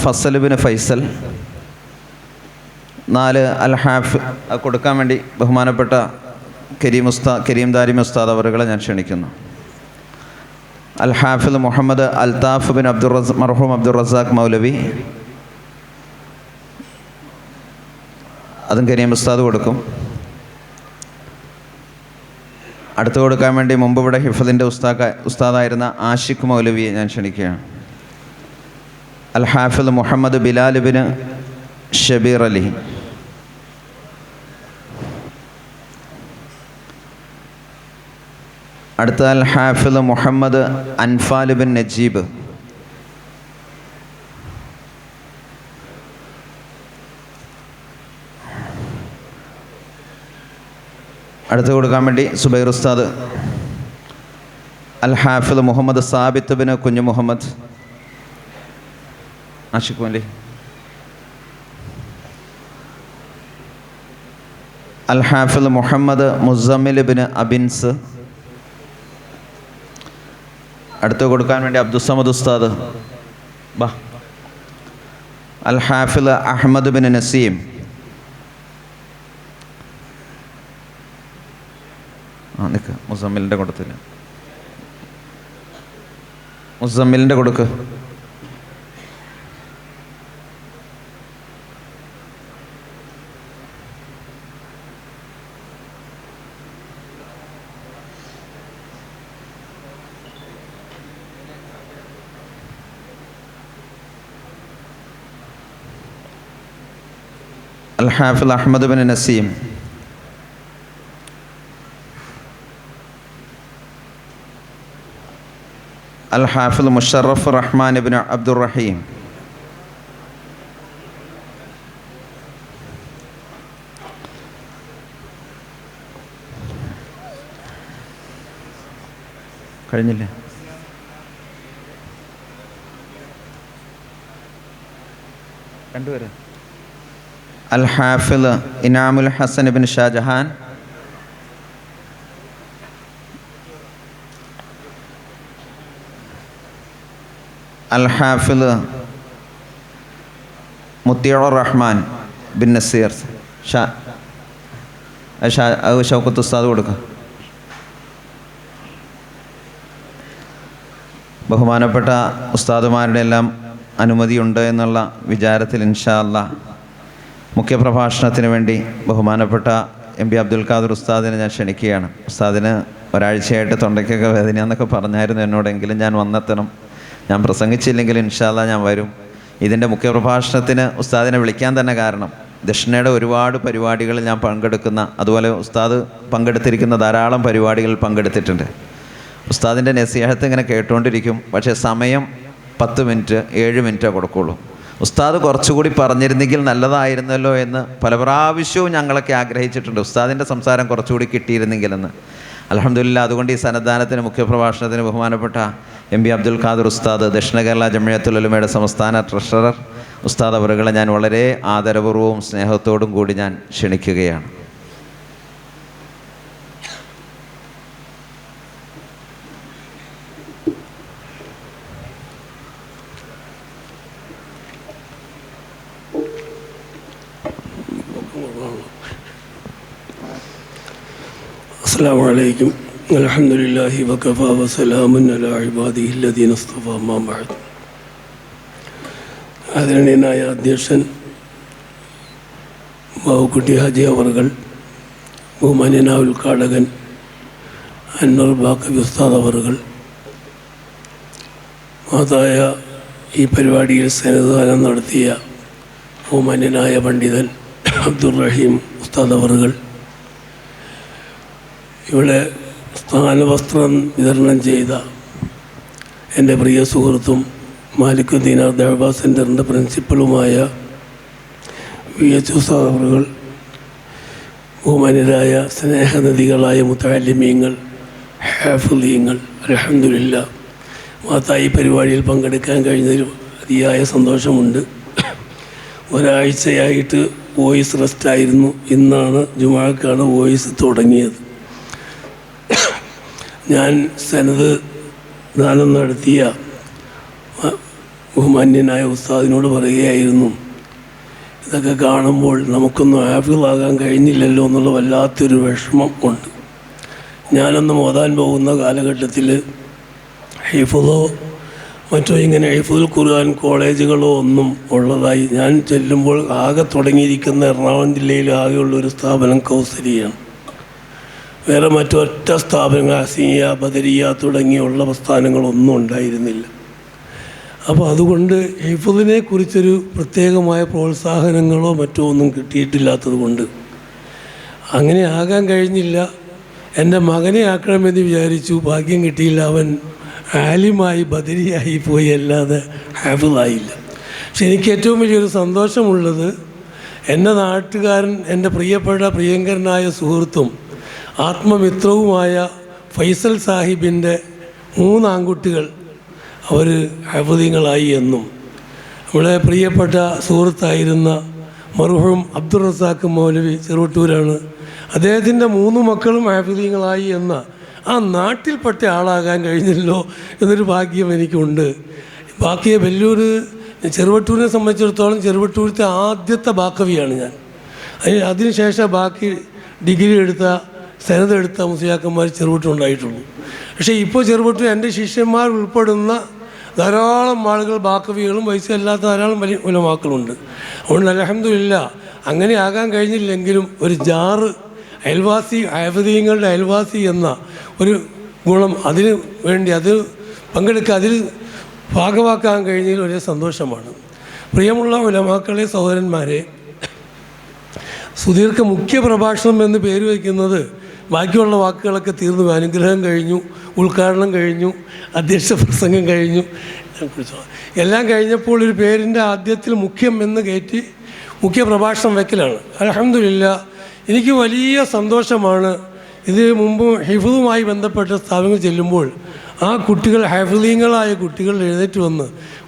ഫസൽ ബിൻ ഫൈസൽ. 4 അൽ ഹാഫ് കൊടുക്കാൻ വേണ്ടി ബഹുമാനപ്പെട്ട കരീം ദാരിമി ഉസ്താദ് അവറുകളെ ഞാൻ ക്ഷണിക്കുന്നു. അൽ ഹാഫിദ് മുഹമ്മദ് അൽതാഫ് ബിൻ മർഹൂം അബ്ദുർ റസാഖ് മൗലവി, അതും കരീം ഉസ്താദ് കൊടുക്കും. അടുത്ത് കൊടുക്കാൻ വേണ്ടി മുമ്പ് ഇവിടെ ഹിഫദിൻ്റെ ഉസ്താദായിരുന്ന ആഷിഖ് മൗലവിയെ ഞാൻ ക്ഷണിക്കുകയാണ്. അൽ ഹാഫിദ് മുഹമ്മദ് ബിലാൽ ബിൻ ഷബീർ അലി, അടുത്ത അൽ ഹാഫിദ് മുഹമ്മദ് അൻഫാൽ ബിൻ നജീബ്, അടുത്ത് കൊടുക്കാൻ വേണ്ടി സുബൈർ ഉസ്താദ്. അൽ ഹാഫിദ് മുഹമ്മദ് സാബിത്ത് ബിൻ കുഞ്ഞു മുഹമ്മദ് ആഷിഖ് അലി, അൽ ഹാഫിദ് മുഹമ്മദ് മുസമ്മിൽ ബിൻ അബിൻസ്, അടുത്ത് കൊടുക്കാൻ വേണ്ടി അബ്ദുസ്സമദ് ഉസ്താദ്. അൽ ഹാഫിദ് അഹമ്മദ് ബിൻ നസീം, മുസമ്മിലിൻ്റെ കൊടുത്തില്ല, മുസമ്മിലിൻ്റെ കൊടുക്ക്. അൽ ഹാഫിദ് അഹമ്മദ് ബിൻ നസീം, അൽ ഹാഫിദ് മുഷറഫ് റഹ്മാൻ ബിൻ അബ്ദുർ റഹീം, കഴിഞ്ഞില്ലേ? രണ്ടുപേര്. അൽ ഹാഫിദ് ഇനാമുൽ ഹസൻ ബിൻ ഷാജഹാൻ, അൽ ഹാഫിദ് മുത്തിയുർ റഹ്മാൻ ബിൻ നസീർ. ഷൗക്കത്ത് ഉസ്താദ് കൊടുക്കുക. ബഹുമാനപ്പെട്ട ഉസ്താദുമാരുടെ എല്ലാം അനുമതിയുണ്ട് എന്നുള്ള വിചാരത്തിൽ ഇൻഷാ അല്ലാഹ് മുഖ്യപ്രഭാഷണത്തിന് വേണ്ടി ബഹുമാനപ്പെട്ട MB അബ്ദുൽ ഖാദർ ഉസ്താദിനെ ഞാൻ ക്ഷണിക്കുകയാണ്. ഉസ്താദിന് ഒരാഴ്ചയായിട്ട് തൊണ്ടയ്ക്കൊക്കെ വേദനയാന്നൊക്കെ പറഞ്ഞായിരുന്നു എന്നോടെങ്കിലും ഞാൻ വന്നെത്തണം. ഞാൻ പ്രസംഗിച്ചില്ലെങ്കിൽ ഇൻഷാ അല്ലാഹ് ഞാൻ വരും. ഇതിൻ്റെ മുഖ്യപ്രഭാഷണത്തിന് ഉസ്താദിനെ വിളിക്കാൻ തന്നെ കാരണം ദക്ഷിണയുടെ ഒരുപാട് പരിപാടികളിൽ ഞാൻ പങ്കെടുക്കുന്ന, അതുപോലെ ഉസ്താദ് പങ്കെടുത്തിരിക്കുന്ന ധാരാളം പരിപാടികളിൽ പങ്കെടുത്തിട്ടുണ്ട്. ഉസ്താദിൻ്റെ നസീഹത്ത് ഇങ്ങനെ കേട്ടുകൊണ്ടിരിക്കും. പക്ഷേ സമയം 10 മിനിറ്റ് 7 മിനിറ്റേ കൊടുക്കുള്ളൂ. ഉസ്താദ് കുറച്ചുകൂടി പറഞ്ഞിരുന്നെങ്കിൽ നല്ലതായിരുന്നല്ലോ എന്ന് പല പ്രാവശ്യവും ഞങ്ങളൊക്കെ ആഗ്രഹിച്ചിട്ടുണ്ട്. ഉസ്താദിൻ്റെ സംസാരം കുറച്ചുകൂടി കിട്ടിയിരുന്നെങ്കിലെന്ന്. അൽഹംദുലില്ലാ, അതുകൊണ്ട് ഈ സന്നദ്ധാനത്തിന് മുഖ്യപ്രഭാഷണത്തിന് ബഹുമാനപ്പെട്ട MB അബ്ദുൽ ഖാദർ ഉസ്താദ്, ദക്ഷിണ കേരള ജംഇയ്യത്തുൽ ഉലമയുടെ സംസ്ഥാന ട്രഷറർ ഉസ്താദ് അവറുകളെ ഞാൻ വളരെ ആദരപൂർവ്വവും സ്നേഹത്തോടും കൂടി ഞാൻ ക്ഷണിക്കുകയാണ്. അസ്സലാമു അലൈക്കും. അൽഹംദുലില്ലാഹി വകഫാ വസലാമുൻ അലാ ഇബാദിഹി അല്ലദീന ഇസ്തഫാ അമ്മാ ബഅദ്. ആദരണീയനായ അധ്യക്ഷൻ ബാവുക്കുട്ടി ഹാജി അവർകൾ, ബഹുമാന്യനായ ഉദ്ഘാടകൻ അൻവർ ബാക്കവി ഉസ്താദ് അവർകൾ, മഹത്തായ ഈ പരിപാടിയിൽ സന്നദ്ധാനം നടത്തിയ ബഹുമാന്യനായ പണ്ഡിതൻ അബ്ദുർ റഹീം ഉസ്താദ് അവർകൾ, ഇവിടെ സ്ഥാനവസ്ത്രം വിതരണം ചെയ്ത എൻ്റെ പ്രിയ സുഹൃത്തും മാലിക്കുദ്ദീൻ ദഅവ സെൻറ്ററിൻ്റെ പ്രിൻസിപ്പളുമായ VH ഉസ്താദ് അവറുകൾ, ബഹുമാന്യരായ സ്നേഹനദികളായ മുതഅല്ലിമീങ്ങൾ, ഹാഫിളീങ്ങൾ, അൽഹംദുലില്ലാ മഹത്തായ ഈ പരിപാടിയിൽ പങ്കെടുക്കാൻ കഴിഞ്ഞതിൽ അതിയായ സന്തോഷമുണ്ട്. ഒരാഴ്ചയായിട്ട് വോയിസ് റെസ്റ്റായിരുന്നു. ഇന്നാണ് ജുമുഅക്കാണ് വോയിസ് തുടങ്ങിയത്. ഞാൻ സനത് ദാനം നടത്തിയ ബഹുമാന്യനായ ഉസ്താദിനോട് പറയുകയായിരുന്നു, ഇതൊക്കെ കാണുമ്പോൾ നമുക്കൊന്നും ഹാഫിളാകാൻ കഴിഞ്ഞില്ലല്ലോ എന്നുള്ള വല്ലാത്തൊരു വിഷമം ഉണ്ട്. ഞാനൊന്നും ഓതാൻ പോകുന്ന കാലഘട്ടത്തിൽ ഹിഫ്ളോ മറ്റോ ഇങ്ങനെ ഹിഫ്ളുൽ ഖുർആൻ കോളേജുകളോ ഒന്നും ഉള്ളതായി ഞാൻ ചെല്ലുമ്പോൾ ആകെ തുടങ്ങിയിരിക്കുന്ന എറണാകുളം ജില്ലയിൽ ആകെയുള്ളൊരു സ്ഥാപനം കൗസരിയാണ്. വേറെ മറ്റൊറ്റ സ്ഥാപനങ്ങൾ അസിയ ബദരിയ തുടങ്ങിയുള്ള പ്രസ്ഥാനങ്ങളൊന്നും ഉണ്ടായിരുന്നില്ല. അപ്പോൾ അതുകൊണ്ട് ഹിഫ്ളിനെ കുറിച്ചൊരു പ്രത്യേകമായ പ്രോത്സാഹനങ്ങളോ മറ്റോ ഒന്നും കിട്ടിയിട്ടില്ലാത്തത് കൊണ്ട് അങ്ങനെ ആകാൻ കഴിഞ്ഞില്ല. എൻ്റെ മകനെ ആക്കണമെന്ന് വിചാരിച്ചു, ഭാഗ്യം കിട്ടിയില്ല. അവൻ ആലിമായി ബദരിയായി പോയി, അല്ലാതെ ഹാഫിളായില്ല. പക്ഷെ എനിക്ക് ഏറ്റവും വലിയൊരു സന്തോഷമുള്ളത്, എൻ്റെ നാട്ടുകാരൻ, എൻ്റെ പ്രിയങ്കരനായ സുഹൃത്തും ആത്മമിത്രവുമായ ഫൈസൽ സാഹിബിൻ്റെ 3 ആൺകുട്ടികൾ അവർ ഹാഫിളീങ്ങളായി എന്നും, നമ്മുടെ പ്രിയപ്പെട്ട സുഹൃത്തായിരുന്ന മർഹൂം അബ്ദുൾ റസാഖ് മൗലവി ചെറുവട്ടൂരാണ്, അദ്ദേഹത്തിൻ്റെ 3 മക്കളും ഹാഫിളീങ്ങളായി എന്ന ആ നാട്ടിൽപ്പെട്ട ആളാകാൻ കഴിഞ്ഞല്ലോ എന്നൊരു ഭാഗ്യം എനിക്കുണ്ട്. ബാക്കിയെ വെല്ലൂർ ചെറുവട്ടൂരിനെ സംബന്ധിച്ചിടത്തോളം ചെറുവട്ടൂരത്തെ ആദ്യത്തെ ബാക്കവിയാണ് ഞാൻ. അതിനുശേഷം ബാക്കി ഡിഗ്രി എടുത്ത സെനതെടുത്ത മുസ്ലിയാക്കന്മാർ ചെറുവട്ടൂരുണ്ടായിട്ടുള്ളൂ. പക്ഷേ ഇപ്പോൾ ചെറുവട്ടൂർ എൻ്റെ ശിഷ്യന്മാർ ഉൾപ്പെടുന്ന ധാരാളം ആളുകൾ ബാക്കവികളും വയസ്സല്ലാത്ത ധാരാളം വലിയ ഉലമാക്കളുണ്ട്. അതുകൊണ്ട് അൽഹംദുലില്ലാ അങ്ങനെ ആകാൻ കഴിഞ്ഞില്ലെങ്കിലും ഒരു ജാറ് അയൽവാസി, ഹാഫിളീങ്ങളുടെ അയൽവാസി എന്ന ഒരു ഗുണം അതിന് വേണ്ടി അത് പങ്കെടുക്കുക, അതിൽ ഭാഗമാക്കാൻ കഴിഞ്ഞതിൽ വലിയ സന്തോഷമാണ്. പ്രിയമുള്ള ഉലമാക്കളെ, സഹോദരന്മാരെ, സുദീർഘ മുഖ്യ പ്രഭാഷണം എന്ന് പേര് വയ്ക്കുന്നത് ബാക്കിയുള്ള വാക്കുകളൊക്കെ തീർന്നു. അനുഗ്രഹം കഴിഞ്ഞു, ഉദ്ഘാടനം കഴിഞ്ഞു, അധ്യക്ഷ പ്രസംഗം കഴിഞ്ഞു, എല്ലാം കഴിഞ്ഞപ്പോൾ ഒരു പേരിൻ്റെ ആദ്യത്തിൽ മുഖ്യം എന്ന് കയറ്റി മുഖ്യ പ്രഭാഷണം വയ്ക്കലാണ്. അൽഹംദുലില്ലാ എനിക്ക് വലിയ സന്തോഷമാണ്. ഇത് മുമ്പ് ഹിഫ്ളുമായി ബന്ധപ്പെട്ട സ്ഥാപനങ്ങൾ ചെല്ലുമ്പോൾ ആ കുട്ടികൾ, ഹാഫിളീങ്ങളായ കുട്ടികൾ എഴുന്നേറ്റ് വന്ന്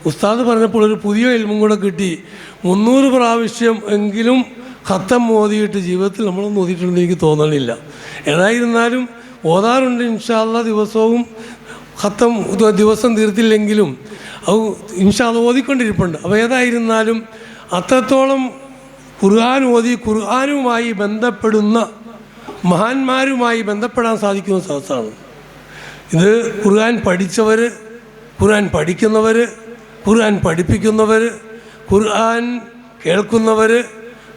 ഉസ്താദ് പറഞ്ഞപ്പോൾ ഒരു പുതിയ ഇൽമും കൂടെ കിട്ടി. 300 പ്രാവശ്യം എങ്കിലും ഖത്തം ഓതിയിട്ട് ജീവിതത്തിൽ നമ്മളൊന്നും ഓതിയിട്ടുണ്ടെന്ന് എനിക്ക് തോന്നണില്ല. ഏതായിരുന്നാലും ഓതാറുണ്ട് ഇൻഷാ അല്ലാഹ്. ദിവസവും ഖത്തം ദിവസം തീർത്തില്ലെങ്കിലും അത് ഇൻഷാ അല്ലാഹ് ഓതിക്കൊണ്ടിരിപ്പുണ്ട്. അപ്പോൾ ഏതായിരുന്നാലും അത്രത്തോളം ഖുർആൻ ഓതി ഖുർആനുമായി ബന്ധപ്പെടുന്ന മഹാന്മാരുമായി ബന്ധപ്പെടാൻ സാധിക്കുന്ന സദസ്സാണ് ഇത്. ഖുർആൻ പഠിച്ചവർ, ഖുർആൻ പഠിക്കുന്നവർ, ഖുർആൻ പഠിപ്പിക്കുന്നവർ, ഖുർആൻ കേൾക്കുന്നവർ,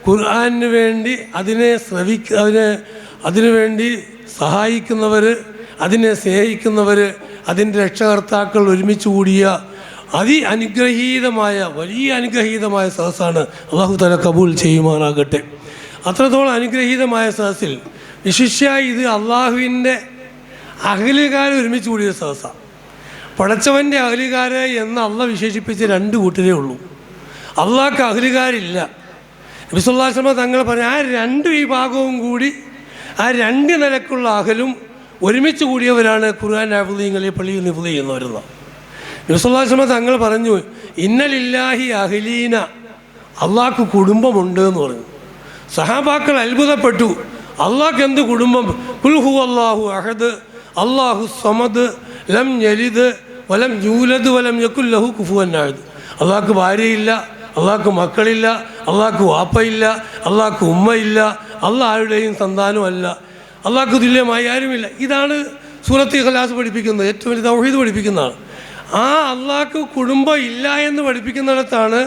ഖുർആന് വേണ്ടി അതിനു വേണ്ടി സഹായിക്കുന്നവർ, അതിനെ സ്നേഹിക്കുന്നവർ, അതിൻ്റെ രക്ഷകർത്താക്കൾ ഒരുമിച്ച് കൂടിയ അനുഗ്രഹീതമായ വലിയ അനുഗ്രഹീതമായ സദസ്സാണ്. അല്ലാഹു തആല കബൂൽ ചെയ്യുമാറാകട്ടെ. അത്രത്തോളം അനുഗ്രഹീതമായ സദസ്സിൽ വിശിഷ്യ ഇത് അള്ളാഹുവിൻ്റെ അഹ്ലുകാർ ഒരുമിച്ച് കൂടിയ സദസ്സാണ്. പടച്ചവൻ്റെ അഹ്ലുകാരെ എന്ന് അള്ളാഹ് വിശേഷിപ്പിച്ച 2 കൂട്ടരേ ഉള്ളൂ. അള്ളാഹ്ക്ക് അഹ്ലുകാരില്ല. നബി സല്ലല്ലാഹു അലൈഹി വസല്ലം തങ്ങൾ പറഞ്ഞ ആ 2 വിഭാഗവും കൂടി, ആ 2 നിലക്കുള്ള അഹലും ഒരുമിച്ച് കൂടിയവരാണ് ഖുർആൻ ഹാഫിളീങ്ങളെ പള്ളിയിൽ ഹിഫ്ള് ചെയ്യുന്നവരെന്ന്. നബി സല്ലല്ലാഹു അലൈഹി വസല്ലം തങ്ങൾ പറഞ്ഞു, ഇന്നലില്ലാഹി അഹ്ലീന, അള്ളാഹ്ക്ക് കുടുംബമുണ്ട് എന്ന് പറഞ്ഞു. സഹാബാക്കൾ അത്ഭുതപ്പെട്ടു, അള്ളാഹ്ക്ക് എന്ത് കുടുംബം? ഖുൽ ഹുവല്ലാഹു അഹദ് അല്ലാഹു സമദ് ലം യലിദ് വലം യൂലദ് വലം യകുൽ ലഹു കുഫുവൻ അഹദ്. അള്ളാഹ്ക്ക് ഭാര്യയില്ല, അള്ളാഹ്ക്ക് മക്കളില്ല, അള്ളാഹ്ക്ക് വാപ്പയില്ല, അള്ളാഹ്ക്ക് ഉമ്മയില്ല, അള്ളാഹ് ആരുടെയും സന്താനമല്ല, അള്ളാഹ്ക്ക് തുല്യമായി ആരുമില്ല. ഇതാണ് സൂറത്ത് ഇഖ്ലാസ് പഠിപ്പിക്കുന്നത്, ഏറ്റവും വലിയ തൗഹീദ് പഠിപ്പിക്കുന്നതാണ്. ആ അള്ളാഹ്ക്ക് കുടുംബം ഇല്ല എന്ന് പഠിപ്പിക്കുന്നിടത്താണ്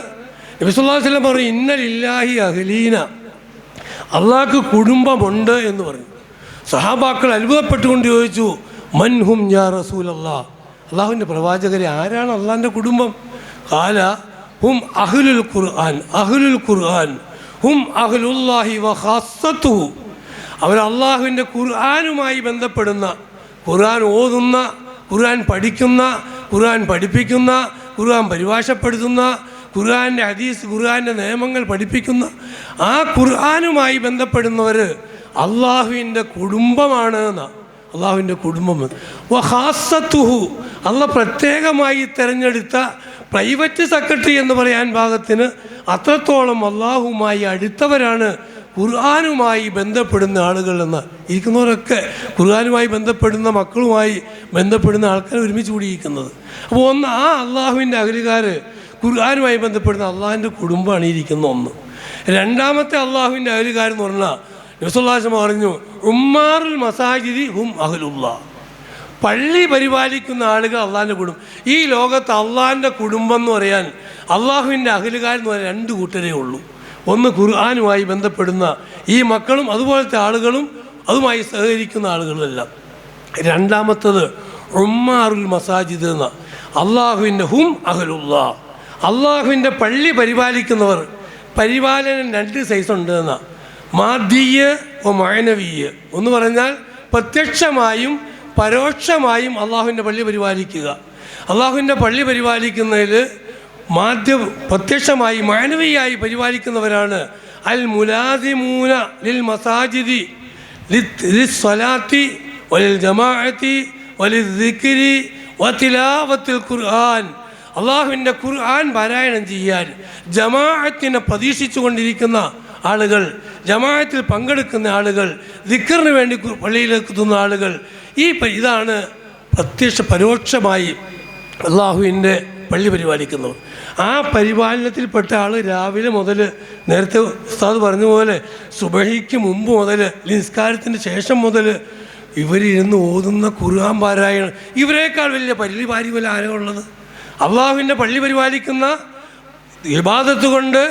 നബി സല്ലല്ലാഹു അലൈഹി വസല്ലം പറഞ്ഞു, ഇന്നലില്ലാഹി അഹ്ലീന, അള്ളാഹ്ക്ക് കുടുംബമുണ്ട് എന്ന് പറഞ്ഞു. സഹാബാക്കൾ അത്ഭുതപ്പെട്ടുകൊണ്ട് ചോദിച്ചു, മൻഹും യാ റസൂലല്ലാഹ്, അള്ളാഹുവിൻ്റെ പ്രവാചകരെ ആരാണ് അള്ളാഹിൻ്റെ കുടുംബം? ഖാല ഹും അഹ്ലുൽ ഖുർആൻ, അഹ്ലുൽ ഖുർആൻ ഹും അഹ്ലുല്ലാഹി വഖാസ്സതുഹു, അവർ അള്ളാഹുവിൻ്റെ ഖുർആനുമായി ബന്ധപ്പെടുന്ന, ഖുർആൻ ഓതുന്ന, ഖുർആൻ പഠിക്കുന്ന, ഖുർആൻ പഠിപ്പിക്കുന്ന, ഖുർആൻ പരിഭാഷപ്പെടുത്തുന്ന, ഖുർആൻ്റെ ഹദീസ്, ഖുർആൻ്റെ നിയമങ്ങൾ പഠിപ്പിക്കുന്ന ആ ഖുർആനുമായി ബന്ധപ്പെടുന്നവർ അള്ളാഹുവിൻ്റെ കുടുംബമാണ് എന്നാണ്. അള്ളാഹുവിൻ്റെ കുടുംബം വഖാസ്സതുഹു, അള്ളാഹ് പ്രത്യേകമായി തിരഞ്ഞെടുത്ത പ്രൈവറ്റ് സെക്രട്ടറി എന്ന് പറയാൻ പാകത്തിന് അത്രത്തോളം അള്ളാഹുമായി അടുത്തവരാണ് ഖുർആനുമായി ബന്ധപ്പെടുന്ന ആളുകൾ എന്ന്. ഇരിക്കുന്നവരൊക്കെ ഖുർആനുമായി ബന്ധപ്പെടുന്ന മക്കളുമായി ബന്ധപ്പെടുന്ന ആൾക്കാർ ഒരുമിച്ച് കൂടിയിരിക്കുന്നത്. അപ്പോൾ ഒന്ന്, ആ അള്ളാഹുവിൻ്റെ അഹ്ലുകാർ ഖുർആനുമായി ബന്ധപ്പെടുന്ന അള്ളാഹുവിൻ്റെ കുടുംബമാണ് ഇരിക്കുന്ന ഒന്ന്. രണ്ടാമത്തെ അള്ളാഹുവിൻ്റെ അഹലുകാരെന്ന് പറഞ്ഞാൽ നബി സല്ലല്ലാഹു അലൈഹി വസല്ലം പറഞ്ഞു ഉമ്മാറുൽ മസാജിദി ഹും അഹ്ലുല്ലാ. പള്ളി പരിപാലിക്കുന്ന ആളുകൾ അള്ളാഹിൻ്റെ കുടുംബം. ഈ ലോകത്ത് അള്ളാഹിൻ്റെ കുടുംബം എന്ന് പറയാൻ അള്ളാഹുവിൻ്റെ അഹലുകാരെന്ന് പറയാൻ രണ്ട് കൂട്ടരേ ഉള്ളൂ. ഒന്ന് ഖുർആനുമായി ബന്ധപ്പെടുന്ന ഈ മക്കളും അതുപോലത്തെ ആളുകളും അതുമായി സഹകരിക്കുന്ന ആളുകളെല്ലാം. രണ്ടാമത്തത് ഉമ്മാറുൽ മസാജിദ് എന്ന അള്ളാഹുവിൻ്റെ ഹും അഹ്ലുല്ലാ. അള്ളാഹുവിൻ്റെ പള്ളി പരിപാലിക്കുന്നവർ. പരിപാലനം രണ്ട് സൈസ് ഉണ്ട് എന്ന മാദിയ ഓ മാനവീയ. ഒന്ന് പറഞ്ഞാൽ പ്രത്യക്ഷമായും പരോക്ഷമായും അള്ളാഹുവിൻ്റെ പള്ളി പരിപാലിക്കുക. അള്ളാഹുവിൻ്റെ പള്ളി പരിപാലിക്കുന്നതിൽ പ്രത്യക്ഷമായി മാനവീയായി പരിപാലിക്കുന്നവരാണ് അൽ മുലാസിമൂന ലിൽ മസാജിദി ലിസ്സലാത്തി വലിൽ ജമാഅത്തി വലിൽ ദിക്രി വതിലാവത്തിൽ ഖുർആൻ. അള്ളാഹുവിൻ്റെ ഖുർആൻ പാരായണം ചെയ്യാൻ ജമാഅത്തിനെ പ്രതീക്ഷിച്ചു കൊണ്ടിരിക്കുന്ന ആളുകൾ, ജമാഅത്തിൽ പങ്കെടുക്കുന്ന ആളുകൾ, ദിക്റിന് വേണ്ടി പള്ളിയിലേക്ക് എത്തുന്ന ആളുകൾ, ഇതാണ് പരോക്ഷമായി അള്ളാഹുവിൻ്റെ പള്ളി പരിപാലിക്കുന്നവർ. ആ പരിപാലനത്തിൽപ്പെട്ട ആൾ രാവിലെ മുതൽ, നേരത്തെ ഉസ്താദ് പറഞ്ഞ പോലെ സുബഹിക്ക് മുമ്പ് മുതൽ, നിസ്കാരത്തിന് ശേഷം മുതൽ ഇവരിരുന്ന് ഓതുന്ന ഖുർആൻ പാരായണം, ഇവരേക്കാൾ വലിയ പള്ളി പാരിവല ആരോ ഉള്ളത്? അള്ളാഹുവിൻ്റെ പള്ളി പരിപാലിക്കുന്ന ഇബാദത്ത് കൊണ്ട്,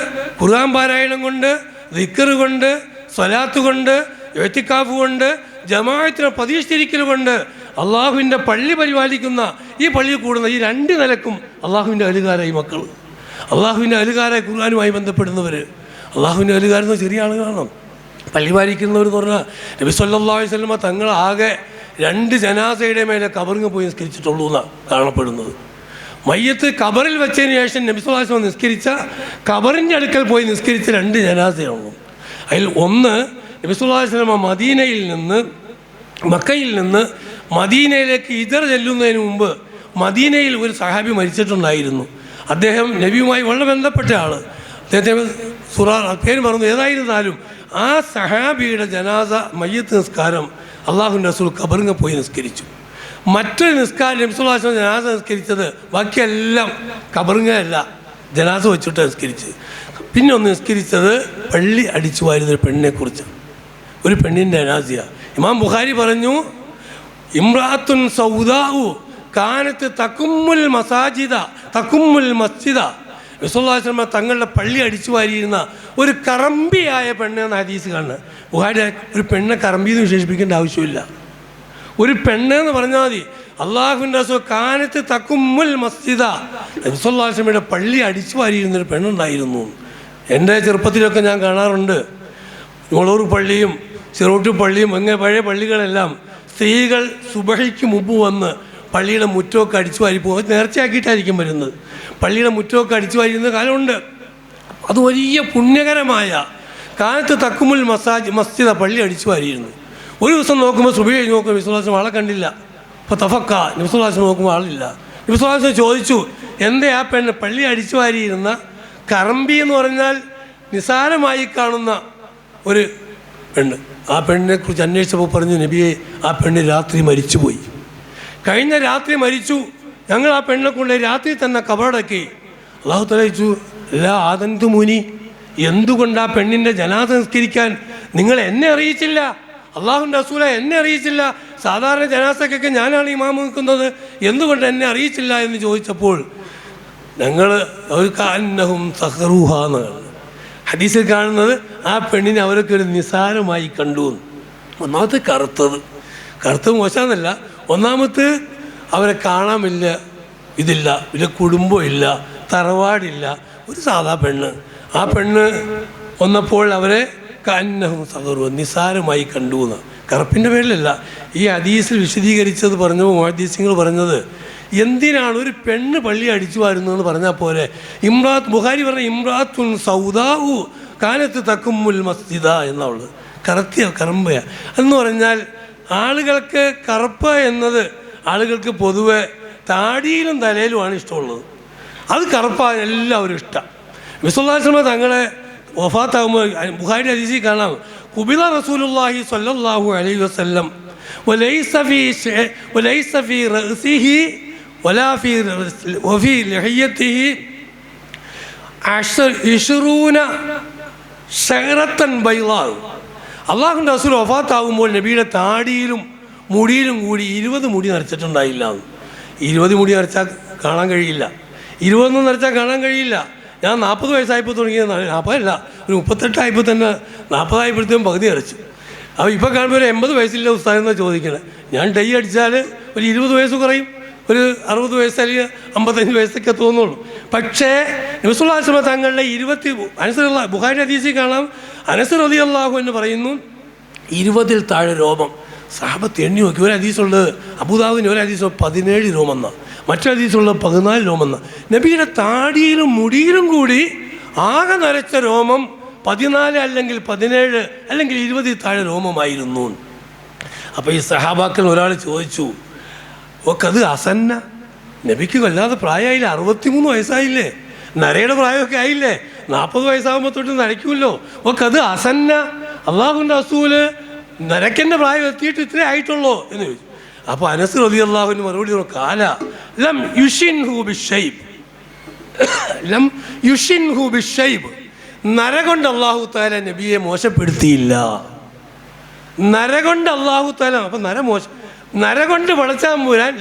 ഖുർആൻ പാരായണം കൊണ്ട്, ദിക്ർ കൊണ്ട്, സ്വലാത്ത് കൊണ്ട്, ഇഅ്തികാഫ് കൊണ്ട്, ജമാഅത്തിനെ പ്രതീക്ഷിച്ചിരിക്കൽ കൊണ്ട് അള്ളാഹുവിൻ്റെ പള്ളി പരിപാലിക്കുന്ന ഈ പള്ളിയിൽ കൂടുന്ന ഈ രണ്ട് നിലക്കും അള്ളാഹുവിൻ്റെ അഹലുകാരായി മക്കൾ, അള്ളാഹുവിൻ്റെ അഹലുകാരായി ഖുർആനുമായി ബന്ധപ്പെടുന്നവർ. അള്ളാഹുവിൻ്റെ അഹലുകാരെന്ന് ചെറിയ ആളുകളാണോ? പള്ളി പാലിക്കുന്നവർ എന്ന് പറഞ്ഞാൽ നബി സല്ലല്ലാഹു അലൈഹി വസല്ലം തങ്ങൾ ആകെ 2 ജനാസയുടെ മേലെ കബറിങ് പോയി നിസ്കരിച്ചിട്ടുള്ളൂ എന്നാണ് കാണപ്പെടുന്നത്. മയ്യത്ത് കബറിൽ വെച്ചതിന് ശേഷം നബി സല്ലല്ലാഹു അലൈഹി വസല്ലം നിസ്കരിച്ച, കബറിൻ്റെ അടുക്കൽ പോയി നിസ്കരിച്ച 2 ജനാസയുള്ളൂ. അതിൽ ഒന്ന് നബി സല്ലല്ലാഹു അലൈഹി വസല്ലം മക്കയിൽ നിന്ന് മദീനയിലേക്ക് ഹിജ്റ ചെല്ലുന്നതിന് മുമ്പ് മദീനയിൽ ഒരു സഹാബി മരിച്ചിട്ടുണ്ടായിരുന്നു. അദ്ദേഹം നബിയുമായി വളരെ ബന്ധപ്പെട്ട ആൾ. അദ്ദേഹത്തെ പേര് പറഞ്ഞു. ഏതായിരുന്നാലും ആ സഹാബിയുടെ ജനാസ മയ്യത്ത് നിസ്കാരം അള്ളാഹുവിൻ്റെ റസൂൽ ഖബറിങ് പോയി നിസ്കരിച്ചു. മറ്റൊരു നിസ്കാരം നബി സല്ലല്ലാഹു അലൈഹി വസല്ലം ജനാസ നിസ്കരിച്ചത് ബാക്കിയെല്ലാം ഖബറിങ്ങല്ല, ജനാസ വെച്ചിട്ട് നിസ്കരിച്ച്. പിന്നെ ഒന്ന് നിസ്കരിച്ചത് പള്ളി അടിച്ചു വാരുന്നൊരു പെണ്ണിനെക്കുറിച്ച്, ഒരു പെണ്ണിൻ്റെ ജനാസയ. ഇമാം ബുഖാരി പറഞ്ഞു ഇംറാത്തുൻ സൗദാഉ കാനത്ത് തകുമ്മുൽ മസാജിദ തകുമ്മുൽ മസ്ജിദ. റസൂലുള്ളാഹി സ്വല്ലല്ലാഹു അലൈഹി വസല്ലം തങ്ങളുടെ പള്ളി അടിച്ചു വാരിയിരുന്ന ഒരു കറമ്പിയായ പെണ്ണ് എന്ന ഹദീസ് കാണുന്നത്. ബുഖാരി ഒരു പെണ്ണെ കറമ്പി എന്ന് വിശേഷിപ്പിക്കേണ്ട ആവശ്യമില്ല, ഒരു പെണ്ണെന്ന് പറഞ്ഞാൽ മതി. അള്ളാഹുവിൻ്റെ റസൂൽ കാനത്ത് തകുമ്മുൽ മസ്ജിദ. റസൂലുള്ളാഹി സ്വല്ലല്ലാഹു അലൈഹി വസല്ലമയുടെ പള്ളി അടിച്ചു വാരിയിരുന്നൊരു പെണ്ണുണ്ടായിരുന്നു. എൻ്റെ ചെറുപ്പത്തിലൊക്കെ ഞാൻ കാണാറുണ്ട്. മുളൂർ പള്ളിയും ചെറുട്ടു പള്ളിയും അങ്ങനെ പഴയ പള്ളികളെല്ലാം സ്ത്രീകൾ സുബഹിക്ക് മുമ്പ് വന്ന് പള്ളിയുടെ മുറ്റമൊക്കെ അടിച്ചു വാരി പോകും. നേർച്ചയാക്കിയിട്ടായിരിക്കും വരുന്നത്. പള്ളിയുടെ മുറ്റമൊക്കെ അടിച്ചു വാരിയിരുന്ന കാലമുണ്ട്. അത് വലിയ പുണ്യകരമായ കാലത്ത് തക്കുമുൽ മസ്ജിദ പള്ളി അടിച്ചു വാരിയിരുന്നു. ഒരു ദിവസം നോക്കുമ്പോൾ സുബഹി കഴിഞ്ഞ് നോക്കുമ്പോൾ നബി സല്ലല്ലാഹു അലൈഹി വസല്ലം ആളെ കണ്ടില്ല. അപ്പോൾ തഫക്ക നബി സല്ലല്ലാഹു അലൈഹി വസല്ലം നോക്കുമ്പോൾ ആളില്ല. നബി സല്ലല്ലാഹു അലൈഹി വസല്ലം ചോദിച്ചു, എന്തേ ആ പെണ്ണ് പള്ളി അടിച്ചു വാരിയിരുന്ന കറമ്പി എന്ന് പറഞ്ഞാൽ നിസാരമായി കാണുന്ന ഒരു പെണ്ണ്. ആ പെണ്ണിനെ കുറിച്ച് അന്വേഷിച്ചപ്പോൾ പറഞ്ഞു, നബിയെ ആ പെണ്ണ് രാത്രി മരിച്ചുപോയി, കഴിഞ്ഞ രാത്രി മരിച്ചു, ഞങ്ങൾ ആ പെണ്ണെ കൊണ്ട് രാത്രി തന്നെ കബറടക്കി. അല്ലാഹു തആല ചോദിച്ചു, ലാ ആദന്തു മുനി, എന്തുകൊണ്ട് ആ പെണ്ണിൻ്റെ ജനാസ നിസ്കരിക്കാൻ നിങ്ങൾ എന്നെ അറിയിച്ചില്ല? അള്ളാഹുവിൻ്റെ റസൂല എന്നെ അറിയിച്ചില്ല. സാധാരണ ജനാസക്കൊക്കെ ഞാനാണ് ഇമാം നിൽക്കുന്നത്, എന്തുകൊണ്ട് എന്നെ അറിയിച്ചില്ല എന്ന് ചോദിച്ചപ്പോൾ ഞങ്ങൾ അന്നഹും സഖറൂഹ എന്നാണ് ഹദീസിൽ കാണുന്നത്. ആ പെണ്ണിനെ അവരൊക്കെ ഒരു നിസാരമായി കണ്ടു. ഒന്നാമത്തെ കറുത്തത് മോശമെന്നല്ല, ഒന്നാമത്തെ അവരെ കാണാൻ ഇതില്ല, വലിയ കുടുംബമില്ല, തറവാടില്ല, ഒരു സാധാ പെണ്ണ്. ആ പെണ്ണ് വന്നപ്പോൾ അവരെ കന്നഹും സഖറൂഹ നിസാരമായി കണ്ടു എന്ന്. കറുപ്പിൻ്റെ പേരിലല്ല, ഈ ഹദീസിൽ വിശദീകരിച്ചത് പറഞ്ഞപ്പോൾ മുഹദ്ദിസീങ്ങൾ പറഞ്ഞത് എന്തിനാണ് ഒരു പെണ്ണ് പള്ളി അടിച്ചു വാരുന്നതെന്ന് പറഞ്ഞാൽ പോലെ. ബുഖാരി പറഞ്ഞ ഇംറാത്തുൻ സൗദാഉ കാനത്ത് തക്കുമ്മുൽ മസ്ജിദ എന്നുള്ളത് കറമ്പയ എന്ന് പറഞ്ഞാൽ ആളുകൾക്ക് കറുപ്പ് എന്നത് ആളുകൾക്ക് പൊതുവെ താടിയിലും തലയിലുമാണ് ഇഷ്ടമുള്ളത്. അത് കറുപ്പാൻ എല്ലാവരും ഇഷ്ടം. നബി സല്ലല്ലാഹു അലൈഹി വസല്ലം തങ്ങളെ വഫാത്താകുമ്പോൾ ബുഖാരി ഹദീസിൽ കാണാം, ഖുബില റസൂലുള്ളാഹി സ്വല്ലല്ലാഹു അലൈഹി വസല്ലം വലൈസ ഫീ റഅസിഹി വലാ ഫീ ലഹിയതിഹി ഇഷ്റൂന ഷഹറത്തൻ ബൈളാഹ്. അള്ളാഹുവിൻ്റെ റസൂൽ വഫാത്താകുമ്പോൾ നബിയുടെ താടിയിലും മുടിയിലും കൂടി 20 മുടി നരച്ചിട്ടുണ്ടായില്ല. 20 മുടി നരച്ചാൽ കാണാൻ കഴിയില്ല, 20 നരച്ചാൽ കാണാൻ കഴിയില്ല. ഞാൻ 40 വയസ്സായപ്പോൾ തുടങ്ങിയത്, 40 അല്ല, ഒരു 38 ആയപ്പോൾ തന്നെ 40 ആയപ്പോഴത്തേക്കും പകുതി അരച്ചു. അപ്പോൾ ഇപ്പോൾ കാണുമ്പോൾ ഒരു 80 വയസ്സില്ല ഉസ്താദെന്നാണ് ചോദിക്കണേ. ഞാൻ ഡൈ അടിച്ചാൽ ഒരു 20 വയസ്സ് കുറയും, ഒരു 60 വയസ്സ് അല്ലെങ്കിൽ 55 വയസ്സൊക്കെ തോന്നുള്ളൂ. പക്ഷേ നബി സല്ലല്ലാഹു അലൈഹി വസല്ലം തങ്ങളുടെ 20 ബുഖാരി ഹദീസിൽ കാണാം, അനസ് റളിയല്ലാഹു അൻഹു പറയുന്നു 20-ൽ താഴെ രോമം. സഹാബത്ത് എണ്ണി നോക്കി. ഒരു ഹദീസുള്ളത് അബൂദാവൂദിന്, ഒരു ഹദീസുള്ളത് 17 രോമെന്ന, മറ്റൊരു ഹദീസുള്ളത് 14 രോമെന്ന. നബിയുടെ താടിയിലും മുടിയിലും കൂടി ആകെ നരച്ച രോമം 14 അല്ലെങ്കിൽ 17 അല്ലെങ്കിൽ 20-ൽ താഴെ രോമമായിരുന്നു. അപ്പോൾ ഈ സഹാബാക്കൾ ഒരാൾ ചോദിച്ചു, ഓക്കത് അസന്ന, നബിക്ക് വല്ലാതെ പ്രായമായില്ലേ, 63 വയസ്സായില്ലേ, നരയുടെ പ്രായമൊക്കെ ആയില്ലേ, 40 വയസ്സാകുമ്പോൾ തൊട്ട് നരയ്ക്കുമല്ലോ, ഓക്കത് അസന്ന, അള്ളാഹുവിൻ്റെ റസൂല് നരക്കൻ്റെ പ്രായം എത്തിയിട്ട് ഇത്രേ ആയിട്ടുള്ളൂ എന്ന് ചോദിച്ചു. അപ്പോൾ അനസ് റളിയല്ലാഹുവിന് മറുപടി കാല ലം യുഷിൻഹു ബിശ്ശൈബ്, ലം യുഷിൻഹു ബിശ്ശൈബ്, നര കൊണ്ട് അള്ളാഹു തആല നബിയെ മോശപ്പെടുത്തിയില്ല. നര കൊണ്ട് അള്ളാഹു തആല, അപ്പം നര കൊണ്ട് പടച്ചാൻ പോരാൻ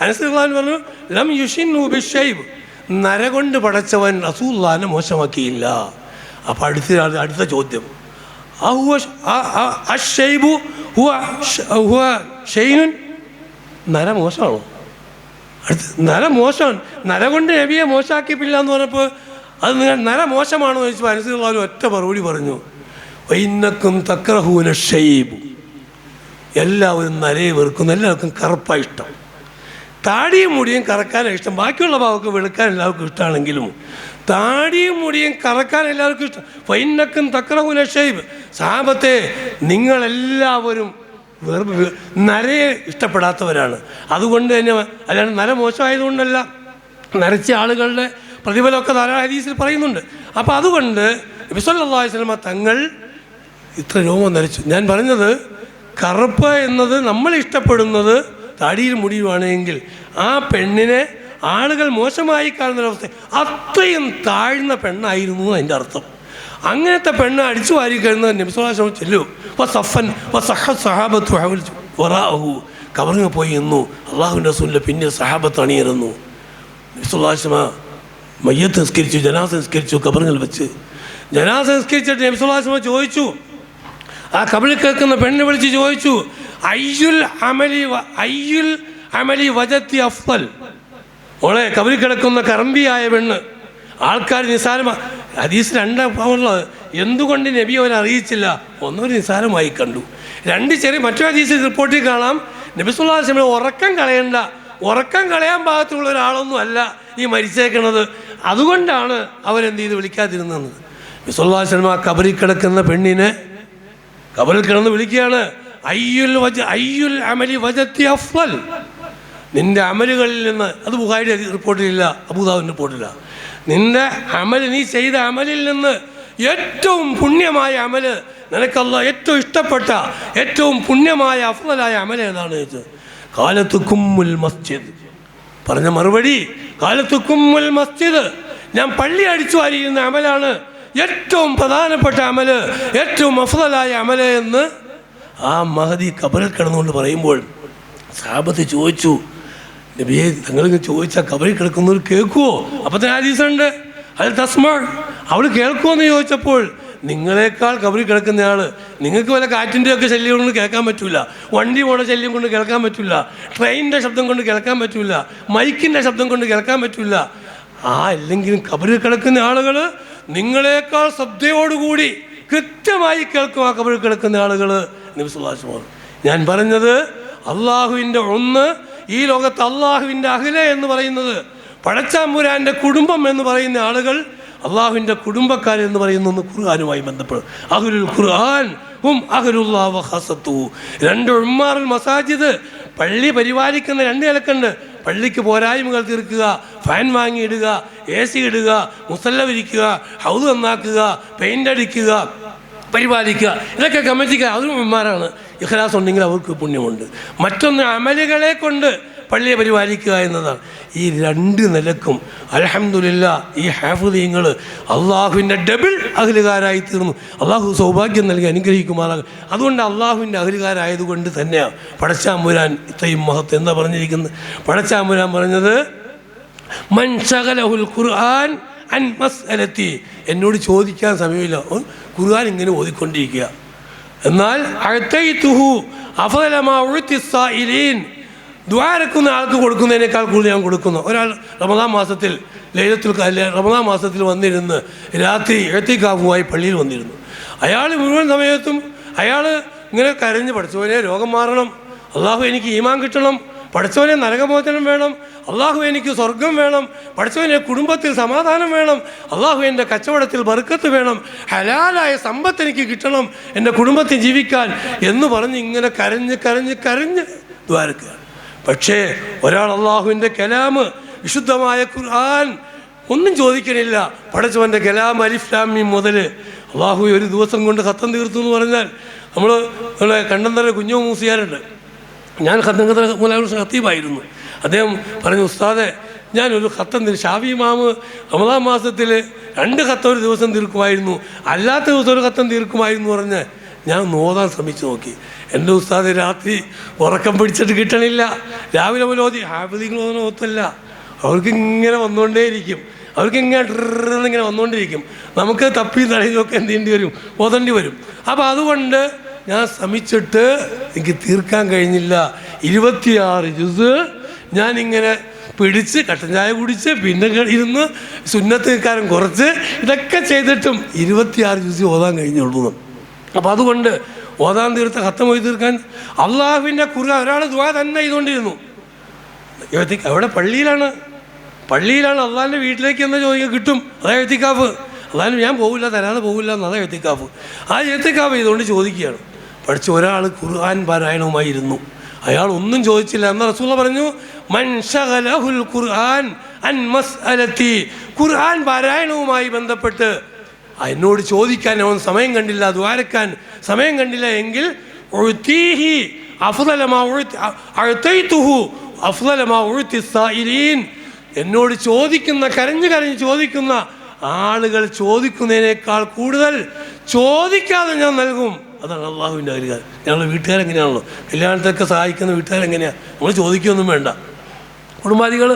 അനസ് റളിയല്ലാഹു പറഞ്ഞു ലം യുഷിൻഹു ബിശ്ശൈബ്, നര കൊണ്ട് പടച്ചവൻ റസൂലുള്ളാഹിനെ മോശമാക്കിയില്ല. അപ്പോൾ അടുത്ത ചോദ്യം, അശ്ശൈബു ഹുവ ഷൈനുൻ, നര മോശമാണോ? നര മോശമാണ്, നര കൊണ്ട് നബിയെ മോശമാക്കിയില്ല എന്ന് പറഞ്ഞപ്പോൾ അത് നര മോശമാണോ എന്ന് ചോദിച്ചപ്പോൾ അനുസരിച്ചുള്ള ഒറ്റ മറുപടി പറഞ്ഞു, വൈന്നക്കും തക്രഹൂന ഷൈബു, എല്ലാവരും നരയെ വെറുക്കുന്നു, എല്ലാവർക്കും കറുപ്പാണ് ഇഷ്ടം. താടിയും മുടിയും കറക്കാനാണ് ഇഷ്ടം, ബാക്കിയുള്ള ഭാവമൊക്കെ വെളുക്കാൻ എല്ലാവർക്കും ഇഷ്ടമാണെങ്കിലും താടിയും മുടിയും കറക്കാൻ എല്ലാവർക്കും ഇഷ്ടം. ഫൈന്നക്കും തക്രഹൂന ഷൈബ്, സഹാബത്തെ നിങ്ങളെല്ലാവരും നരയെ ഇഷ്ടപ്പെടാത്തവരാണ്. അതുകൊണ്ട് തന്നെ, അല്ലാണ്ട് നര മോശമായതുകൊണ്ടല്ല, നരച്ച ആളുകളുടെ പ്രതിഫലമൊക്കെ ധാരാളം ഹദീസിൽ പറയുന്നുണ്ട്. അപ്പോൾ അതുകൊണ്ട് നബി സല്ലല്ലാഹു അലൈഹി വസല്ലം തങ്ങൾ ഇത്ര രോമം നരച്ചു. ഞാൻ പറഞ്ഞത് കറുപ്പ് എന്നത് നമ്മൾ ഇഷ്ടപ്പെടുന്നത് താടിയിൽ മുടിയുവാണെങ്കിൽ ആ പെണ്ണിനെ ആളുകൾ മോശമായി കാണുന്നൊരവസ്ഥ, അത്രയും താഴ്ന്ന പെണ്ണായിരുന്നു അതിൻ്റെ അർത്ഥം. അങ്ങനത്തെ പെണ്ണ് അടിച്ചു വാരി കഴിയുന്നത് നബി സല്ലല്ലാഹു അലൈഹി വസല്ലം ചെല്ലു സഫൻ സഹാബത്തു വറാഅഹു, കബറിങ്ങ് പോയി നിന്നു. അള്ളാഹുവിൻ്റെ റസൂലിൻ്റെ പിന്നെ സഹാബത്ത് അണിയിരുന്നു. നബി സല്ലല്ലാഹു അലൈഹി വസല്ലം മയ്യത്ത് നിസ്കരിച്ചു, ജനാസ നിസ്കരിച്ചു, കബറിങ്ങിൽ വെച്ച് ജനാസ നിസ്കരിച്ചിട്ട് നബി സല്ലല്ലാഹു അലൈഹി വസല്ലം ചോദിച്ചു, ആ കബറിൽ കേൾക്കുന്ന പെണ്ണിനെ വിളിച്ച് ചോദിച്ചു, അയ്യുൽ അമലി വജത്തി അഫ്ളൽ, ഓളെ കബറിൽ കിടക്കുന്ന കറമ്പിയായ പെണ്ണ്, ആൾക്കാർ നിസാരമായി, ഹദീസ് രണ്ടാണുള്ളത്, എന്തുകൊണ്ട് നബി അവരെ അറിയിച്ചില്ല? ഒന്നൊരു നിസാരമായി കണ്ടു, രണ്ട് ചെറിയ മറ്റൊരു ഹദീസ് റിപ്പോർട്ടിൽ കാണാം, നബി സല്ലല്ലാഹു അലൈഹി വസല്ലം ഉറക്കം കളയണ്ട, ഉറക്കം കളയാൻ പാകത്തുള്ള ഒരാളൊന്നും അല്ല ഈ മരിച്ചേക്കണത്, അതുകൊണ്ടാണ് അവരെന്ത് ചെയ്ത് വിളിക്കാതിരുന്നത്. നബി സല്ലല്ലാഹു അലൈഹി വസല്ലം ആ കബറിൽ കിടക്കുന്ന പെണ്ണിനെ കബറിൽ കിടന്ന് വിളിക്കുകയാണ്, അയ്യുൽ അമലി വജത്തി അഫ്ളൽ, നിന്റെ അമലുകളിൽ നിന്ന്, അത് ബുഖാരിയുടെ റിപ്പോർട്ടിലില്ല, അബൂദാവൂദിൻ്റെ റിപ്പോർട്ടില്ല, നിന്റെ അമൽ, നീ ചെയ്ത അമലിൽ നിന്ന് ഏറ്റവും പുണ്യമായ അമല്, നിനക്കല്ല ഏറ്റവും ഇഷ്ടപ്പെട്ട ഏറ്റവും പുണ്യമായ അഫ്ളലായ അമൽ ഏതാണ് ചോദിച്ചത്? കാലത്ത് കുമ്മുൽ മസ്ജിദ്. പറഞ്ഞ മറുപടി കാലത്ത് കുമ്മുൽ മസ്ജിദ്, ഞാൻ പള്ളി അടിച്ചു വാരിയിരുന്ന അമലാണ് ഏറ്റവും പ്രധാനപ്പെട്ട അമല്, ഏറ്റവും അഫ്ളലായ അമല് എന്ന് ആ മഹദി കബറിൽ കിടന്നുകൊണ്ട് പറയുമ്പോൾ സഹാബത്ത് ചോദിച്ചു, നബിയെ തങ്ങളിങ്ങനെ ചോദിച്ചാൽ കബറിൽ കിടക്കുന്നവർ കേൾക്കുമോ? അപ്പത്തെ ഹദീസുണ്ട്, അത് തസ്മ, അവൾ കേൾക്കുമോ എന്ന് ചോദിച്ചപ്പോൾ, നിങ്ങളെക്കാൾ കബറിൽ കിടക്കുന്നയാൾ, നിങ്ങൾക്ക് വല്ല കാറ്റിൻ്റെ ഒക്കെ ശല്യം കൊണ്ട് കേൾക്കാൻ പറ്റില്ല, വണ്ടി പോണ ശല്യം കൊണ്ട് കേൾക്കാൻ പറ്റില്ല, ട്രെയിനിൻ്റെ ശബ്ദം കൊണ്ട് കേൾക്കാൻ പറ്റില്ല, മൈക്കിൻ്റെ ശബ്ദം കൊണ്ട് കേൾക്കാൻ പറ്റില്ല, അല്ലെങ്കിലും കബറിൽ കിടക്കുന്ന ആളുകൾ നിങ്ങളെക്കാൾ ശ്രദ്ധയോടുകൂടി കൃത്യമായി കേൾക്കും ആ കബറിൽ കിടക്കുന്ന ആളുകൾ. നബി സല്ലല്ലാഹു അലൈഹി വസല്ലം ഞാൻ പറഞ്ഞത്, അള്ളാഹുവിൻ്റെ ഒന്ന്, ഈ ലോകത്ത് അള്ളാഹുവിൻ്റെ അഹ്ല എന്ന് പറയുന്നത്, പടച്ചാമ്പുരാൻ്റെ കുടുംബം എന്ന് പറയുന്ന ആളുകൾ അള്ളാഹുവിൻ്റെ കുടുംബക്കാരെന്ന് പറയുന്ന ഖുർആനുമായി ബന്ധപ്പെടും. അഹ്ലുൽ ഖുർആൻ ഹും അഹ്ലുല്ലാഹി വ ഖസത്തുഹു. രണ്ട് ഉമ്മാറുൽ മസാജിദ്, പള്ളി പരിപാലിക്കുന്ന രണ്ട് നിലക്കുണ്ട്. പള്ളിക്ക് പോരായ്മകൾ തീർക്കുക, ഫാൻ വാങ്ങിയിടുക, AC ഇടുക, മുസല്ല വിരിക്കുക, ഹൗദ് നന്നാക്കുക, പെയിൻ്റ് അടിക്കുക, പരിപാലിക്കുക, ഇതൊക്കെ കമ്മിറ്റിക്ക്, അതും ഉമ്മാരാണ്. ഇഖ്ലാസ് ഉണ്ടെങ്കിൽ അവർക്ക് പുണ്യമുണ്ട്. മറ്റൊന്ന് അമലുകളെ കൊണ്ട് പള്ളിയെ പരിപാലിക്കുക എന്നതാണ്. ഈ രണ്ട് നിലക്കും അൽഹംദുലില്ലാ ഈ ഹാഫിളീങ്ങൾ അള്ളാഹുവിൻ്റെ ഡബിൾ അഹ്ലുകാരായി തീർന്നു. അള്ളാഹു സൗഭാഗ്യം നൽകി അനുഗ്രഹിക്കുമാറാകും. അതുകൊണ്ട് അള്ളാഹുവിൻ്റെ അഹ്ലുകാരായതുകൊണ്ട് തന്നെയാണ് പടച്ചാമ്പുരാൻ ഇത്രയും മഹത്വം എന്താ പറഞ്ഞിരിക്കുന്നത്. പടച്ചാമ്പുരാൻ പറഞ്ഞത് മൻ ശഗലഹുൽ ഖുർആൻ അൻ മസ്അലത്തി, എന്നോട് ചോദിക്കാൻ സമയമില്ല, ഖുർആൻ ഇങ്ങനെ ഓതിക്കൊണ്ടിരിക്കുക. എന്നാൽ അഅതൈതുഹു അഫ്ളല മാ ഉഅതി സ്സായിലീൻ, ദുആരക്കുന്ന ആൾക്ക് കൊടുക്കുന്നതിനേക്കാൾ കൂടുതൽ ഞാൻ കൊടുക്കുന്നു. ഒരാൾ റമദാൻ മാസത്തിൽ വന്നിരുന്ന് രാത്രി ഇഅ്തികാഫുമായി പള്ളിയിൽ വന്നിരുന്നു. അയാൾ മുഴുവൻ സമയത്തും അയാൾ ഇങ്ങനെ കരഞ്ഞ്, പഠിച്ചവനെ രോഗം മാറണം, അള്ളാഹു എനിക്ക് ഈമാൻ കിട്ടണം, പഠിച്ചവനെ നരകമോചനം വേണം, അള്ളാഹു എനിക്ക് സ്വർഗം വേണം, പഠിച്ചവനെ കുടുംബത്തിൽ സമാധാനം വേണം, അള്ളാഹു എൻ്റെ കച്ചവടത്തിൽ ബർക്കത്ത് വേണം, ഹലാലായ സമ്പത്ത് എനിക്ക് കിട്ടണം എൻ്റെ കുടുംബത്തിൽ ജീവിക്കാൻ എന്ന് പറഞ്ഞ് ഇങ്ങനെ കരഞ്ഞ് കരഞ്ഞ് കരഞ്ഞ് ദ്വാരക്കുകയാണ്. പക്ഷേ ഒരാൾ അള്ളാഹുവിൻ്റെ കലാമ് വിശുദ്ധമായ ഖുർആൻ ഒന്നും ചോദിക്കണില്ല. പഠിച്ചവൻ്റെ കലാം അലിഫ് ലാം മീം മുതൽ അള്ളാഹു ഒരു ദിവസം കൊണ്ട് ഖത്തം തീർത്തു എന്ന് പറഞ്ഞാൽ നമ്മളെ കണ്ടന്തര കുഞ്ഞു മൂസിയാരുണ്ട്. ഞാൻ ഖത്തം ഖത്തീബായിരുന്നു. അദ്ദേഹം പറഞ്ഞു, ഉസ്താദെ ഞാനൊരു ഖത്തം ഷാഫി ഇമാമ് റമദാൻ മാസത്തിൽ 2 ഖത്തം ഒരു ദിവസം തീർക്കുമായിരുന്നു, അല്ലാത്ത ദിവസം ഒരു ഖത്തം തീർക്കുമായിരുന്നു പറഞ്ഞ് ഞാൻ ഓതാൻ ശ്രമിച്ചു നോക്കി. എൻ്റെ ഉസ്താദ് രാത്രി ഉറക്കം പിടിച്ചിട്ട് കിട്ടണില്ല. രാവിലെ മുതൽ ഓതി ഹാഫിളിങ്ങൾ ഓത്തല്ല, അവർക്ക് ഇങ്ങനെ വന്നുകൊണ്ടേയിരിക്കും, അവർക്ക് ഇങ്ങനെ വന്നുകൊണ്ടിരിക്കും. നമുക്ക് തപ്പി തടയുമൊക്കെ എന്ത് ചെയ്യേണ്ടി വരും, ഓതേണ്ടി വരും. അപ്പോൾ അതുകൊണ്ട് ഞാൻ ശ്രമിച്ചിട്ട് എനിക്ക് തീർക്കാൻ കഴിഞ്ഞില്ല. 26 ജുസ് ഞാനിങ്ങനെ പിടിച്ച് കട്ടൻ ചായ കുടിച്ച് പിന്നെ ഇരുന്ന് സുന്നത്ത് നിൽക്കാനും കുറച്ച് ഇതൊക്കെ ചെയ്തിട്ടും 26 ജുസ് ഓതാൻ കഴിഞ്ഞുള്ളൂ. അപ്പം അതുകൊണ്ട് ഓതാൻ തീർത്ത ഖത്തം പോയി തീർക്കാൻ അള്ളാഹുവിൻ്റെ ഖുർആൻ ഒരാൾ ദുആ തന്നെ ചെയ്തുകൊണ്ടിരുന്നു. എവിടെ? പള്ളിയിലാണ് അള്ളാഹിൻ്റെ വീട്ടിലേക്ക് എന്താ ചോദിക്കുക, കിട്ടും. അതാ എഴുത്തിക്കാഫ്. അള്ളാഹിന് ഞാൻ പോകില്ല, തരാതെ പോകില്ല എന്നതാ എഴുത്തിക്കാഫ്. ആ എഴുത്തിക്കാഫ് ചെയ്തുകൊണ്ട് ചോദിക്കുകയാണ്. പഠിച്ച ഒരാൾ ഖുർആൻ പാരായണവുമായി ഇരുന്നു, അയാൾ ഒന്നും ചോദിച്ചില്ല. എന്നാൽ റസൂലുള്ളാഹി പറഞ്ഞു, മൻ ശഗലഹുൽ ഖുർആൻ അൻ മസ്അലതി, ഖുർആൻ പാരായണവുമായി ബന്ധപ്പെട്ട് എന്നോട് ചോദിക്കാൻ അവൻ സമയം കണ്ടില്ല, ദ്വാരക്കാൻ സമയം കണ്ടില്ല എങ്കിൽ ഉഅതീഹി അഫ്ളല മാ അഅതൈതുഹു അഫ്ളല മാ ഉഅതി സ്സായിലീൻ, എന്നോട് ചോദിക്കുന്ന കരഞ്ഞു ചോദിക്കുന്ന ആളുകൾ ചോദിക്കുന്നതിനേക്കാൾ കൂടുതൽ ചോദിക്കാതെ ഞാൻ നൽകും. അതാണ് അള്ളാഹുവിൻ്റെ അധികാരം. ഞങ്ങളുടെ വീട്ടുകാരെങ്ങനെയാണല്ലോ, കല്യാണത്തൊക്കെ സഹായിക്കുന്ന വീട്ടുകാരെങ്ങനെയാണ്, നമ്മൾ ചോദിക്കുകയൊന്നും വേണ്ട. കുടുംബാദികൾ,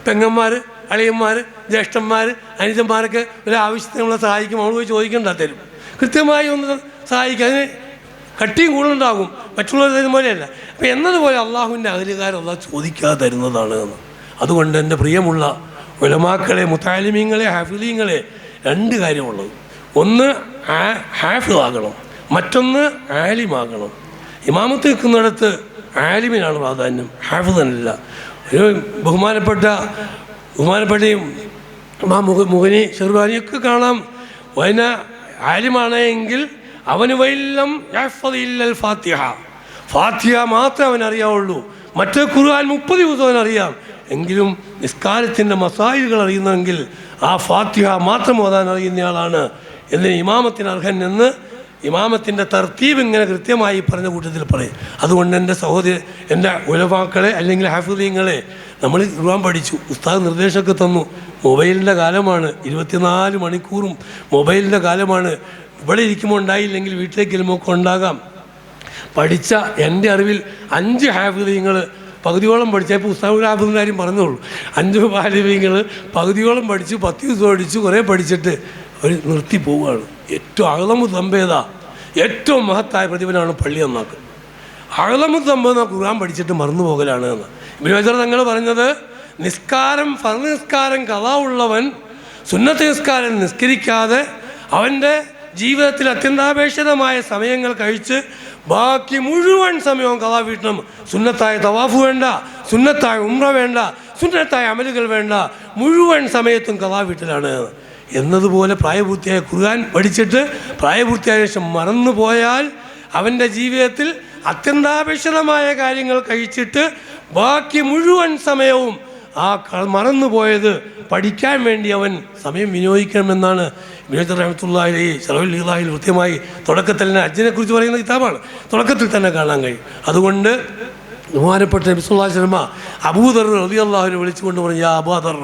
പെങ്ങന്മാർ, അളിയന്മാർ, ജ്യേഷ്ഠന്മാർ, അനുജന്മാരൊക്കെ ഒരു ആവശ്യത്തിന് നമ്മളെ സഹായിക്കും, നമ്മൾ പോയി ചോദിക്കേണ്ട, തരും. കൃത്യമായി ഒന്ന് സഹായിക്കും. അതിന് കട്ടിയും കൂടുതലുണ്ടാകും, മറ്റുള്ളവർ തരുന്ന പോലെയല്ല. അപ്പം എന്നതുപോലെ അള്ളാഹുവിൻ്റെ അധികാരം അള്ളാഹ് ചോദിക്കാതെ തരുന്നതാണ് എന്ന്. അതുകൊണ്ട് എൻ്റെ പ്രിയമുള്ള ഉലമാക്കളെ, മുത്താലിമീങ്ങളെ, ഹാഫിളീങ്ങളെ 2 കാര്യമുള്ളത്. ഒന്ന് ഹാഫിളാകണം, മറ്റൊന്ന് ആലിമാകണം. ഇമാമത്ത് നിൽക്കുന്നിടത്ത് ആലിമിനാണ് പ്രാധാന്യം, ഹാഫിളല്ല. ബഹുമാനപ്പെട്ട ഇമാം മുഗനി ഷെർവാനിയൊക്കെ കാണാം. വൈന ആലിമാണെങ്കിൽ അവന് വൈലം യഹ്ഫദില്ലൽ ഫാത്തിഹ, ഫാത്തിഹ മാത്രമേ അവനറിയാവുള്ളൂ. മറ്റേ ഖുർആൻ 30 ദിവസം അവനറിയാം. എങ്കിലും നിസ്കാരത്തിൻ്റെ മസായിലുകൾ അറിയുന്നെങ്കിൽ ആ ഫാത്തിഹ മാത്രം ഓതാൻ അറിയുന്നയാളാണ് എന്നതിന് ഇമാമത്തിന് അർഹൻ എന്ന് ഇമാമത്തിൻ്റെ തർത്തീബ് ഇങ്ങനെ കൃത്യമായി പറഞ്ഞ കൂട്ടത്തിൽ പറയും. അതുകൊണ്ട് എൻ്റെ സഹോദരൻ, എൻ്റെ ഉലമാക്കളെ അല്ലെങ്കിൽ ഹാഫിളീങ്ങളെ, നമ്മൾ ഖുർആൻ പഠിച്ചു, ഉസ്താദ് നിർദ്ദേശമൊക്കെ തന്നു. മൊബൈലിൻ്റെ കാലമാണ്, 24 മണിക്കൂറും മൊബൈലിൻ്റെ കാലമാണ്. ഇവിടെ ഇരിക്കുമ്പോൾ ഉണ്ടായില്ലെങ്കിൽ വീട്ടിലേക്ക് വരുമ്പോൾ ഉണ്ടാകാം. പഠിച്ച എൻ്റെ അറിവിൽ 5 ഹാഫിളീങ്ങൾ പകുതിയോളം പഠിച്ച, ഇപ്പോൾ ഉസ്താദ് ഹാഫിളിൻ്റെ കാര്യം പറഞ്ഞോളൂ, 5 ഹാഫിളീങ്ങൾ പകുതിയോളം പഠിച്ചു, 10 ദിവസം പഠിച്ചു, കുറേ പഠിച്ചിട്ട് അവർ നിർത്തി പോവുകയാണ്. ഏറ്റവും അഅ്ളമു ദംബേത, ഏറ്റവും മഹത്തായ പ്രതിഫലമാണ് പള്ളി നന്നാക്കുക. അഅ്ളമു ദംബെന്ന ഖുർആൻ പഠിച്ചിട്ട് മറന്നു പോകലാണ് എന്ന് ഇബ്നു ഹജർ തങ്ങൾ പറഞ്ഞത്. ഫർദ് നിസ്കാരം ഖളാ ഉള്ളവൻ സുന്നത്ത് നിസ്കാരം നിസ്കരിക്കാതെ അവൻ്റെ ജീവിതത്തിൽ അത്യന്താപേക്ഷിതമായ സമയങ്ങൾ കഴിച്ച് ബാക്കി മുഴുവൻ സമയവും ഖളാ വീട്ടണം. സുന്നത്തായ തവാഫ് വേണ്ട, സുന്നത്തായ ഉംറ വേണ്ട, സുന്നത്തായ അമലുകൾ വേണ്ട, മുഴുവൻ സമയത്തും ഖളാ വീട്ടലാണ് എന്നതുപോലെ പ്രായപൂർത്തിയായ ഖുർആൻ പഠിച്ചിട്ട് പ്രായപൂർത്തിയായ ശേഷം മറന്നു പോയാൽ അവൻ്റെ ജീവിതത്തിൽ അത്യന്താപേക്ഷിതമായ കാര്യങ്ങൾ കഴിച്ചിട്ട് ബാക്കി മുഴുവൻ സമയവും ആ മറന്നുപോയത് പഠിക്കാൻ വേണ്ടി അവൻ സമയം വിനിയോഗിക്കണമെന്നാണ് ഇബ്നു റഹ്മത്തുള്ളാഹി അലൈഹി ശറഹുൽ ഇളാഹിൽ കൃത്യമായി തുടക്കത്തിൽ തന്നെ ഹജ്ജിനെ കുറിച്ച് പറയുന്ന കിതാബാണ്, തുടക്കത്തിൽ തന്നെ കാണാൻ കഴിയും. അതുകൊണ്ട് ബഹുമാനപ്പെട്ട നബി സല്ലല്ലാഹു അലൈഹി വസല്ലം അബൂദർ റളിയല്ലാഹുവിനെ വിളിച്ചുകൊണ്ട് പറഞ്ഞു, യാ അബൂദർ,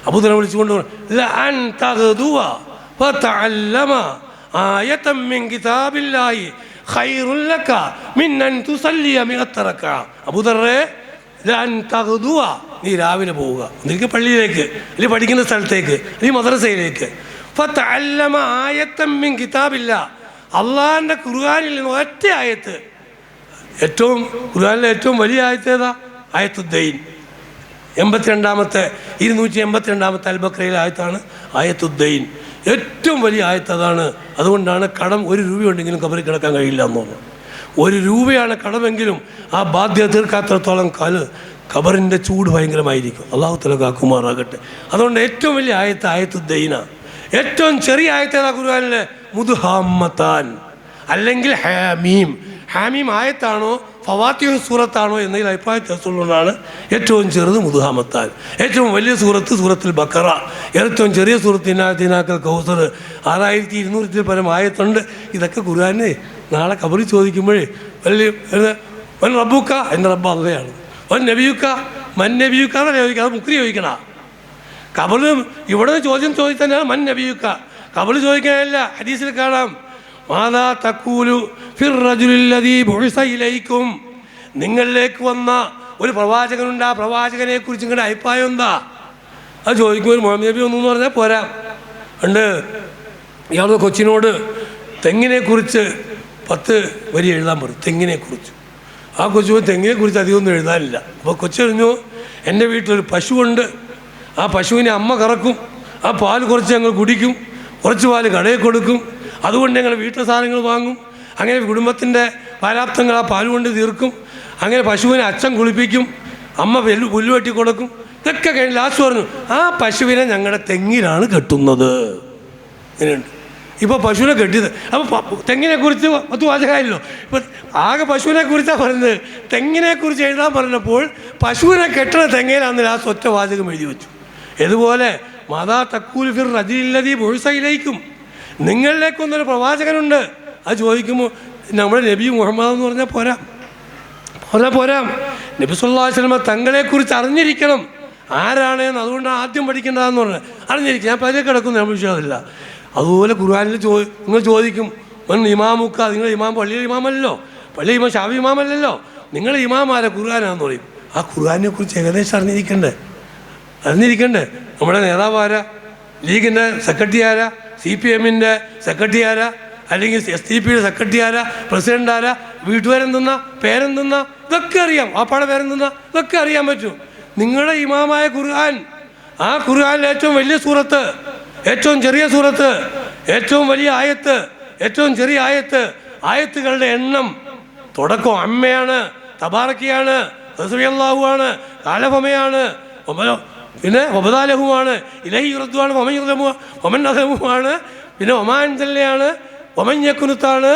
അബൂദറെ വിളിച്ചുകൊണ്ട് പറഞ്ഞു, ലഅൻ തഗ്ദുവ ഫതഅല്ലമ ആയതൻ മിൻ കിതാബില്ലാഹി ഖൈറുൻ ലക മിൻ അൻ തുസല്ലിയ മിഅത്ത റക്അ. അബൂദറേ, ലഅൻ തഗ്ദുവ, നീ രാവിലെ പോവുക, ഒന്നിലേക്ക് പള്ളിയിലേക്ക്, അല്ലെങ്കിൽ പഠിക്കുന്ന സ്ഥലത്തേക്ക്, അല്ലെങ്കിൽ മദ്രസയിലേക്ക്. ഫതഅല്ലമ ആയതൻ മിൻ കിതാബില്ലാ, അള്ളാഹിൻ്റെ ഖുർആനിൽ നിന്ന് ഒറ്റ ആയത്ത്, ഏറ്റവും ഖുർആനിലെ ഏറ്റവും വലിയ ആയത്ത് ഏതാ? ആയത്തുദ്ദൈൻ. 282 അൽ ബഖറയിലെ ആയത്താണ് ആയത്തുദ്ദൈൻ. ഏറ്റവും വലിയ ആയത്ത് അതാണ്. അതുകൊണ്ടാണ് കടം 1 രൂപയുണ്ടെങ്കിലും കബറിൽ കിടക്കാൻ കഴിയില്ല എന്ന് പറഞ്ഞു. 1 രൂപയാണ് കടമെങ്കിലും ആ ബാധ്യത തീർക്കാത്തിടത്തോളം കബറിൻ്റെ ചൂട് ഭയങ്കരമായിരിക്കും. അള്ളാഹു തആല കാക്കുമാറാകട്ടെ. അതുകൊണ്ട് ഏറ്റവും വലിയ ആയത്ത് ആയത്തുദ്ദൈന. ഏറ്റവും ചെറിയ ആയത്ത് ഏതാ ഖുർആനിലെ? മുദ്ഹാമ്മത്താൻ, അല്ലെങ്കിൽ ഹാമീം. ഹാമീം ആയത്താണോ ഫവാത്തിഹ് സൂറത്താണോ എന്നതിൽ അഭിപ്രായ വ്യത്യാസമുള്ളതാണ്. ഏറ്റവും ചെറുത് മുദ്ഹാമത്താൻ, ഏറ്റവും വലിയ സൂറത്തുൽ ബഖറ, ഏറ്റവും ചെറിയ സൂറത്ത് ഇന്നാക്കൽ കൗസർ. 6200 പരം ആയത്തുണ്ട്. ഇതൊക്കെ ഖുർആനെ നാളെ കബറിൽ ചോദിക്കുമ്പോഴേ വലിയ വൻ റബ്ബുക്ക, എൻ്റെ റബ്ബ് അള്ളയാണ്. വൻ നബിയുക്ക, മൻ നബിയുക്ക എന്നല്ല ചോദിക്കുക, അത് മുക്രി ചോദിക്കണ. കബറിൽ ഇവിടെ ചോദ്യം ചോദിച്ചാൽ മൻ നബിയുക്ക, കബറിൽ ചോദിക്കാനല്ല. ഹദീസിൽ കാണാം, മാതാ തഖൂലു ഫിർ റജുലില്ലദീ ബുഇസ ഇലൈക്കും, നിങ്ങളിലേക്ക് വന്ന ഒരു പ്രവാചകനുണ്ട്, ആ പ്രവാചകനെ കുറിച്ച് നിങ്ങളുടെ അഭിപ്രായം എന്താ? അത് ചോദിക്കുമ്പോൾ മുഹമ്മദ് നബി ഒന്നു പറഞ്ഞാൽ പോരാ. ഉണ്ട് ഇയാൾ കൊച്ചിനോട് തെങ്ങിനെക്കുറിച്ച് 10 വരി എഴുതാൻ പറയും, തെങ്ങിനെക്കുറിച്ച്. ആ കൊച്ചു തെങ്ങിനെക്കുറിച്ച് അധികമൊന്നും എഴുതാനില്ല. അപ്പോൾ കൊച്ചു പറഞ്ഞു, എൻ്റെ വീട്ടിലൊരു പശുവുണ്ട്, ആ പശുവിനെ അമ്മ കറക്കും, ആ പാൽ കുറച്ച് ഞങ്ങൾ കുടിക്കും, കുറച്ച് പാൽ കടയിൽ കൊടുക്കും, അതുകൊണ്ട് ഞങ്ങൾ വീട്ടിലെ സാധനങ്ങൾ വാങ്ങും, അങ്ങനെ കുടുംബത്തിൻ്റെ പാരാപ്തങ്ങൾ ആ പാൽ കൊണ്ട് തീർക്കും, അങ്ങനെ പശുവിനെ അച്ഛൻ കുളിപ്പിക്കും, അമ്മ പുല്ല് വെട്ടി കൊടുക്കും. ഇതൊക്കെ കഴിഞ്ഞ് ലാസ്റ്റ് പറഞ്ഞു, ആ പശുവിനെ ഞങ്ങളുടെ തെങ്ങിലാണ് കെട്ടുന്നത്. ഇങ്ങനെയുണ്ട്. ഇപ്പോൾ പശുവിനെ കെട്ടിയത്. അപ്പോൾ തെങ്ങിനെക്കുറിച്ച് 10 വാചകമായല്ലോ. ഇപ്പം ആകെ പശുവിനെക്കുറിച്ചാണ് പറയുന്നത്. തെങ്ങിനെക്കുറിച്ച് എഴുതാൻ പറഞ്ഞപ്പോൾ പശുവിനെ കെട്ടണ തെങ്ങയിലാന്ന് ലാസ്റ്റ് ഒറ്റ വാചകം എഴുതി വെച്ചു. ഇതുപോലെ മാതാ തഖൂൽ ഫിർ റജുലില്ലദീ ബുഇസ ഇലൈക്കും, നിങ്ങളിലേക്കൊന്നൊരു പ്രവാചകനുണ്ട്. അത് ചോദിക്കുമ്പോൾ നമ്മുടെ നബി മുഹമ്മദ് എന്ന് പറഞ്ഞാൽ പോരാ. നബി സല്ലല്ലാഹു അലൈഹി വസല്ലം തങ്ങളെക്കുറിച്ച് അറിഞ്ഞിരിക്കണം. ആരാണെന്ന് അതുകൊണ്ടാണ് ആദ്യം പഠിക്കേണ്ടതെന്ന് പറഞ്ഞത്. അറിഞ്ഞിരിക്കും. ഞാൻ പതിലേക്ക് കിടക്കുന്നു, ഞാൻ വിശ്വാസമില്ല. അതുപോലെ ഖുർആനിൽ നിങ്ങൾ ചോദിക്കും, ഇമാമുക്ക, നിങ്ങൾ ഇമാം പള്ളിയിലെ ഇമാമല്ലോ, പള്ളി ഇമാം ഷാഫി ഇമാമല്ലല്ലോ, നിങ്ങൾ ഇമാമാരെ ഖുർആനാന്ന് പറയും. ആ ഖുർആനെ കുറിച്ച് ഏകദേശം അറിഞ്ഞിരിക്കണ്ടേ? നമ്മുടെ നേതാവ് ആരാ? ലീഗിൻ്റെ സെക്രട്ടറി ആരാ? CPM-ൻ്റെ സെക്രട്ടറി ആരാ? അല്ലെങ്കിൽ SDP-യുടെ സെക്രട്ടറി ആരാ? പ്രസിഡന്റ് ആരാ? വീട്ടുപേരെന്തുന്ന, പേരെന്തുന്ന, ഇതൊക്കെ അറിയാം. വാപ്പാടെ പേരെന്തുന്ന, ഇതൊക്കെ അറിയാൻ പറ്റും. നിങ്ങളുടെ ഇമാമായ ഖുർആൻ, ആ ഖുർആനിലെ ഏറ്റവും വലിയ സൂറത്ത്, ഏറ്റവും ചെറിയ സൂറത്ത്, ഏറ്റവും വലിയ ആയത്ത്, ഏറ്റവും ചെറിയ ആയത്ത്, ആയത്തുകളുടെ എണ്ണം തുടക്കം അമ്മയാണ്, തബാറക്കിയാണ്, റസൂലുള്ളാഹുവാണ്, കാലഭമയാണ്, പിന്നെ ഒബദാലഹുമാണ്, ഇലൈഹി യുറദ്ദുമാണ്, ഒമൻ അസമുമാണ്, പിന്നെ ഒമാൻസല്ലയാണ്, ഒമഞ്ഞക്കുനുത്താണ്,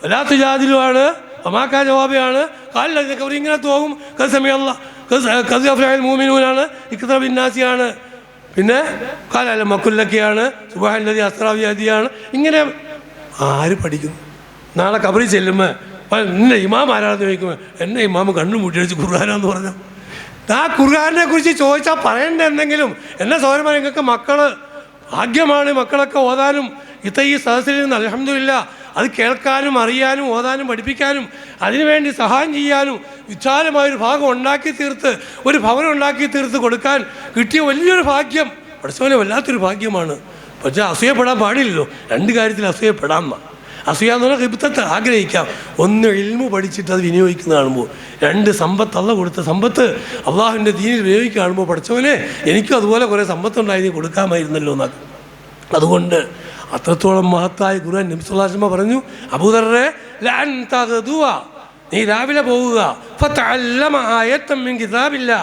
വലാത്തു ജാദിലുമാണ്, ഒമാക്കാ ജവാബിയാണ്, കാലിലൊക്കെ ഇങ്ങനെ തോന്നും. മൂമിനൂനാണ്, ഇക്ത ബിന്നാസിയാണ്, പിന്നെ കാലല്ല മക്കുല്ലൊക്കെയാണ്, സുബ്ഹാനല്ലദീ അസ്റാ ബിയദിയാണ്. ഇങ്ങനെ ആര് പഠിക്കുന്നു? നാളെ കബറിൽ ചെല്ലുമ്പോൾ നിന്റെ ഇമാം ആരാണെന്ന് ചോദിക്കുമ്പോൾ എന്നെ ഇമാം കണ്ണു മുട്ടിയടിച്ച് ഖുർആനാന്ന് പറഞ്ഞു. ആ ഖുർആനെ കുറിച്ച് ചോദിച്ചാൽ പറയേണ്ട എന്തെങ്കിലും. എന്നെ സഹോദരന്മാർ, നിങ്ങൾക്ക് മക്കൾ ഭാഗ്യമാണ്, മക്കളൊക്കെ ഓതാനും ഈ സദസ്സിൽ നിന്ന് അൽഹംദുലില്ലാ അത് കേൾക്കാനും അറിയാനും ഓതാനും പഠിപ്പിക്കാനും അതിനുവേണ്ടി സഹായം ചെയ്യാനും വിശാലമായൊരു ഭാഗം ഉണ്ടാക്കി തീർത്ത്, ഒരു ഭവനം ഉണ്ടാക്കി തീർത്ത് കൊടുക്കാൻ കിട്ടിയ വലിയൊരു ഭാഗ്യം പഠിച്ചവനെ വല്ലാത്തൊരു ഭാഗ്യമാണ്. പക്ഷേ അസൂയപ്പെടാൻ പാടില്ലല്ലോ. 2 കാര്യത്തിൽ അസൂയപ്പെടാം. അസൂയ എന്ന് പറഞ്ഞാൽ ഹിബ്തത്തെ ആഗ്രഹിക്കാം. ഒന്ന് ഇൽമു പഠിച്ചിട്ട് അത് വിനിയോഗിക്കുന്ന കാണുമ്പോൾ, 2 സമ്പത്ത്, അള്ള കൊടുത്ത സമ്പത്ത് അള്ളാഹുവിൻ്റെ ദീനിൽ വിനിയോഗിക്കുക കാണുമ്പോൾ പഠിച്ചവനെ എനിക്കും അതുപോലെ കുറേ സമ്പത്തുണ്ടായി കൊടുക്കാമായിരുന്നല്ലോ എന്നാക്കും. അതുകൊണ്ട് അത്രത്തോളം മഹത്തായ ഖുർആൻ നബി സല്ലല്ലാഹു അലൈഹി വസല്ലം പറഞ്ഞു, അബൂദർറെ ലഅൻ തഗ്ദുവ, നീ രാവിലെ പോവുക, ഫതഅല്ലമ ആയത്തൻ മിൻ കിതാബില്ലാ,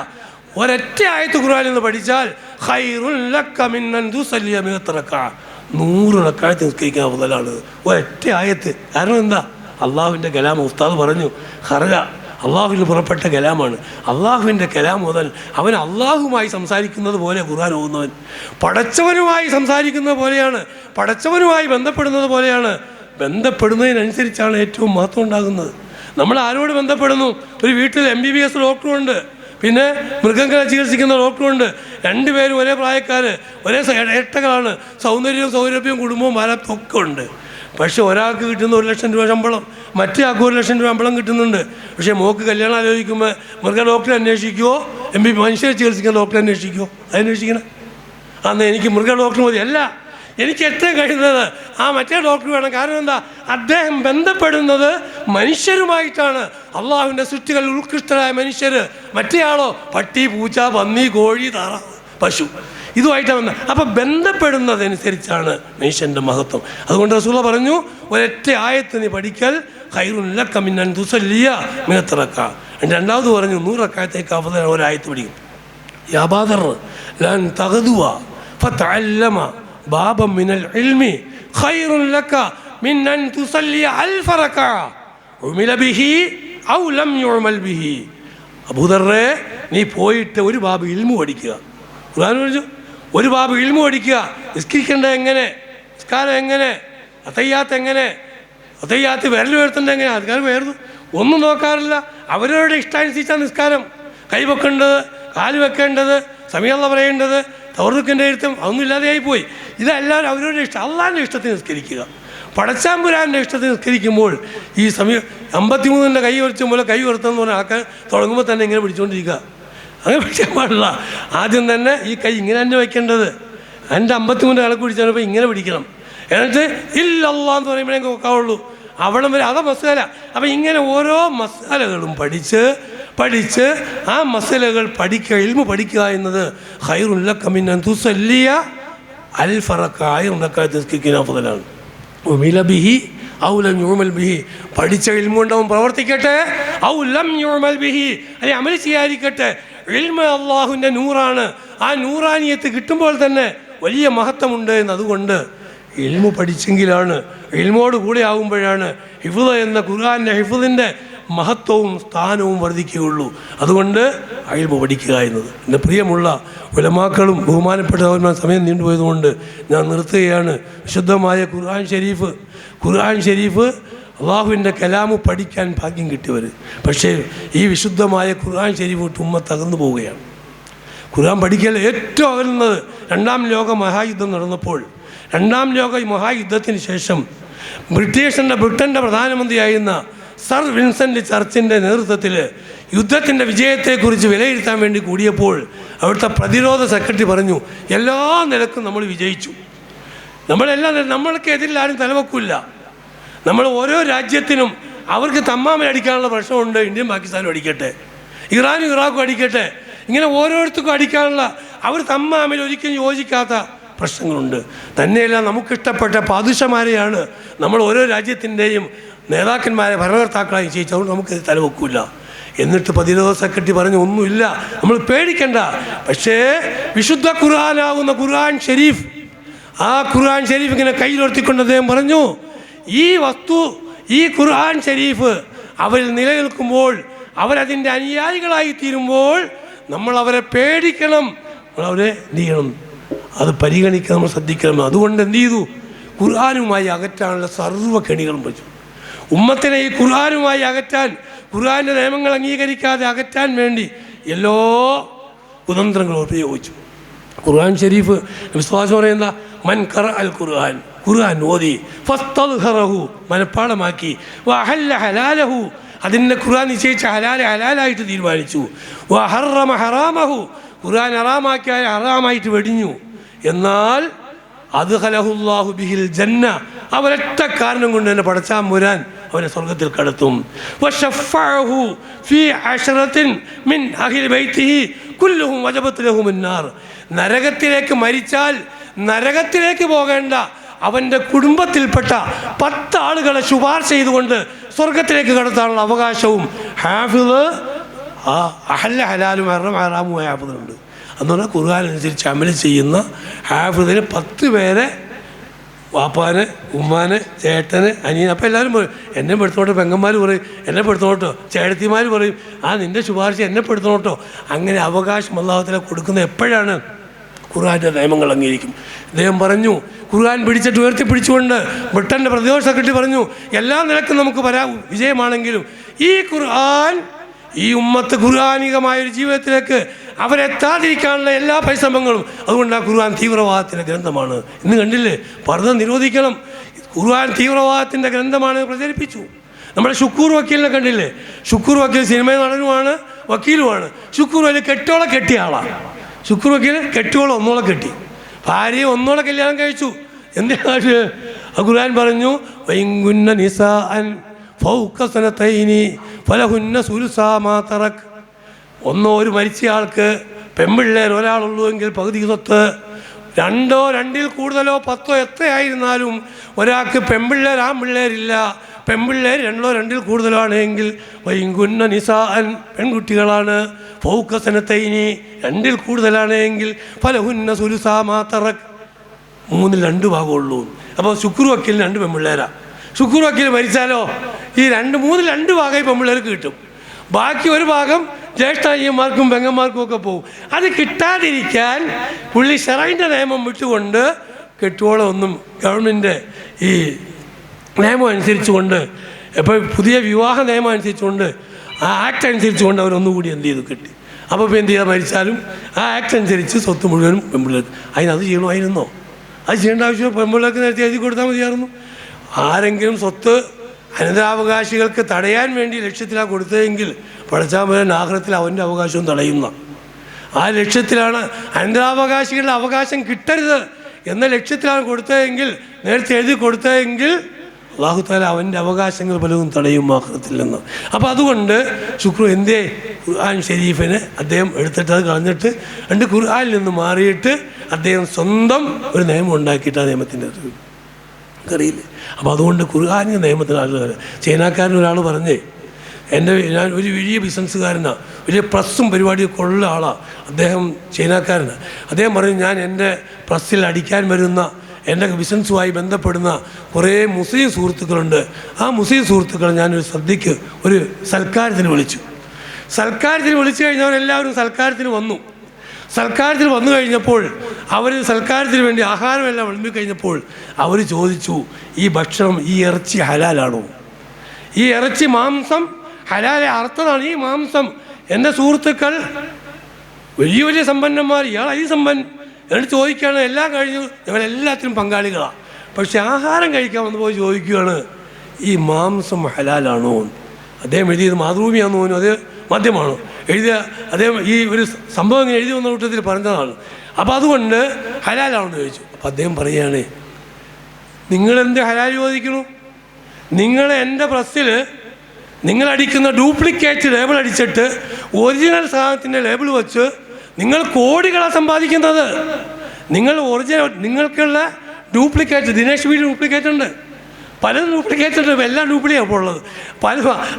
ഒരൊറ്റ ആയത്ത് ഖുർആനിൽ നിന്ന് പഠിച്ചാൽ ഖൈറുൻ ലക മിൻ അൻ തുസല്ലിയ മിഅത്ത റക്അ, 100 റക്അത്ത് നിസ്കരിക്കാൻ മുതലാണ് ഒരൊറ്റ ആയത്ത്. കാരണം എന്താ? അള്ളാഹുവിൻ്റെ കലാം. ഉസ്താദ് പറഞ്ഞു, ഖറജ അള്ളാഹുവിൽ പുറപ്പെട്ട കലാമാണ്. അള്ളാഹുവിൻ്റെ കലാം മുതൽ അവൻ അള്ളാഹുമായി സംസാരിക്കുന്നത് പോലെ ഖുർആൻ ഓതുന്നവൻ പടച്ചവനുമായി സംസാരിക്കുന്നത് പോലെയാണ്, പടച്ചവനുമായി ബന്ധപ്പെടുന്നത് പോലെയാണ്. ബന്ധപ്പെടുന്നതിനനുസരിച്ചാണ് ഏറ്റവും മഹത്വം ഉണ്ടാകുന്നത്. നമ്മൾ ആരോട് ബന്ധപ്പെടുന്നു? ഒരു വീട്ടിൽ MBBS ഡോക്ടറുണ്ട്, പിന്നെ മൃഗങ്ങളെ ചികിത്സിക്കുന്ന ഡോക്ടറുണ്ട്. രണ്ടുപേരും ഒരേ പ്രായക്കാർ, ഒരേ ഇരട്ടകളാണ്. സൗന്ദര്യവും സൗരഭ്യവും കുടുംബവും ഒക്കെ ഉണ്ട്. പക്ഷെ ഒരാൾക്ക് കിട്ടുന്ന 1 ലക്ഷം രൂപ ശമ്പളം, മറ്റേ ആൾക്ക് 1 ലക്ഷം രൂപ ശമ്പളം കിട്ടുന്നുണ്ട്. പക്ഷേ മോക്ക് കല്യാണം ആലോചിക്കുമ്പോൾ മൃഗ ഡോക്ടറെ അന്വേഷിക്കുമോ മനുഷ്യരെ ചികിത്സിക്കുന്ന ഡോക്ടറെ അന്വേഷിക്കുമോ? അന്വേഷിക്കണം. അന്ന് എനിക്ക് മൃഗ ഡോക്ടർ മതി. അല്ല, എനിക്ക് ഏറ്റവും കഴിയുന്നത് ആ മറ്റേ ഡോക്ടർ വേണം. കാരണം എന്താ? അദ്ദേഹം ബന്ധപ്പെടുന്നത് മനുഷ്യരുമായിട്ടാണ്. അള്ളാഹുവിൻ്റെ സൃഷ്ടികൾ ഉത്കൃഷ്ടരായ മനുഷ്യർ. മറ്റേ ആളോ പട്ടി, പൂച്ച, പന്നി, കോഴി, താറാവ്, പശു, ഇതുമായിട്ടാണ് വന്നത്. അപ്പം ബന്ധപ്പെടുന്നതനുസരിച്ചാണ് മനുഷ്യൻ്റെ മഹത്വം. അതുകൊണ്ട് റസൂൽ പറഞ്ഞു, ഒരൊറ്റ ആയത്ത് നീ പഠിക്കൽ ഖൈറുൻ ലക മിൻ അൻ തുസല്ലിയ മിനത്ത് റക്അ. രണ്ടാമത് പറഞ്ഞു 100 റക്അത്തേക്ക് അഫ്ളൽ ഒരായത്ത് പഠിക്കും. യാ ബാദർ ലൻ തഗ്ദുവ ഫതഅല്ലമ ബാബൻ മിനൽ ഇൽമി ഖൈറുൻ ലക മിൻ അൻ തുസല്ലിയ അൽഫ റക്അ ഉമില ബിഹി ഔ ലം യുഅമൽ ബിഹി. അബൂദർറേ, നീ പോയിട്ട് ഒരു ബാബ് ഇൽമു പഠിക്കുക. ഖുർആൻ പറഞ്ഞു, ഒരു ബാബ് ഇൽമു പഠിക്കുക. നിസ്കരിക്കേണ്ടത് എങ്ങനെ, നിസ്കാരം എങ്ങനെ, അത്തയ്യാത്ത് എങ്ങനെ, അത്തയ്യാത്ത് വിരൽ ഉയർത്തേണ്ടത് എങ്ങനെ, ആൾക്കാർ വേർന്നു ഒന്നും നോക്കാറില്ല. അവരവരുടെ ഇഷ്ടാനുസരിച്ചാണ് നിസ്കാരം. കൈ വെക്കേണ്ടത്, കാല് വെക്കേണ്ടത്, സമയമുള്ള പറയേണ്ടത്, തവർറുക്കിൻ്റെ എഴുത്തും അതൊന്നും ഇല്ലാതെയായി പോയി. ഇതെല്ലാവരും അവരവരുടെ ഇഷ്ടം. അള്ളാഹിൻ്റെ ഇഷ്ടത്തിന് നിസ്കരിക്കുക. പടച്ചാമ്പുരാൻ്റെ ഇഷ്ടത്തിന് നിസ്കരിക്കുമ്പോൾ ഈ സമയം 53 കൈ ഉയർത്തും പോലെ കൈ ഉയർത്തുമെന്ന് പറഞ്ഞാൽ ആൾക്കാർ തുടങ്ങുമ്പോൾ തന്നെ ഇങ്ങനെ പിടിച്ചുകൊണ്ടിരിക്കുക. അങ്ങനെ പിടിക്കാൻ പാടില്ല. ആദ്യം തന്നെ ഈ കൈ ഇങ്ങനെ തന്നെ വയ്ക്കേണ്ടത്. എൻ്റെ 53 കണക്ക് പിടിച്ചപ്പോൾ ഇങ്ങനെ പിടിക്കണം. എന്നിട്ട് ഇല്ലല്ലാഹ് എന്ന് പറയുമ്പോഴേ നോക്കാവുള്ളൂ. അവിടം വരെ അതാ മസാല. അപ്പം ഇങ്ങനെ ഓരോ മസാലകളും പഠിച്ച് ആ മസാലകൾ പഠിക്കുക, ഇൽമു പഠിക്കുക എന്നത് ഖൈറുൻ ലക മിൻ അൻ തുസല്ലിയ അൽഫ റക്അ, 1000 റക്അത്ത് നിസ്കരിക്കുന്ന അഫ്ളലാണ്. ഉമില ബിഹി ഔ ലം യുഅമൽ ബിഹി, പഠിച്ച ഇൽമു ഉണ്ടാവും പ്രവർത്തിക്കട്ടെ, ഔ ലം യുഅമൽ ബിഹി, അല്ലെങ്കിൽ അമൽ ചെയ്യാതിരിക്കട്ടെ. ഇൽമ് അള്ളാഹുവിൻ്റെ നൂറാണ്. ആ നൂറാനിയത്ത് കിട്ടുമ്പോൾ തന്നെ വലിയ മഹത്വമുണ്ട് എന്ന്. അതുകൊണ്ട് ഇൽമു പഠിച്ചെങ്കിലാണ്, ഇൽമോട് കൂടെ ആകുമ്പോഴാണ് ഹിഫ്ള് എന്ന ഖുർആൻ്റെ ഹിഫ്ളിൻ്റെ മഹത്വവും സ്ഥാനവും വർദ്ധിക്കുകയുള്ളൂ. അതുകൊണ്ട് ഇൽമു പഠിക്കുക എന്നത്. എൻ്റെ പ്രിയമുള്ള ഉലമാക്കളും ബഹുമാനപ്പെട്ടവന്മാർ, സമയം നീണ്ടുപോയതുകൊണ്ട് ഞാൻ നിർത്തുകയാണ്. വിശുദ്ധമായ ഖുർആൻ ഷരീഫ് അള്ളാഹുവിൻ്റെ കലാമു പഠിക്കാൻ ഭാഗ്യം കിട്ടിയവർ. പക്ഷേ ഈ വിശുദ്ധമായ ഖുർആൻ ഷരീഫ് വിട്ട് ഉമ്മ തകർന്നു പോവുകയാണ്. ഖുർആൻ പഠിക്കൽ ഏറ്റവും അകലുന്നത് 2ാം ലോക മഹായുദ്ധം നടന്നപ്പോൾ, 2ാം ലോക മഹായുദ്ധത്തിന് ശേഷം ബ്രിട്ടൻ്റെ പ്രധാനമന്ത്രിയായിരുന്ന സർ വിൻസെൻ്റ് ചർച്ചിൻ്റെ നേതൃത്വത്തിൽ യുദ്ധത്തിൻ്റെ വിജയത്തെക്കുറിച്ച് വിലയിരുത്താൻ വേണ്ടി കൂടിയപ്പോൾ അവിടുത്തെ പ്രതിരോധ സെക്രട്ടറി പറഞ്ഞു, എല്ലാ നിലക്കും നമ്മൾ വിജയിച്ചു. നമ്മൾക്ക് എതിരിൽ ആരും തലവെക്കില്ല. നമ്മൾ ഓരോ രാജ്യത്തിനും അവർക്ക് തമ്മാമലടിക്കാനുള്ള പ്രശ്നമുണ്ട്. ഇന്ത്യയും പാകിസ്ഥാനും അടിക്കട്ടെ, ഇറാനും ഇറാഖും അടിക്കട്ടെ, ഇങ്ങനെ ഓരോരുത്തർക്കും അടിക്കാനുള്ള, അവർ തമ്മാമിൽ ഒരിക്കലും യോജിക്കാത്ത പ്രശ്നങ്ങളുണ്ട്. തന്നെയല്ല, നമുക്കിഷ്ടപ്പെട്ട പാദുഷമാരെയാണ് നമ്മൾ ഓരോ രാജ്യത്തിൻ്റെയും നേതാക്കന്മാരെ ഭരണകർത്താക്കളായി ചെയ്യിച്ചതുകൊണ്ട് നമുക്ക് തലവെക്കില്ല. എന്നിട്ട് പ്രതിരോധ സെക്രട്ടറി പറഞ്ഞു, ഒന്നുമില്ല, നമ്മൾ പേടിക്കണ്ട. പക്ഷേ വിശുദ്ധ ഖുർആനാകുന്ന ഖുർആൻ ഷരീഫ്, ആ ഖുർആൻ ഷരീഫ് ഇങ്ങനെ കയ്യിലുയർത്തിക്കൊണ്ട് അദ്ദേഹം പറഞ്ഞു, ഈ വസ്തു, ഈ ഖുർആൻ ഷരീഫ് അവരിൽ നിലനിൽക്കുമ്പോൾ, അവരതിൻ്റെ അനുയായികളായി തീരുമ്പോൾ നമ്മൾ അവരെ പേടിക്കണം, നമ്മളവരെ എന്ത് ചെയ്യണം, അത് പരിഗണിക്കണം, നമ്മൾ ശ്രദ്ധിക്കണം. അതുകൊണ്ട് എന്ത് ചെയ്തു? ഖുർആനുമായി അകറ്റാനുള്ള സർവ്വ കെണികളും വെച്ചു. ഉമ്മത്തിനെ ഈ ഖുർആനുമായി അകറ്റാൻ, ഖുർആൻ്റെ നിയമങ്ങൾ അംഗീകരിക്കാതെ അകറ്റാൻ വേണ്ടി എല്ലാ കുതന്ത്രങ്ങളും ഉപയോഗിച്ചു. ഖുർആൻ ഷരീഫ് വിശ്വാസം പറയുന്ന മൻ ഖറ അൽ ഖുർആൻ, ഖുർആൻ ഓതി, ഫസ്തദ്ഹറഹു, മനപ്പാടമാക്കി, വഅഹല്ല ഹലാലഹു, അതിൻ്റെ ഖുർആൻ നിശ്ചയിച്ച ഹലാലായിട്ട് തീരുമാനിച്ചു, വഹറമ ഹറാമഹു, ഖുർആൻ ഹറാമാക്കിയ ഹറാമായിട്ട് വെടിഞ്ഞു. എന്നാൽ അദ്ഖലഹുല്ലാഹു ബിഹിൽ ജന്ന, അവരൊറ്റ കാരണം കൊണ്ട് തന്നെ പടച്ചാൻ മുരാൻ അവനെ സ്വർഗത്തിൽ കടത്തും. വശഫഅഹു ഫീ അശറത്തിൻ മിൻ അഹ്ലി ബൈതിഹി കുല്ലുഹും വജബത് ലഹും അന്നാർ, നരകത്തിലേക്ക് മരിച്ചാൽ നരകത്തിലേക്ക് പോകേണ്ട അവൻ്റെ കുടുംബത്തിൽപ്പെട്ട 10 ആളുകളെ ശുപാർശ ചെയ്തുകൊണ്ട് സ്വർഗത്തിലേക്ക് കടത്താനുള്ള അവകാശവും ഹാഫിള്, അഹല്ല ഹലാലും ഹറം ഹറാമുമായ ഹാഫിളുണ്ട്. എന്ന് പറഞ്ഞാൽ ഖുർആൻ അനുസരിച്ച് അമൽ ചെയ്യുന്ന ഹാഫിദിന് 10 പേരെ, വാപ്പാന്, ഉമ്മാന്, ചേട്ടന്, അനിയൻ. അപ്പോൾ എല്ലാവരും പറയും, എന്നെ പെടുത്തോട്ടോ, പെങ്ങന്മാർ പറയും എന്നെ പെടുത്തോട്ടോ, ചേട്ടത്തിമാർ പറയും നിൻ്റെ ശുപാർശ എന്നെ പെടുത്തോട്ടോ. അങ്ങനെ അവകാശം അല്ലാഹുവിനെ കൊടുക്കുന്ന എപ്പോഴാണ്? ഖുർആൻ്റെ നിയമങ്ങൾ അംഗീകരിക്കും. അദ്ദേഹം പറഞ്ഞു, ഖുർആൻ പിടിച്ചിട്ട് ഉയർത്തിപ്പിടിച്ചുകൊണ്ട് ബ്രിട്ടൻ്റെ പ്രതിരോധ സെക്രട്ടറി പറഞ്ഞു, എല്ലാ നിലക്കും നമുക്ക് വിജയമാണെങ്കിലും ഈ ഖുർആൻ ഈ ഉമ്മത്ത് ഖുർആാനികമായൊരു ജീവിതത്തിലേക്ക് അവരെത്താതിരിക്കാനുള്ള എല്ലാ പരിശ്രമങ്ങളും, അതുകൊണ്ട് ആ ഖുർആൻ തീവ്രവാദത്തിൻ്റെ ഗ്രന്ഥമാണ്. ഇന്ന് കണ്ടില്ലേ, പർദ്ദ നിരോധിക്കണം, ഖുർആൻ തീവ്രവാദത്തിൻ്റെ ഗ്രന്ഥമാണ് പ്രചരിപ്പിച്ചു. നമ്മുടെ ഷുക്കൂർ വക്കീലിനെ കണ്ടില്ലേ? ഷുക്കൂർ വക്കീൽ സിനിമ നടനുമാണ്, വക്കീലുമാണ്. ഷുക്കൂർ വക്കീൽ കെട്ടോളം കെട്ടിയ ആളാണ്. ഷുക്കൂർ വക്കീൽ കെട്ടിയോളം ഒന്നോളം കെട്ടി, ഭാര്യയെ ഒന്നോളം കല്യാണം കഴിച്ചു. എന്തിനാണ്? ഖുർആൻ പറഞ്ഞു, വൈങ്കുന്ന നിസാഅൻ ഫൗക സനതൈനി ഫലഹുന്ന സുലുസാ മാ തറക്. ഒന്നോ ഒരു മരിച്ചയാൾക്ക് പെൺപിള്ളേർ ഒരാളുള്ളൂ എങ്കിൽ പകുതി സ്വത്ത്, രണ്ടോ രണ്ടിൽ കൂടുതലോ 10 എത്രയായിരുന്നാലും ഒരാൾക്ക് പെൺപിള്ളേർ ആൺപിള്ളേരില്ല, പെൺപിള്ളേർ രണ്ടോ രണ്ടിൽ കൂടുതലാണ് എങ്കിൽ വൈങ്കുന്ന നിസാഅൻ പെൺകുട്ടികളാണ്, ഫൗക സനതൈനി 2ൽ കൂടുതലാണ് എങ്കിൽ ഫലഹുന്ന സുലുസാ മാ തറക് 3/2 ഭാഗമുള്ളൂ. അപ്പോൾ ശുക്ർ വക്കീലിന് 2 പെൺപിള്ളേരാ. ശുക്ർ വക്കീൽ മരിച്ചാലോ ഈ 3/2 ഭാഗം ഈ പെൺപിള്ളേർക്ക് കിട്ടും. ബാക്കി ഒരു ഭാഗം ജ്യേഷ്ഠായ്യന്മാർക്കും പെങ്ങന്മാർക്കും ഒക്കെ പോകും. അത് കിട്ടാതിരിക്കാൻ പുള്ളി ശറൈൻ്റെ നിയമം വിട്ടുകൊണ്ട് കെട്ടുവോളം ഒന്നും ഗവൺമെൻറ് ഈ നിയമം അനുസരിച്ചുകൊണ്ട്, ഇപ്പോൾ പുതിയ വിവാഹ നിയമം അനുസരിച്ചുകൊണ്ട്, ആ ആക്ട് അനുസരിച്ചുകൊണ്ട് അവരൊന്നുകൂടി എന്ത് ചെയ്തു കെട്ടി. അപ്പോൾ ഇപ്പോൾ എന്ത് ചെയ്താൽ മരിച്ചാലും ആ ആക്ട് അനുസരിച്ച് സ്വത്ത് മുഴുവനും പെൺപിള്ളേർക്ക്. അതിനത് ചെയ്യണമായിരുന്നോ? അത് ചെയ്യേണ്ട ആവശ്യം പെൺപിള്ളേർക്ക് നേരത്തെ എഴുതി കൊടുത്താൽ മതിയായിരുന്നു. ആരെങ്കിലും സ്വത്ത് അനന്തരാവകാശികൾക്ക് തടയാൻ വേണ്ടി ലക്ഷ്യത്തിലാണ് കൊടുത്തതെങ്കിൽ പടച്ചാമ്പരൻ ആഖിറത്തിൽ അവൻ്റെ അവകാശവും തടയുന്ന ആ ലക്ഷ്യത്തിലാണ്, അനന്തരാവകാശികളുടെ അവകാശം കിട്ടരുത് എന്ന ലക്ഷ്യത്തിലാണ് കൊടുത്തതെങ്കിൽ, നേരത്തെ എഴുതി കൊടുത്തതെങ്കിൽ അല്ലാഹു തആല അവൻ്റെ അവകാശങ്ങൾ പലതും തടയും ആഖിറത്തിൽ നിന്ന്. അപ്പോൾ അതുകൊണ്ട് ശുക്രു എന്തേ ഖുർആൻ ഷരീഫിനെ അദ്ദേഹം എടുത്തിട്ട് അത് കളഞ്ഞിട്ട് ഖുർആനിൽ നിന്ന് മാറിയിട്ട് അദ്ദേഹം സ്വന്തം ഒരു നിയമം ഉണ്ടാക്കിയിട്ട് ആ നിയമത്തിൻ്റെ അറിയില്ലേ. അപ്പോൾ അതുകൊണ്ട് ഖുർആനിക നിയമത്തിന് ആളുകൾ, ചൈനക്കാരൻ ഒരാൾ പറഞ്ഞേ, ഞാൻ ഒരു വലിയ ബിസിനസ്സുകാരനാണ്, വലിയ പ്രസ്സും പരിപാടിയൊക്കെ ഉള്ള ആളാണ് അദ്ദേഹം, ചൈനക്കാരനാണ്. അദ്ദേഹം പറഞ്ഞു, ഞാൻ എൻ്റെ പ്രസ്സിൽ അടിക്കാൻ വരുന്ന എൻ്റെ ബിസിനസ്സുമായി ബന്ധപ്പെടുന്ന കുറേ മുസ്ലിം സുഹൃത്തുക്കളുണ്ട്. ആ മുസ്ലിം സുഹൃത്തുക്കളെ ഞാനൊരു സദ്യക്ക്, ഒരു സൽക്കാരത്തിന് വിളിച്ചു. സൽക്കാരത്തിന് വിളിച്ചു കഴിഞ്ഞവരെല്ലാവരും സൽക്കാരത്തിന് വന്നു. സൽക്കാരത്തിൽ വന്നു കഴിഞ്ഞപ്പോൾ അവർ സൽക്കാരത്തിന് വേണ്ടി ആഹാരമെല്ലാം വിളമ്പി കഴിഞ്ഞപ്പോൾ അവർ ചോദിച്ചു, ഈ ഭക്ഷണം, ഈ ഇറച്ചി ഹലാലാണോ? ഈ ഇറച്ചി മാംസം ഹലാലെ അർത്ഥമാണ്. ഈ മാംസം എൻ്റെ സുഹൃത്തുക്കൾ വലിയ വലിയ സമ്പന്നന്മാർ, ഇയാൾ അതിസമ്പൻ എന്നിട്ട് ചോദിക്കുകയാണ്, എല്ലാം കഴിഞ്ഞു, ഞങ്ങളെല്ലാത്തിനും പങ്കാളികളാണ്, പക്ഷെ ആഹാരം കഴിക്കാൻ വന്നപ്പോൾ ചോദിക്കുകയാണ്, ഈ മാംസം ഹലാലാണോ? അദ്ദേഹം എഴുതിയത് മാതൃഭൂമിയാണെന്ന് തോന്നുന്നു, അത് മാധ്യമമാണോ എഴുതിയ? അദ്ദേഹം ഈ ഒരു സംഭവം ഇങ്ങനെ എഴുതി വന്ന കൂട്ടത്തിൽ പറഞ്ഞതാണ്. അപ്പോൾ അതുകൊണ്ട് ഹലാലാണെന്ന് ചോദിച്ചു. അപ്പോൾ അദ്ദേഹം പറയുകയാണ്, നിങ്ങളെന്ത് ഹലാൽ ചോദിക്കുന്നു? നിങ്ങൾ എൻ്റെ പ്രസ്സിൽ നിങ്ങളടിക്കുന്ന ഡ്യൂപ്ലിക്കേറ്റ് ലേബിൾ അടിച്ചിട്ട് ഒറിജിനൽ സാധനത്തിൻ്റെ ലേബിൾ വെച്ച് നിങ്ങൾ കോടികളാണ് സമ്പാദിക്കുന്നത്. നിങ്ങൾ ഒറിജിനൽ, നിങ്ങൾക്കുള്ള ഡ്യൂപ്ലിക്കേറ്റ്, ദിനേശ് വീട് ഡ്യൂപ്ലിക്കേറ്റ് ഉണ്ട്, പലതും ഡ്യൂപ്ലിക്കേറ്റ് ഉണ്ട്, എല്ലാം ഡ്യൂപ്ലിക്കേറ്റ് ഇപ്പോൾ ഉള്ളത്.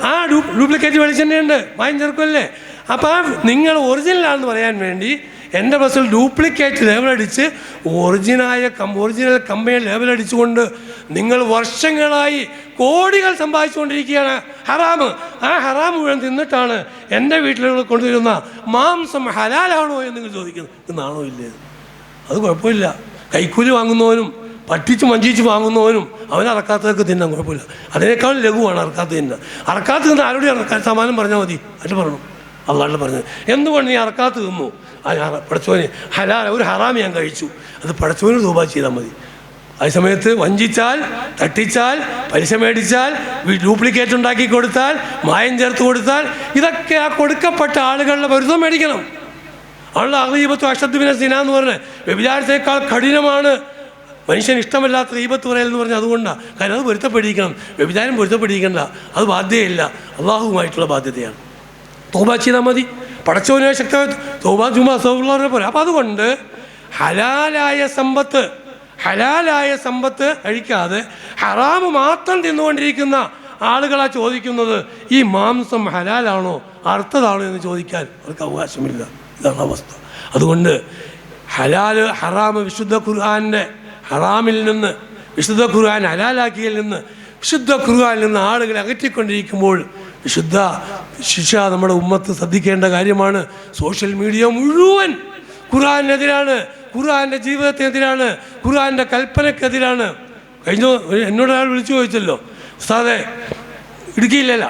ആ ഡ്യൂപ്ലിക്കേറ്റ് വെളിച്ചെണ്ണയുണ്ട്, മായം ചേർക്കുമല്ലേ. അപ്പോൾ ആ നിങ്ങൾ ഒറിജിനലാണെന്ന് പറയാൻ വേണ്ടി എൻ്റെ ബസ്സിൽ ഡ്യൂപ്ലിക്കേറ്റ് ലേബലടിച്ച് ഒറിജിനൽ കമ്പനി ലേബലടിച്ചുകൊണ്ട് നിങ്ങൾ വർഷങ്ങളായി കോടികൾ സമ്പാദിച്ചുകൊണ്ടിരിക്കുകയാണ്. ഹറാമ്, ആ ഹറാം മുഴുവൻ തിന്നിട്ടാണ് എൻ്റെ വീട്ടിലുള്ള കൊണ്ടുവരുന്ന മാംസം ഹലാലാണോ എന്ന് നിങ്ങൾ ചോദിക്കുന്നത്. ഇന്നാണോ ഇല്ലേ? അത് കുഴപ്പമില്ല. കൈക്കൂലി വാങ്ങുന്നവനും പറ്റിച്ച് മഞ്ചിച്ച് വാങ്ങുന്നവനും അവൻ അറക്കാത്തതൊക്കെ തിന്നാൻ കുഴപ്പമില്ല. അതിനേക്കാളും ലഘുവാണ് അറക്കാത്ത തിന്നാൻ. അറക്കാത്ത തിന്ന് ആരോടും സമാനം പറഞ്ഞാൽ മതി. അല്ല പറഞ്ഞു, അള്ളാഹ് പറഞ്ഞത്, എന്തുകൊണ്ട് നീ അറക്കാത്ത തിന്നു? പടച്ചോന് ഹലാൽ, ഒരു ഹറാം ഞാൻ കഴിച്ചു, അത് പടച്ചോന് തൗബ ചെയ്താൽ മതി. അതേസമയത്ത് വഞ്ചിച്ചാൽ, തട്ടിച്ചാൽ, പലിശ മേടിച്ചാൽ, ഡ്യൂപ്ലിക്കേറ്റ് ഉണ്ടാക്കി കൊടുത്താൽ, മായം ചേർത്ത് കൊടുത്താൽ, ഇതൊക്കെ ആ കൊടുക്കപ്പെട്ട ആളുകളുടെ പൊരുത്തം മേടിക്കണം. അവളുടെ അഗ്നീപത്വം അഷദ്ബിന സിന എന്ന് പറഞ്ഞ് വ്യഭിചാരത്തേക്കാൾ കഠിനമാണ് മനുഷ്യന് ഇഷ്ടമല്ലാത്ത ഗീബത്ത് പറയലെന്ന് പറഞ്ഞാൽ അതുകൊണ്ടാണ്. കാരണം അത് പൊരുത്തപ്പെടിക്കണം. വ്യഭിചാരം പൊരുത്തപ്പെടിക്കണ്ട, അത് ബാധ്യതയില്ല, അള്ളാഹുവുമായിട്ടുള്ള ബാധ്യതയാണ്. തൗബ ചെയ്താൽ മതി. പടച്ചവനെ ശക്തമായി തൗബ ജുമാ സൗള്ളവരെ പോലെ. അപ്പം അതുകൊണ്ട് ഹലാലായ സമ്പത്ത് കഴിക്കാതെ ഹറാമ് മാത്രം തിന്നുകൊണ്ടിരിക്കുന്ന ആളുകളാ ചോദിക്കുന്നത്, ഈ മാംസം ഹലാലാണോ അർത്ഥതാണോ എന്ന് ചോദിക്കാൻ അവർക്ക് അവകാശമില്ല. ഇതാണ് അവസ്ഥ. അതുകൊണ്ട് ഹറാമ് വിശുദ്ധ ഖുർആൻ്റെ ഹറാമിൽ നിന്ന്, വിശുദ്ധ ഖുർആൻ ഹലാലാക്കിയതിൽ നിന്ന്, വിശുദ്ധ ഖുർആനിൽ നിന്ന് ആളുകളെ അകറ്റിക്കൊണ്ടിരിക്കുമ്പോൾ വിശുദ്ധ ശിക്ഷ നമ്മുടെ ഉമ്മത്ത് ശ്രദ്ധിക്കേണ്ട കാര്യമാണ്. സോഷ്യൽ മീഡിയ മുഴുവൻ ഖുർആനെതിരാണ്, ഖുർആൻ്റെ ജീവിതത്തിനെതിരാണ്, ഖുർആൻ്റെ കൽപ്പനക്കെതിരാണ്. എന്നോടൊരാൾ വിളിച്ചു ചോദിച്ചല്ലോ, ഉസ്താദേ ഇടുക്കിയില്ലല്ല,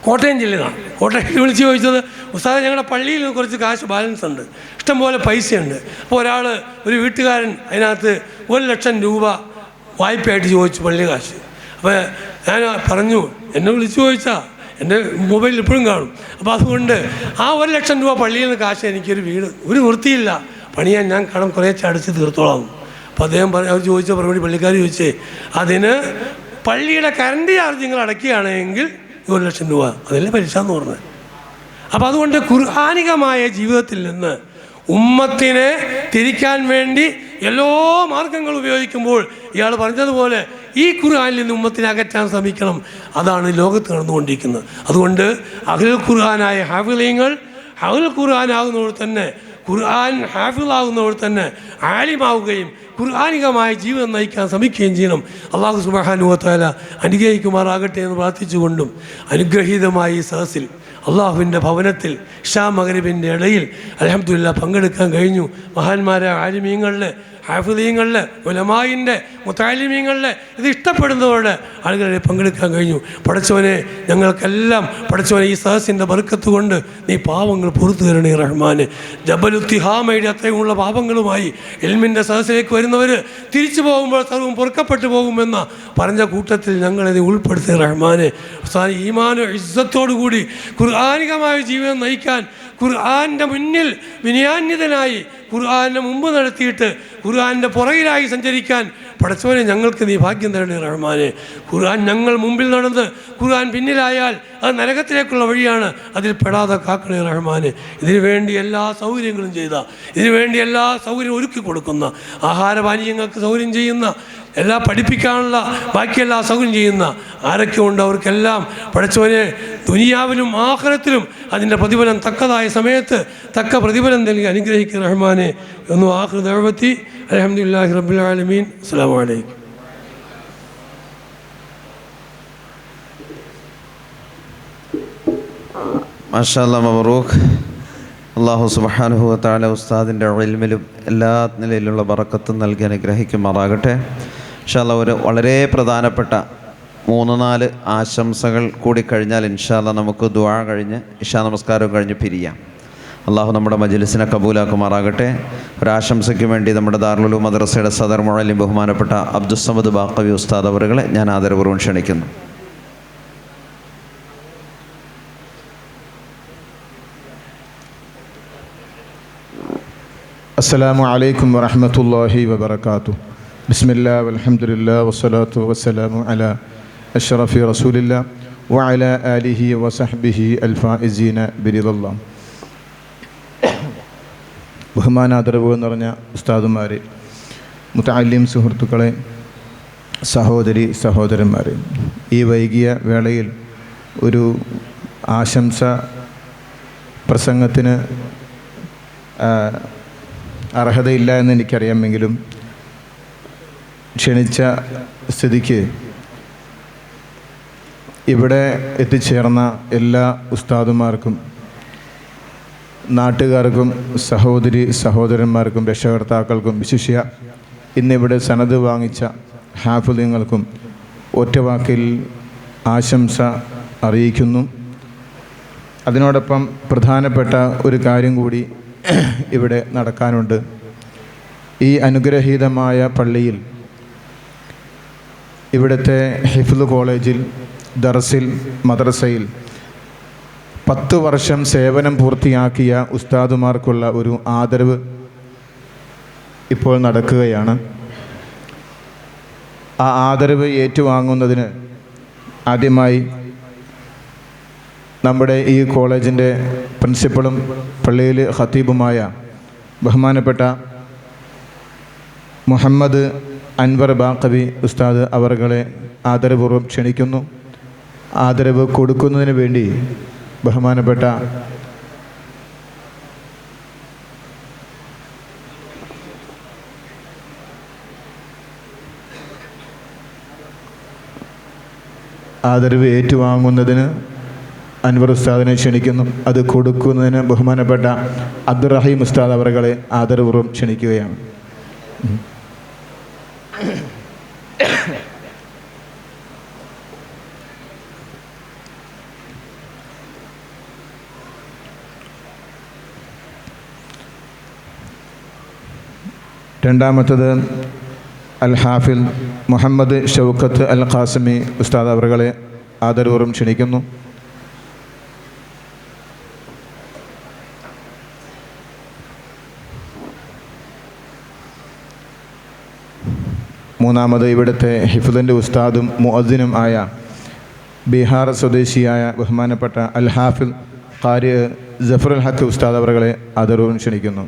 കോട്ടയം ജില്ലയിലാണ്. കോട്ടയത്തിൽ വിളിച്ച് ചോദിച്ചത്, ഉസ്താദ് ഞങ്ങളുടെ പള്ളിയിൽ കുറച്ച് കാശ് ബാലൻസ് ഉണ്ട്, ഇഷ്ടംപോലെ പൈസയുണ്ട്. അപ്പോൾ ഒരു വീട്ടുകാരൻ അതിനകത്ത് 1,00,000 രൂപ വായ്പയായിട്ട് ചോദിച്ചു, പള്ളി കാശ്. അപ്പോൾ ഞാൻ പറഞ്ഞു, എന്നെ വിളിച്ച് ചോദിച്ചാൽ എൻ്റെ മൊബൈലിൽ ഇപ്പോഴും കാണും. അപ്പോൾ അതുകൊണ്ട് ആ 1,00,000 രൂപ പള്ളിയിൽ നിന്ന് കാശ് എനിക്കൊരു വീട് ഒരു വൃത്തിയില്ല പണിയാൻ, ഞാൻ കടം കുറേ അടച്ച് തീർത്തോളാം. അപ്പോൾ അദ്ദേഹം അവർ ചോദിച്ച മറുപടി, പള്ളിക്കാർ ചോദിച്ചേ, അതിന് പള്ളിയുടെ കറണ്ട് ചാർജ് നിങ്ങൾ അടയ്ക്കുകയാണെങ്കിൽ 1,00,000 രൂപ, അതല്ലേ പലിശ എന്ന് പറഞ്ഞത്. അപ്പോൾ അതുകൊണ്ട് ഖുർആനികമായ ജീവിതത്തിൽ നിന്ന് ഉമ്മത്തിനെ തിരിക്കാൻ വേണ്ടി എല്ലാ മാർഗങ്ങളും ഉപയോഗിക്കുമ്പോൾ ഇയാൾ പറഞ്ഞതുപോലെ ഈ ഖുർആനിൽ നിന്ന് ഉമ്മത്തിനെ അകറ്റാൻ ശ്രമിക്കണം. അതാണ് ലോകത്ത് നടന്നുകൊണ്ടിരിക്കുന്നത്. അതുകൊണ്ട് അഹ്ലുൽ ഖുർആനായ ഹാഫിളീങ്ങൾ അഹ്ലുൽ ഖുർആനാകുന്നവർ തന്നെ, ഖുർആൻ ഹാഫിളാകുന്നവർ തന്നെ ആലിമാവുകയും ഖുർആനികമായ ജീവിതം നയിക്കാൻ ശ്രമിക്കുകയും ചെയ്യണം. അല്ലാഹു സുബ്ഹാനഹു വ തആല അനുഗ്രഹിക്കുമാറാകട്ടെ എന്ന് പ്രാർത്ഥിച്ചുകൊണ്ടും, അനുഗ്രഹീതമായ ഈ സദസ്സിൽ അള്ളാഹുവിൻ്റെ ഭവനത്തിൽ ഇശാ മഗ്‌രിബിൻ്റെ ഇടയിൽ അൽഹംദുലില്ലാഹ് പങ്കെടുക്കാൻ കഴിഞ്ഞു. മഹാന്മാരായ ആലിമീങ്ങളുടെ, ഹാഫിളീങ്ങളുടെ, ഉലമായിൻ്റെ, മുതഅല്ലിമീങ്ങളുടെ, ഇത് ഇഷ്ടപ്പെടുന്നവരുടെ ആളുകളെ പങ്കെടുക്കാൻ കഴിഞ്ഞു. പടച്ചവനെ, ഞങ്ങൾക്കെല്ലാം പടച്ചവനെ ഈ സദസ്സിൻ്റെ ബർക്കത്ത് കൊണ്ട് നീ പാവങ്ങൾ പുറത്തു തരണേ റഹ്മാനെ. ജബലുത്തിഹാമയുടെ അത്രയുമുള്ള പാപങ്ങളുമായി ഇൽമിൻ്റെ സദസ്സിലേക്ക് വരുന്നവർ തിരിച്ചു പോകുമ്പോൾ സർവ്വം പൊറുക്കപ്പെട്ടു പോകുമെന്ന പറഞ്ഞ കൂട്ടത്തിൽ ഞങ്ങളെ നീ ഉൾപ്പെടുത്തിയ റഹ്മാനെ. ഈമാനും ഇസ്സത്തോടുകൂടി ഖുർആനികമായ ജീവിതം നയിക്കാൻ, ഖുർആൻ്റെ മുന്നിൽ വിനയാന്വിതനായി ഖുർആൻ്റെ മുമ്പ് നടത്തിയിട്ട് ഖുർആൻ്റെ പുറകിലായി സഞ്ചരിക്കാൻ പടച്ചവനെ ഞങ്ങൾക്ക് നീ ഭാഗ്യം തരണേ റഹ്മാനെ. ഖുർആൻ ഞങ്ങൾ മുമ്പിൽ നടന്ന് ഖുർആൻ പിന്നിലായാൽ അത് നരകത്തിലേക്കുള്ള വഴിയാണ്, അതിൽ പെടാതെ കാക്കണേ റഹ്മാനെ. ഇതിനു വേണ്ടി എല്ലാ സൗകര്യങ്ങളും ചെയ്ത, ഇതിനു വേണ്ടി എല്ലാ സൗകര്യവും ഒരുക്കി കൊടുക്കുന്ന, ആഹാരപാനീയങ്ങൾക്ക് സൗകര്യം ചെയ്യുന്ന, എല്ലാ പഠിപ്പിക്കാനുള്ള ബാക്കി എല്ലാ സൗകര്യം ചെയ്യുന്ന ആരൊക്കെ ഉണ്ട് അവർക്കെല്ലാം പടച്ചവനെ ദുനിയാവിലും ആഖിറത്തിലും അതിൻ്റെ പ്രതിഫലം തക്കതായ സമയത്ത് തക്ക പ്രതിഫലം നൽകി അനുഗ്രഹിക്കുന്ന റഹ്മാനെ. ഒന്ന് ആഖിർ ദഅവതി അൽഹംദുലില്ലാഹി റബ്ബിൽ ആലമീൻ. അസ്സലാമു അലൈക്കും. മാഷാ അല്ലാഹ്, മബ്റൂക്ക്. അല്ലാഹു സുബ്ഹാനഹു വ തആല ഉസ്താദിൻ്റെ ഇൽമിലും എല്ലാ നിലയിലുള്ള ബറക്കത്തും നൽകി അനുഗ്രഹിക്കുമാറാകട്ടെ. ഇൻഷാ അല്ലാഹ് ഒരു വളരെ പ്രധാനപ്പെട്ട 3-4 ആശംസകൾ കൂടി കഴിഞ്ഞാൽ ഇൻഷാ അല്ലാഹ് നമുക്ക് ദുആ കഴിഞ്ഞ് ഇശാ നമസ്കാരം കഴിഞ്ഞ് പിരിയാം. അള്ളാഹു നമ്മുടെ മജ്‌ലിസിനെ കബൂലാക്കുമാറാകട്ടെ. ഒരാശംസയ്ക്ക് വേണ്ടി നമ്മുടെ ദാറുൽ ഉലൂം മദ്രസയുടെ സദർ മുഅല്ലിം ബഹുമാനപ്പെട്ട അബ്ദുസ്സമദ് ബാഖവി ഉസ്താദ് അവറുകളെ ഞാൻ ആദരപൂർവ്വം ക്ഷണിക്കുന്നു. അസ്സലാമു അലൈക്കും വറഹ്മത്തുള്ളാഹി വബറകാതുഹു. ബിസ്മില്ലാ വൽഹംദുലില്ലാ വസ്സലാത്തു വസ്സലാമു അലാ അഷ്റഫി റസൂലില്ലാ വഅലാ ആലിഹി വസഹ്ബിഹി അൽഫായിസീന ബിറിദല്ലാഹ്. ബഹുമാനാദരവ് നിറഞ്ഞ ഉസ്താദുമാരെ, മുതഅല്ലിം സുഹൃത്തുക്കളെ, സഹോദരന്മാരെ, ഈ വൈകിയ വേളയിൽ ഒരു ആശംസ പ്രസംഗത്തിന് അർഹതയില്ല എന്ന് എനിക്കറിയാമെങ്കിലും ക്ഷണിച്ച സ്ഥിതിക്ക് ഇവിടെ എത്തിച്ചേർന്ന എല്ലാ ഉസ്താദുമാർക്കും, നാട്ടുകാർക്കും, സഹോദരന്മാർക്കും, രക്ഷകർത്താക്കൾക്കും, വിശിഷ്യ ഇന്നിവിടെ സനദ് വാങ്ങിച്ച ഹാഫിളുകൾക്കും ഒറ്റവാക്കിൽ ആശംസ അറിയിക്കുന്നു. അതിനോടൊപ്പം പ്രധാനപ്പെട്ട ഒരു കാര്യം കൂടി ഇവിടെ നടക്കാനുണ്ട്. ഈ അനുഗ്രഹീതമായ പള്ളിയിൽ, ഇവിടുത്തെ ഹിഫ്ള് കോളേജിൽ, ദർസിൽ, മദ്രസയിൽ 10 വർഷം സേവനം പൂർത്തിയാക്കിയ ഉസ്താദുമാർക്കുള്ള ഒരു ആദരവ് ഇപ്പോൾ നടക്കുകയാണ്. ആ ആദരവ് ഏറ്റുവാങ്ങുന്നതിന് ആദ്യമായി നമ്മുടെ ഈ കോളേജിൻ്റെ പ്രിൻസിപ്പളും പള്ളിയിൽ ഖത്തീബുമായ ബഹുമാനപ്പെട്ട മുഹമ്മദ് അൻവർ ബാഖവി ഉസ്താദ് അവറുകളെ ആദരപൂർവ്വം ക്ഷണിക്കുന്നു. ആദരവ് കൊടുക്കുന്നതിന് വേണ്ടി ബഹുമാനപ്പെട്ട ആദരവ് ഏറ്റുവാങ്ങുന്നതിന് അൻവർ ഉസ്താദിനെ ക്ഷണിക്കുന്നു. അത് കൊടുക്കുന്നതിന് ബഹുമാനപ്പെട്ട അബ്ദുറഹീം ഉസ്താദ് അവറുകളെ ആദരപൂർവ്വം ക്ഷണിക്കുകയാണ്. രണ്ടാമത്തത് അൽ ഹാഫിൽ മുഹമ്മദ് ഷൗക്കത്ത് അൽ ഖാസിമി ഉസ്താദ് അവറുകളെ ആദരപൂർവ്വം ക്ഷണിക്കുന്നു. മൂന്നാമത് ഇവിടുത്തെ ഹിഫ്ദിൻ്റെ ഉസ്താദും മുഅദ്ദിനും ആയ ബീഹാർ സ്വദേശിയായ ബഹുമാനപ്പെട്ട അൽ ഹാഫിൽ ഖാരി ജഫറുൽ ഹക്ക് ഉസ്താദ് അവറുകളെ ആദരപൂർവ്വം ക്ഷണിക്കുന്നു.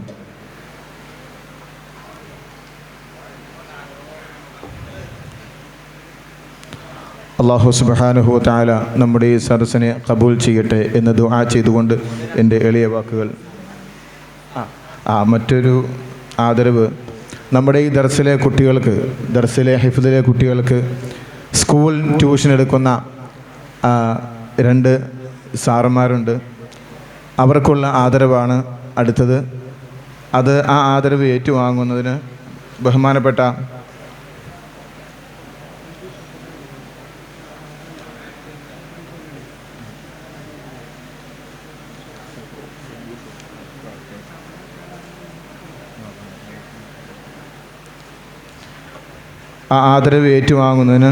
അല്ലാഹു സുബ്ഹാനഹു വ തആല നമ്മുടെ ഈ സദസ്സിനെ ഖബൂൽ ചെയ്യട്ടെ എന്ന് ദുആ ചെയ്തുകൊണ്ട് എൻ്റെ എളിയ വാക്കുകൾ. മറ്റൊരു ആദരവ് നമ്മുടെ ഈ ദർസിലെ കുട്ടികൾക്ക്, ദർസിലെ ഹിഫ്ദിലെ കുട്ടികൾക്ക് സ്കൂൾ ട്യൂഷൻ എടുക്കുന്ന 2 സാറന്മാരുണ്ട്. അവർക്കുള്ള ആദരവാണ് അടുത്തത്. അത് ആ ആദരവ് ഏറ്റുവാങ്ങുന്നതിന് ബഹുമാനപ്പെട്ട ആദരവ് ഏറ്റുവാങ്ങുന്നതിന്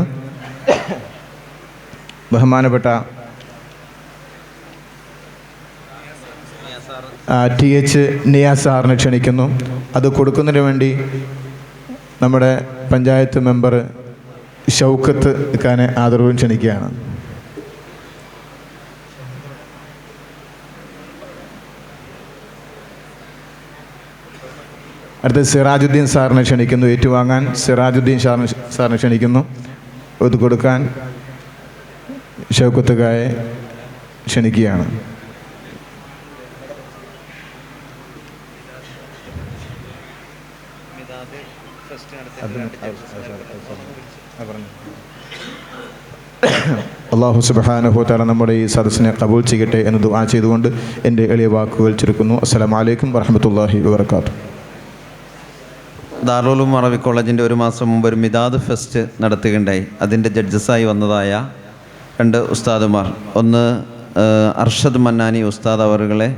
ബഹുമാനപ്പെട്ട TH നിയാസ് സാറിനെ ക്ഷണിക്കുന്നു. അത് കൊടുക്കുന്നതിന് വേണ്ടി നമ്മുടെ പഞ്ചായത്ത് മെമ്പർ ഷൗക്കത്ത് ഖാനെ ആദരവും ക്ഷണിക്കുകയാണ്. അടുത്ത സിറാജുദ്ദീൻ സാറിനെ ക്ഷണിക്കുന്നു. ഏറ്റുവാങ്ങാൻ സിറാജുദ്ദീൻ സാറിനെ ക്ഷണിക്കുന്നു. ഇത് കൊടുക്കാൻ ഷൗക്കത്ത് ഖായെ ക്ഷണിക്കുകയാണ്. അല്ലാഹു സുബ്ഹാനഹു വ തആല നമ്മുടെ ഈ സദസ്സിനെ ഖബൂൽ ചെയ്യട്ടെ എന്ന് ദുആ ചെയ്തുകൊണ്ട് എൻ്റെ എളിയ വാക്കുകൾ ചുരുക്കുന്നു. അസ്സലാമു അലൈക്കും വറഹ്മത്തുള്ളാഹി വബറകാതുഹു. ദാറുൽ ഉലൂം അറബി കോളേജിൻ്റെ 1 മാസം മുമ്പ് ഒരു മിദാദ് ഫെസ്റ്റ് നടത്തുകയുണ്ടായി. അതിൻ്റെ ജഡ്ജസായി വന്നതായ 2 ഉസ്താദുമാർ, ഒന്ന് അർഷദ് മന്നാനി ഉസ്താദ് അവറുകളെ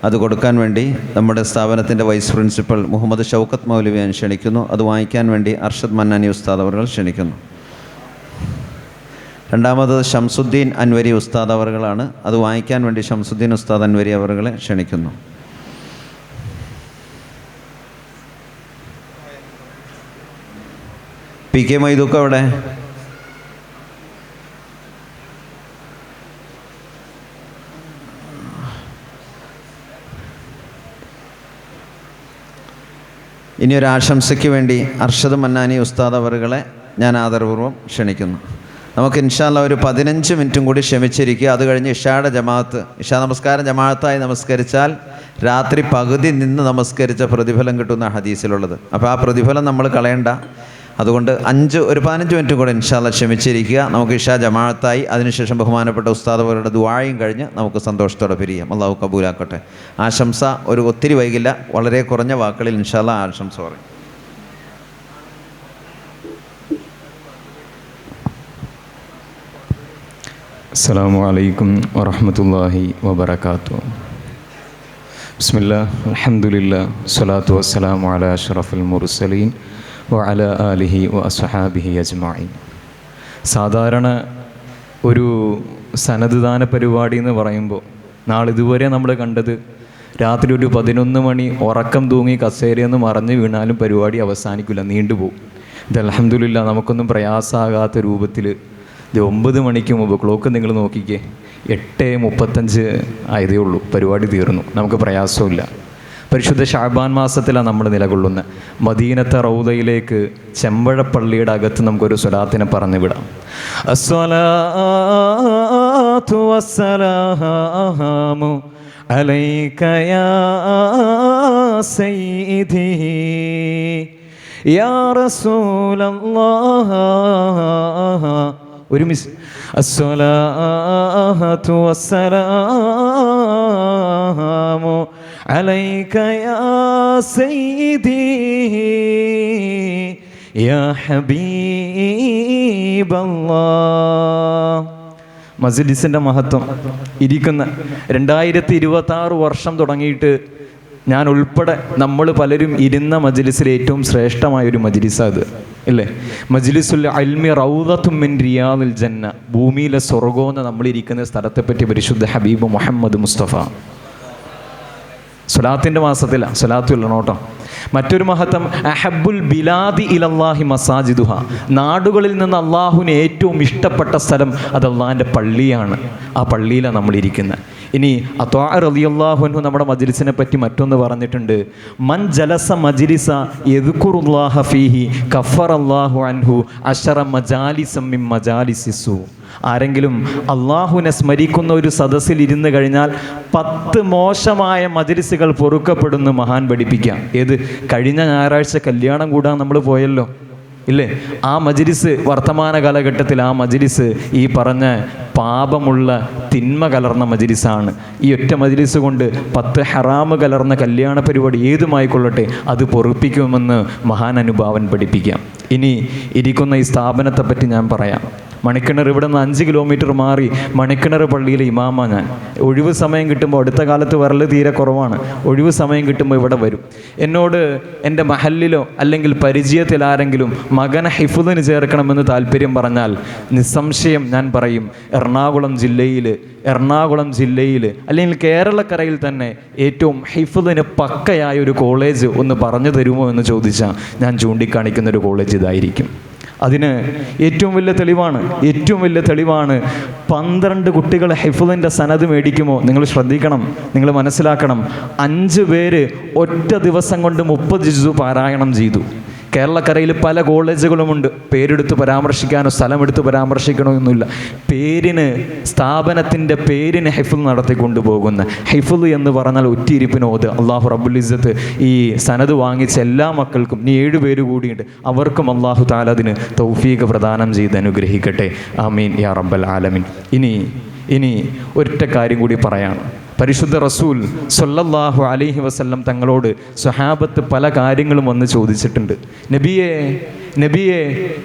അത് കൊടുക്കാൻ വേണ്ടി നമ്മുടെ സ്ഥാപനത്തിൻ്റെ വൈസ് പ്രിൻസിപ്പൽ മുഹമ്മദ് ഷൗക്കത്ത് മൗലവിയെ ക്ഷണിക്കുന്നു. അത് വാങ്ങിക്കാൻ വേണ്ടി അർഷദ് മന്നാനി ഉസ്താദ് അവറുകൾ ക്ഷണിക്കുന്നു. രണ്ടാമത് ഷംസുദ്ദീൻ അൻവരി ഉസ്താദ് അവറുകളാണ്. അത് വാങ്ങിക്കാൻ വേണ്ടി ഷംസുദ്ദീൻ ഉസ്താദ് അൻവരി അവറുകളെ ക്ഷണിക്കുന്നു. PK മൈദൂക്ക അവിടെ? ഇനി ഒരു ആശംസയ്ക്ക് വേണ്ടി അർഷദ് മന്നാനി ഉസ്താദ് അവറുകളെ ഞാൻ ആദരപൂർവ്വം ക്ഷണിക്കുന്നു. നമുക്ക് ഇൻഷാ അല്ലാഹ് ഒരു 15 മിനിറ്റും കൂടി ക്ഷമിച്ചിരിക്കുക. അത് കഴിഞ്ഞ് ഇഷായുടെ ജമാഅത്ത്, ഇഷാ നമസ്കാരം ജമാഅത്തായി നമസ്കരിച്ചാൽ രാത്രി പകുതി നിന്ന് നമസ്കരിച്ച പ്രതിഫലം കിട്ടുന്ന ഹദീസിലുള്ളത്. അപ്പോൾ ആ പ്രതിഫലം നമ്മൾ കളയണ്ട. അതുകൊണ്ട് ഒരു 15 മിനിറ്റും കൂടെ ഇൻഷാ അല്ലാഹ് ക്ഷമിച്ചിരിക്കുക. നമുക്ക് ഇഷാ ജമാഅത്തായി അതിനുശേഷം ബഹുമാനപ്പെട്ട ഉസ്താദ് അവരുടെ ദുആയും കഴിഞ്ഞ് നമുക്ക് സന്തോഷത്തോടെ പിരിയാം. അള്ളാഹു കബൂലാക്കട്ടെ. ആശംസ ഒത്തിരി വൈകില്ല, വളരെ കുറഞ്ഞ വാക്കുകളിൽ ഇൻഷാ അല്ലാഹ് ആശംസ പറയും. അസ്സലാമു അലൈക്കും വറഹ്മത്തുള്ളാഹി വബറകാതുഹു. ബിസ്മില്ലാഹ് അൽഹംദുലില്ലാഹ് സ്വലാത്തു വസ്സലാമു അലാ അഷ്റഫിൽ മുർസലീൻ വഅലാ ആലിഹി വഅസ്ഹാബിഹി അജ്മഈൻ. സാധാരണ ഒരു സനദ് ദാന പരിപാടി എന്ന് പറയുമ്പോൾ നാളിതുവരെ നമ്മൾ കണ്ടത് രാത്രി ഒരു 11 മണി ഉറക്കം തൂങ്ങി കസേരയെന്ന് മറഞ്ഞു വീണാലും പരിപാടി അവസാനിക്കില്ല, നീണ്ടുപോകും. ഇത് അൽഹംദുലില്ലാഹ് നമുക്കൊന്നും പ്രയാസമാകാത്ത രൂപത്തിൽ 9 മണിക്ക് മുമ്പ് ക്ലോക്ക് നിങ്ങൾ നോക്കിക്കേ, 8:35 ആയതേ ഉള്ളൂ, പരിപാടി തീർന്നു. നമുക്ക് പ്രയാസമില്ല. പരിശുദ്ധ ശഅബാൻ മാസത്തിലാണ് നമ്മൾ നിലകൊള്ളുന്നത്. മദീനത്തെ റൗദയിലേക്ക് ചെമ്പഴപ്പള്ളിയുടെ അകത്ത് നമുക്കൊരു സ്വലാത്തിനെ പറഞ്ഞു വിടാം. അസ്സലാത്തു വസ്സലാമു അലൈക യാ സയ്യിദി യാ റസൂലല്ലാഹ്. ഒരുമിച്ച് അസ്സലാത്തു വസ്സലാമു അലൈക യാ സയ്യിദി യാ ഹബീബല്ലാഹ്. മജ്ലിസിൻ്റെ മഹത്വം ഇരിക്കുന്ന 2026 വർഷം തുടങ്ങിയിട്ട് ഞാൻ ഉൾപ്പെടെ നമ്മൾ പലരും ഇരുന്ന മജ്ലിസിൽ ഏറ്റവും ശ്രേഷ്ഠമായൊരു മജ്ലിസാണ് അത്, ഇല്ലേ? മജ്ലിസുൽ ഇൽമി റൗദത്തും മിൻ റിയാദിൽ ജന്ന, ഭൂമിയിലെ സ്വർഗമെന്ന് നമ്മളിരിക്കുന്ന സ്ഥലത്തെപ്പറ്റി പരിശുദ്ധ ഹബീബ് മുഹമ്മദ് മുസ്തഫ സ്വലാത്തിൻ്റെ മാസത്തിലാണ്, സ്വലാത്തു ഇല്ലണോട്ടോ. മറ്റൊരു മഹത്വം അഹബ്ബുൽ ബിലാദി ഇലല്ലാഹി മസാജിദുഹ, നാടുകളിൽ നിന്ന് അള്ളാഹുവിന് ഏറ്റവും ഇഷ്ടപ്പെട്ട സ്ഥലം അത് അള്ളാഹിൻ്റെ പള്ളിയാണ്. ആ പള്ളിയിലാണ് നമ്മളിരിക്കുന്നത്. ഇനി അത്വാ റളിയല്ലാഹു അൻഹു നമ്മുടെ മജ്ലിസിനെ പറ്റി മറ്റൊന്ന് പറഞ്ഞിട്ടുണ്ട്. മൻ ജലസ മജ്ലിസ യദ്കുറുല്ലാഹ ഫീഹി കഫറല്ലാഹു അൻഹു അശറ മജാലിസം മിൻ മജാലിസിസു. ആരെങ്കിലും അള്ളാഹുവിനെ സ്മരിക്കുന്ന ഒരു സദസ്സിൽ ഇരുന്ന് കഴിഞ്ഞാൽ 10 മോശമായ മജ്ലിസുകൾ പൊറുക്കപ്പെടുന്നു മഹാൻ പഠിപ്പിക്കാം. ഏത്? കഴിഞ്ഞ ഞായറാഴ്ച കല്യാണം കൂടാൻ നമ്മൾ പോയല്ലോ, ഇല്ലേ? ആ മജ്ലിസ്, വർത്തമാന കാലഘട്ടത്തിൽ ആ മജ്ലിസ് ഈ പറഞ്ഞ പാപമുള്ള തിന്മ കലർന്ന മജ്ലിസാണ്. ഈ ഒറ്റ മജ്ലിസ് കൊണ്ട് 10 ഹറാമ് കലർന്ന കല്യാണ പരിപാടി ഏതുമായിക്കൊള്ളട്ടെ അത് പൊറുപ്പിക്കുമെന്ന് മഹാൻ അനുഭാവൻ പഠിപ്പിക്കാം. ഇനി ഇരിക്കുന്ന ഈ സ്ഥാപനത്തെ പറ്റി ഞാൻ പറയാം. മണിക്കിണർ ഇവിടെ നിന്ന് 5 കിലോമീറ്റർ മാറി മണിക്കിണർ പള്ളിയിലെ ഇമാമ ഞാൻ. ഒഴിവ് സമയം കിട്ടുമ്പോൾ, അടുത്ത കാലത്ത് വരൽ തീരെ കുറവാണ്, ഒഴിവ് സമയം കിട്ടുമ്പോൾ ഇവിടെ വരും. എന്നോട് എൻ്റെ മഹല്ലിലോ അല്ലെങ്കിൽ പരിചയത്തിൽ ആരെങ്കിലും മകനെ ഹിഫ്ദിന് ചേർക്കണമെന്ന് താല്പര്യം പറഞ്ഞാൽ നിസ്സംശയം ഞാൻ പറയും, എറണാകുളം ജില്ലയിൽ അല്ലെങ്കിൽ കേരളക്കരയിൽ തന്നെ ഏറ്റവും ഹിഫ്ദിന് പക്കയായ ഒരു കോളേജ് ഒന്ന് പറഞ്ഞു തരുമോ എന്ന് ചോദിച്ചാൽ ഞാൻ ചൂണ്ടിക്കാണിക്കുന്ന ഒരു കോളേജ് ഇതായിരിക്കും. അതിന് ഏറ്റവും വലിയ തെളിവാണ് 12 കുട്ടികൾ ഹിഫ്ദിൻ്റെ സനദ് മേടിക്കുമോ? നിങ്ങൾ ശ്രദ്ധിക്കണം, നിങ്ങൾ മനസ്സിലാക്കണം. 5 പേര് ഒറ്റ ദിവസം കൊണ്ട് 30 ജുസ് പാരായണം ചെയ്തു. കേരളക്കരയിൽ പല കോളേജുകളുമുണ്ട്. പേരെടുത്ത് പരാമർശിക്കാനോ സ്ഥലമെടുത്ത് പരാമർശിക്കണോ ഒന്നുമില്ല. പേരിന്, സ്ഥാപനത്തിൻ്റെ പേരിന് ഹിഫ്ദ് നടത്തിക്കൊണ്ടു പോകുന്ന, ഹിഫ്ദ് എന്ന് പറഞ്ഞാൽ ഒറ്റയിരിപ്പിനോത്. അള്ളാഹു റബ്ബുൽ ഇസ്സത്ത് ഈ സനദ് വാങ്ങിച്ച എല്ലാ മക്കൾക്കും, ഇനി 7 പേര് കൂടിയുണ്ട്, അവർക്കും അള്ളാഹു തആല അതിന് തൗഫീഖ് പ്രദാനം ചെയ്ത് അനുഗ്രഹിക്കട്ടെ. ആമീൻ യാ റബ്ബൽ ആലമീൻ. ഇനി ഒറ്റ കാര്യം കൂടി പറയാണ്. പരിശുദ്ധ റസൂൽ സ്വല്ലല്ലാഹു അലൈഹി വസല്ലം തങ്ങളോട് സ്വഹാബത്ത് പല കാര്യങ്ങളും വന്ന് ചോദിച്ചിട്ടുണ്ട്. നബിയെ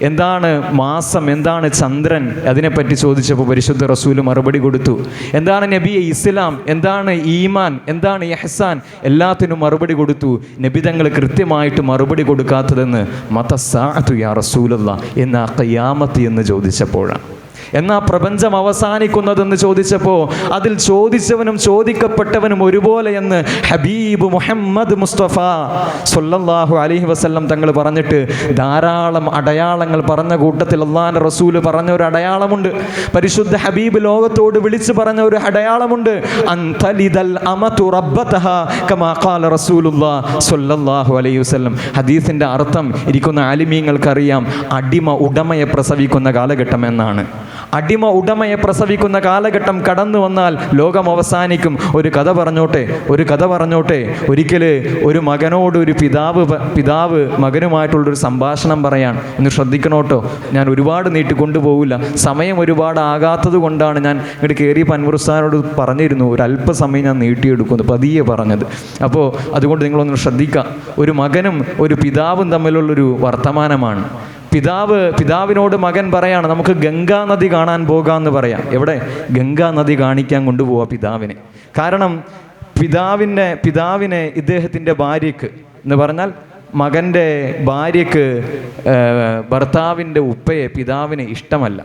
എന്താണ് മാസം, എന്താണ് ചന്ദ്രൻ? അതിനെപ്പറ്റി ചോദിച്ചപ്പോൾ പരിശുദ്ധ റസൂൽ മറുപടി കൊടുത്തു. എന്താണ് നബിയെ ഇസ്ലാം, എന്താണ് ഈമാൻ, എന്താണ് ഇഹ്സാൻ? എല്ലാത്തിനും മറുപടി കൊടുത്തു. നബി തങ്ങൾ കൃത്യമായിട്ട് മറുപടി കൊടുക്കാത്തതെന്ന് മതസ്സാഅതു യാ റസൂലല്ലാഹ്, എന്നാ ഖിയാമത്ത് എന്ന് ചോദിച്ചപ്പോഴാണ്. എന്നാ പ്രപഞ്ചം അവസാനിക്കുന്നതെന്ന് ചോദിച്ചപ്പോൾ അതിൽ ചോദിച്ചവനും ചോദിക്കപ്പെട്ടവനും ഒരുപോലെ എന്ന് ഹബീബ് മുഹമ്മദ് മുസ്തഫ സ്വല്ലല്ലാഹു അലൈഹി വസല്ലം തങ്ങൾ പറഞ്ഞിട്ട് ധാരാളം അടയാളങ്ങൾ പറഞ്ഞ കൂട്ടത്തിൽ അല്ലാഹുവിൻ്റെ റസൂല് പറഞ്ഞ ഒരു അടയാളമുണ്ട്. പരിശുദ്ധ ഹബീബ് ലോകത്തോട് വിളിച്ചു പറഞ്ഞ ഒരു അടയാളമുണ്ട്. അൻതലിദൽ അമതു റബ്ബതഹാ കമാ ഖാല റസൂലുള്ളാഹി സ്വല്ലല്ലാഹു അലൈഹി വസല്ലം. ഹദീസിന്റെ അർത്ഥം ഇരിക്കുന്ന ആലിമീങ്ങൾക്കറിയാം, അടിമ ഉടമയെ പ്രസവിക്കുന്ന കാലഘട്ടം എന്നാണ്. അടിമ ഉടമയെ പ്രസവിക്കുന്ന കാലഘട്ടം കടന്നു വന്നാൽ ലോകം അവസാനിക്കും. ഒരു കഥ പറഞ്ഞോട്ടെ. ഒരിക്കൽ ഒരു മകനോട് ഒരു പിതാവ് മകനുമായിട്ടുള്ളൊരു സംഭാഷണം പറയാൻ. ഒന്ന് ശ്രദ്ധിക്കണോട്ടോ, ഞാൻ ഒരുപാട് നീട്ടിക്കൊണ്ടുപോകില്ല, സമയം ഒരുപാട് ആകാത്തത് കൊണ്ടാണ് ഞാൻ ഇങ്ങോട്ട് കയറി അൻവറുസ്താനോട് പറഞ്ഞിരുന്നു ഒരു അല്പസമയം ഞാൻ നീട്ടിയെടുക്കുന്നു, പതിയെ പറഞ്ഞത്. അപ്പോൾ അതുകൊണ്ട് നിങ്ങളൊന്ന് ശ്രദ്ധിക്കുക. ഒരു മകനും ഒരു പിതാവും തമ്മിലുള്ളൊരു വർത്തമാനമാണ്. പിതാവിനോട് മകൻ പറയാണ്, നമുക്ക് ഗംഗാ നദി കാണാൻ പോകാമെന്ന് പറയാം. എവിടെ? ഗംഗാ നദി കാണിക്കാൻ കൊണ്ടുപോവാ പിതാവിനെ. കാരണം പിതാവിനെ ഇദ്ദേഹത്തിൻ്റെ ഭാര്യയ്ക്ക് എന്ന് പറഞ്ഞാൽ മകൻ്റെ ഭാര്യയ്ക്ക് ഭർത്താവിൻ്റെ ഉപ്പയെ പിതാവിന് ഇഷ്ടമല്ല.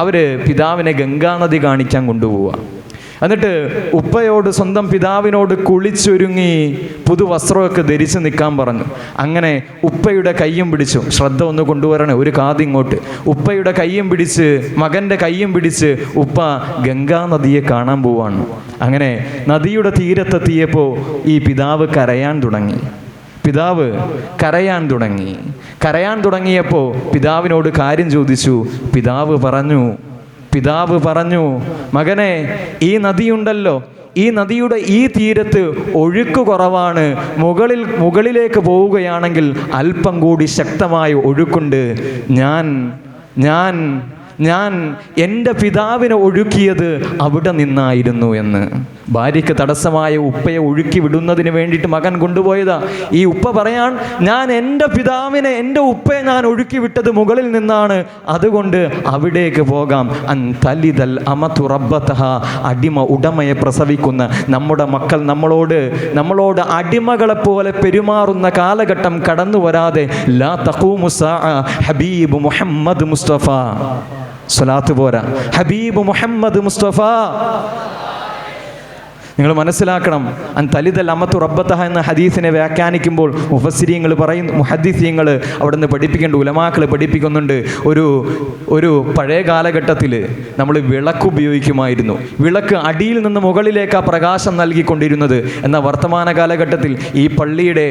അവർ പിതാവിനെ ഗംഗാ നദി കാണിക്കാൻ കൊണ്ടുപോവുക. എന്നിട്ട് ഉപ്പയോട്, സ്വന്തം പിതാവിനോട് കുളിച്ചൊരുങ്ങി പുതുവസ്ത്രമൊക്കെ ധരിച്ച് നിൽക്കാൻ പറഞ്ഞു. അങ്ങനെ ഉപ്പയുടെ കയ്യും പിടിച്ചു, ശ്രദ്ധ ഒന്ന് കൊണ്ടുവരണേ, ഒരു കാതിങ്ങോട്ട്. ഉപ്പയുടെ കയ്യും പിടിച്ച്, മകൻ്റെ കയ്യും പിടിച്ച് ഉപ്പ ഗംഗാ നദിയെ കാണാൻ പോവാണ്. അങ്ങനെ നദിയുടെ തീരത്തെത്തിയപ്പോൾ ഈ പിതാവ് കരയാൻ തുടങ്ങിയപ്പോൾ പിതാവിനോട് കാര്യം ചോദിച്ചു. പിതാവ് പറഞ്ഞു, മകനെ, ഈ നദിയുണ്ടല്ലോ, ഈ നദിയുടെ ഈ തീരത്ത് ഒഴുക്ക് കുറവാണ്. മുകളിലേക്ക് പോവുകയാണെങ്കിൽ അല്പം കൂടി ശക്തമായ ഒഴുക്കുണ്ട്. ഞാൻ ഞാൻ എൻ്റെ പിതാവിനെ ഒഴുക്കിയത് അവിടെ നിന്നായിരുന്നു എന്ന്. ഭാര്യയ്ക്ക് തടസ്സമായ ഉപ്പയെ ഒഴുക്കി വിടുന്നതിന് വേണ്ടിയിട്ട് മകൻ കൊണ്ടുപോയതാ. ഈ ഉപ്പ പറയാൻ, ഞാൻ എൻ്റെ പിതാവിനെ, എൻ്റെ ഉപ്പയെ ഞാൻ ഒഴുക്കി വിട്ടത് മുകളിൽ നിന്നാണ്, അതുകൊണ്ട് അവിടേക്ക് പോകാം. അൻ തലിദൽ അമതു റബ്ബതഹ, അടിമ ഉടമയെ പ്രസവിക്കുന്ന നമ്മുടെ മക്കൾ നമ്മളോട് അടിമകളെപ്പോലെ പെരുമാറുന്ന കാലഘട്ടം കടന്നു വരാതെ ലാ തഖൂമു സാഅ ഹബീബ് മുഹമ്മദ് മുസ്തഫ. സ്വലാത്ത് പോരാ, ഹബീബ് മുഹമ്മദ് മുസ്തഫ. നിങ്ങൾ മനസ്സിലാക്കണം, അൻ തലിദൽ അമത്തു റബ്ബതഹ എന്ന ഹദീസിനെ വ്യാഖ്യാനിക്കുമ്പോൾ മുഫസ്സിരീങ്ങൾ പറയുന്നു, മുഹദ്ദിസീങ്ങൾ അവിടെ നിന്ന് പഠിപ്പിക്കേണ്ട ഉലമാക്കൾ പഠിപ്പിക്കുന്നുണ്ട്. ഒരു പഴയ കാലഘട്ടത്തിൽ നമ്മൾ വിളക്ക് ഉപയോഗിക്കുമായിരുന്നു. വിളക്ക് അടിയിൽ നിന്ന് മുകളിലേക്ക് ആ പ്രകാശം നൽകിക്കൊണ്ടിരുന്നത്. എന്നാൽ വർത്തമാന കാലഘട്ടത്തിൽ ഈ പള്ളിയുടെ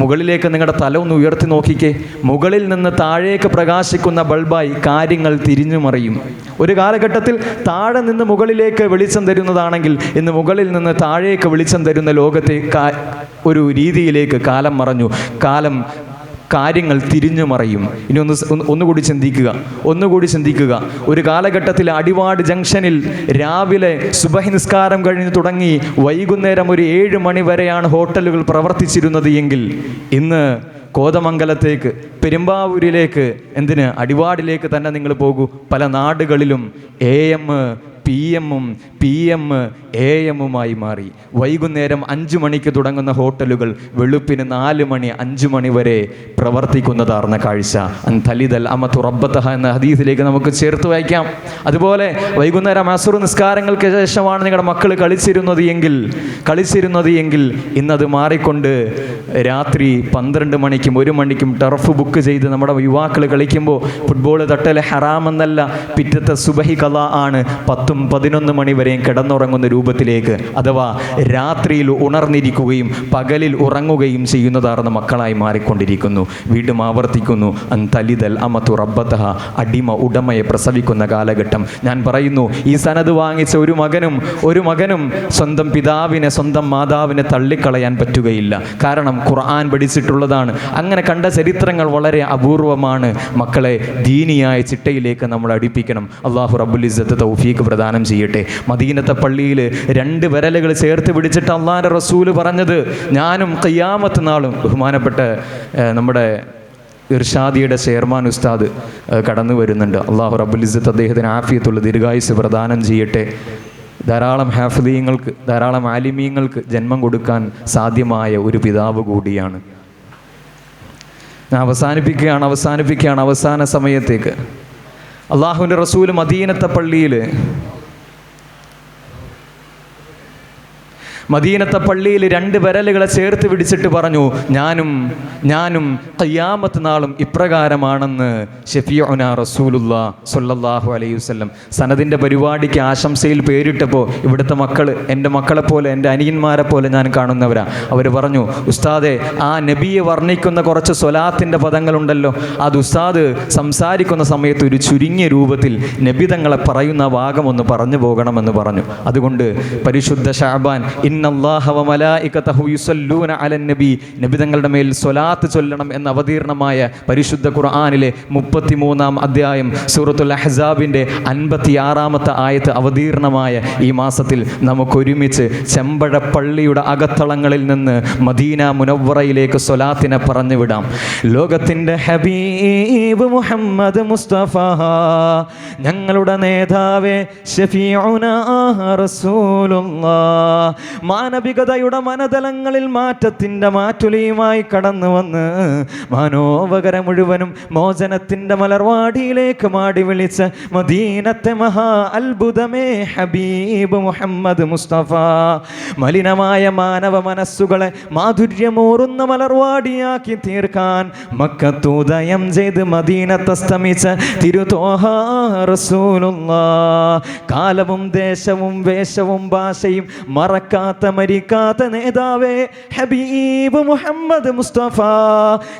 മുകളിലേക്ക് നിങ്ങളുടെ തല ഒന്ന് ഉയർത്തി നോക്കിക്കേ, മുകളിൽ നിന്ന് താഴേക്ക് പ്രകാശിക്കുന്ന ബൾബായി കാര്യങ്ങൾ തിരിഞ്ഞു മറിയും. ഒരു കാലഘട്ടത്തിൽ താഴെ നിന്ന് മുകളിലേക്ക് വെളിച്ചം തരുന്നതാണെങ്കിൽ ഇന്ന് മുകളിൽ നിന്ന് താഴേക്ക് വെളിച്ചം തരുന്ന ലോകത്തെ ഒരു രീതിയിലേക്ക് കാലം മറഞ്ഞു. കാര്യങ്ങൾ തിരിഞ്ഞു മറയും. ഇനി ഒന്നുകൂടി ചിന്തിക്കുക. ഒരു കാലഘട്ടത്തിൽ അടിവാട് ജംഗ്ഷനിൽ രാവിലെ സുബഹി നിസ്കാരം കഴിഞ്ഞ് തുടങ്ങി വൈകുന്നേരം ഒരു 7 മണി വരെയാണ് ഹോട്ടലുകൾ പ്രവർത്തിച്ചിരുന്നത് എങ്കിൽ ഇന്ന് കോതമംഗലത്തേക്ക്, പെരുമ്പാവൂരിലേക്ക്, അടിവാടിലേക്ക് തന്നെ നിങ്ങൾ പോകൂ. പല നാടുകളിലും AM PM AM മാറി. വൈകുന്നേരം 5 മണിക്ക് തുടങ്ങുന്ന ഹോട്ടലുകൾ വെളുപ്പിന് 4 മണി 5 മണി വരെ പ്രവർത്തിക്കുന്നതാർന്ന കാഴ്ച. അൻ തലിദൽ അമതു റബ്ബതഹ എന്ന ഹദീസിലേക്ക് നമുക്ക് ചേർത്ത് വായിക്കാം. അതുപോലെ വൈകുന്നേരം അസ്ർ നിസ്കാരങ്ങൾക്ക് ശേഷമാണ് നിങ്ങളുടെ മക്കൾ കളിച്ചിരുന്നത് എങ്കിൽ ഇന്നത് മാറിക്കൊണ്ട് രാത്രി 12 മണിക്കും 1 മണിക്കും ടർഫ് ബുക്ക് ചെയ്ത് നമ്മുടെ യുവാക്കൾ കളിക്കുമ്പോൾ ഫുട്ബോൾ തട്ടൽ ഹറാമെന്നല്ല, പിറ്റത്തെ സുബഹി ഖളാ ആണ്. 10-11 മണി വരെയും കിടന്നുറങ്ങുന്ന രൂപത്തിലേക്ക്, അഥവാ രാത്രിയിൽ ഉണർന്നിരിക്കുകയും പകലിൽ ഉറങ്ങുകയും ചെയ്യുന്നതാർന്ന മക്കളായി മാറിക്കൊണ്ടിരിക്കുന്നു. വീണ്ടും ആവർത്തിക്കുന്നു, അൻ തലിദൽ അമതു റബ്ബതഹ, അടിമ ഉടമയെ പ്രസവിക്കുന്ന കാലഘട്ടം. ഞാൻ പറയുന്നു, ഈ സനത് വാങ്ങിച്ച ഒരു മകനും സ്വന്തം പിതാവിനെ, സ്വന്തം മാതാവിനെ തള്ളിക്കളയാൻ പറ്റുകയില്ല. കാരണം ഖുർആൻ പഠിച്ചിട്ടുള്ളതാണ്. അങ്ങനെ കണ്ട ചരിത്രങ്ങൾ വളരെ അപൂർവമാണ്. മക്കളെ ദീനിയായ ചിട്ടയിലേക്ക് നമ്മൾ അടുപ്പിക്കണം. അല്ലാഹു റബ്ബുൽ ഇസ്സത്ത് തൗഫീഖ് പ്രദാനം ചെയ്യട്ടെ. മദീനത്തെ പള്ളിയിൽ 2 വിരലുകൾ ചേർത്ത് പിടിച്ചിട്ട് അള്ളാഹുവിൻ്റെ റസൂല് പറഞ്ഞത്, ഞാനും ഖിയാമത്ത് നാളും. ബഹുമാനപ്പെട്ട നമ്മുടെ ഇർഷാദിയുടെ ചെയർമാൻ ഉസ്താദ് കടന്നു വരുന്നുണ്ട്. അള്ളാഹു റബ്ബുൽ ഇസ്സത്ത് അദ്ദേഹത്തിന് ആഫിയത്തുള്ള ദീർഘായുസ് പ്രദാനം ചെയ്യട്ടെ. ധാരാളം ഹാഫിദീങ്ങൾക്ക്, ധാരാളം ആലിമീങ്ങൾക്ക് ജന്മം കൊടുക്കാൻ സാധ്യമായ ഒരു പിതാവ് കൂടിയാണ്. ഞാൻ അവസാനിപ്പിക്കുകയാണ് അവസാന സമയത്തേക്ക്. അള്ളാഹുവിൻ്റെ റസൂൽ മദീനത്തെ പള്ളിയിൽ മദീനത്തെ പള്ളിയിൽ 2 വിരലുകളെ ചേർത്ത് പിടിച്ചിട്ട് പറഞ്ഞു, ഞാനും ഖിയാമത്ത് നാളും ഇപ്രകാരമാണെന്ന് ഷഫീഉനാ റസൂലുള്ളാഹി സ്വല്ലല്ലാഹു അലൈഹി വസല്ലം. സനദിൻ്റെ പരിപാടിക്ക് ആശംസയിൽ പേരിട്ടപ്പോൾ ഇവിടുത്തെ മക്കൾ എൻ്റെ മക്കളെ പോലെ, എൻ്റെ അനിയന്മാരെ പോലെ ഞാൻ കാണുന്നവരാ. അവർ പറഞ്ഞു, ഉസ്താദെ, ആ നബിയെ വർണ്ണിക്കുന്ന കുറച്ച് സ്വലാത്തിൻ്റെ പദങ്ങളുണ്ടല്ലോ, അത് ഉസ്താദ് സംസാരിക്കുന്ന സമയത്ത് ഒരു ചുരുങ്ങിയ രൂപത്തിൽ നബിതങ്ങളെ പറയുന്ന ഭാഗം ഒന്ന് പറഞ്ഞു പോകണമെന്ന് പറഞ്ഞു. അതുകൊണ്ട് പരിശുദ്ധ ശഅബാൻ ഇന്നല്ലാഹ വ മലായികതഹു യുസല്ലൂന അലൻ നബി, നബിതങ്ങളുടെ മേൽ സ്വലാത്ത് ചൊല്ലണം എന്ന അവതീർണമായ പരിശുദ്ധ ഖുർആനിലെ 33-ാം അധ്യായം സൂറത്തുൽ അഹ്സാബിൻ്റെ 56-ാമത്തെ ആയത്ത് അവതീർണമായ ഈ മാസത്തിൽ നമുക്കൊരുമിച്ച് ചെമ്പഴപ്പള്ളിയുടെ അകത്തളങ്ങളിൽ നിന്ന് മദീന മുനവ്വറയിലേക്ക് സ്വലാത്തിനെ പറഞ്ഞു വിടാം. ലോകത്തിൻ്റെ ഹബീബ് മുഹമ്മദ് മുസ്തഫ, ഞങ്ങളുടെ നേതാവേ ഷഫീഉനാ റസൂലുള്ളാഹ്, മാനവികതയുടെ മനതലങ്ങളിൽ മാറ്റത്തിൻ്റെ മാറ്റുലിയുമായി കടന്നു വന്ന് മാനോപകര മുഴുവനും മോചനത്തിൻ്റെ മലർവാടിയിലേക്ക് മാടി വിളിച്ച് മദീനത്തെ മഹാ അത്ഭുതമേ ഹബീബ് മുഹമ്മദ് മുസ്തഫ, മലിനമായ മാനവ മനസ്സുകളെ മാധുര്യമൂറുന്ന മലർവാടിയാക്കി തീർക്കാൻ മക്കത്തൂദയം ചെയ്ത് മദീനത്തസ്തമിച്ച തിരുതോഹ റസൂലുള്ളാഹ്, കാലവും ദേശവും വേഷവും ഭാഷയും മറക്കാത്ത മാറാത്ത മരിക്കാത്ത നേതാവേ ഹബീബ് മുഹമ്മദ് മുസ്തഫ.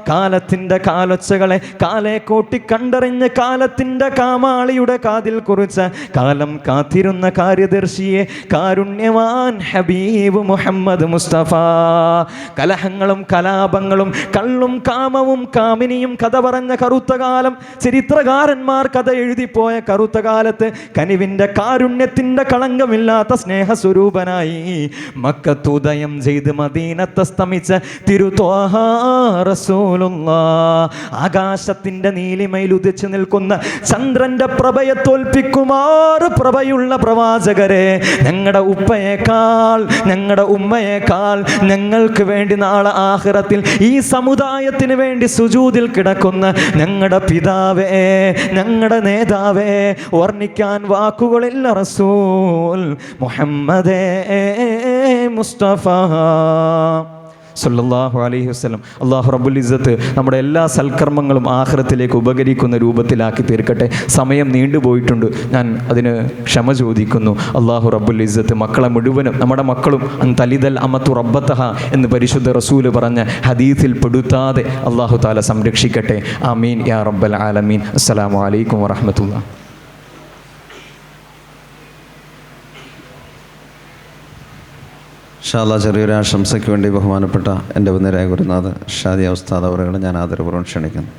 കാലത്തിൻ്റെ കാലൊച്ചകളെ കാലെ കൂട്ടി കണ്ടറിഞ്ഞ് കാലത്തിൻ്റെ കാമാളിയുടെ കാതിൽ കുറിച്ച് കാലം കാത്തിരുന്ന കാര്യദർശിയെ കാരുണ്യവാൻ ഹബീബ് മുഹമ്മദ് മുസ്തഫ. കലഹങ്ങളും കലാപങ്ങളും കള്ളും കാമവും കാമിനിയും കഥ പറഞ്ഞ കറുത്ത കാലം, ചരിത്രകാരന്മാർ കഥ എഴുതിപ്പോയ കറുത്ത കാലത്ത് കനിവിൻ്റെ കാരുണ്യത്തിൻ്റെ കളങ്കമില്ലാത്ത സ്നേഹസ്വരൂപനായി മക്കത്തുദയം ചെയ്ത് മദീനത്തസ്തമിച്ച തിരുത്വാഹ റസൂലുള്ളാഹ്. ആകാശത്തിൻ്റെ നീലിമയിൽ ഉദിച്ചു നിൽക്കുന്ന ചന്ദ്രന്റെ പ്രഭയെ തോൽപ്പിക്കുമാറ് പ്രഭയുള്ള പ്രവാചകരെ, ഞങ്ങളുടെ ഉപ്പയേക്കാൾ ഞങ്ങളുടെ ഉമ്മയേക്കാൾ ഞങ്ങൾക്ക് വേണ്ടി നാളെ ആഖിറത്തിൽ ഈ സമുദായത്തിന് വേണ്ടി സുജൂദിൽ കിടക്കുന്ന ഞങ്ങളുടെ പിതാവേ, ഞങ്ങളുടെ നേതാവേ, വർണ്ണിക്കാൻ വാക്കുകളില്ല റസൂൽ മുഹമ്മദേ മുസ്തഫ സല്ലല്ലാഹു അലൈഹി വസല്ലം. അല്ലാഹു റബ്ബുൽ ഇസ്സത്ത് നമ്മുടെ എല്ലാ സൽക്കർമ്മങ്ങളും ആഖിറത്തിലേക്ക് ഉപകരിക്കുന്ന രൂപത്തിലാക്കി തീർക്കട്ടെ. സമയം നീണ്ടുപോയിട്ടുണ്ട്, ഞാൻ അതിന് ക്ഷമ ചോദിക്കുന്നു. അല്ലാഹു റബ്ബുൽ ഇസ്സത്ത് മക്കളെ മുഴുവനും, നമ്മുടെ മക്കളും തലിദൽ അമത്തു റബ്ബത്തഹ എന്ന് പരിശുദ്ധ റസൂല് പറഞ്ഞ ഹദീസിൽ പെടുത്താതെ അല്ലാഹു തആല സംരക്ഷിക്കട്ടെ. ആമീൻ യാ റബ്ബൽ ആലമീൻ. അസ്സലാമു അലൈക്കും വറഹ്മത്തുള്ളാഹി. ഇൻഷാ അല്ലാഹ് ചെറിയൊരു ആശംസയ്ക്ക് വേണ്ടി ബഹുമാനപ്പെട്ട എൻ്റെ മുന്നിലായ ഗുരുനാഥ് ഷാദിയ ഉസ്താദ് അവറുകളെ ഞാൻ ആദരപൂർവ്വം ക്ഷണിക്കുന്നു.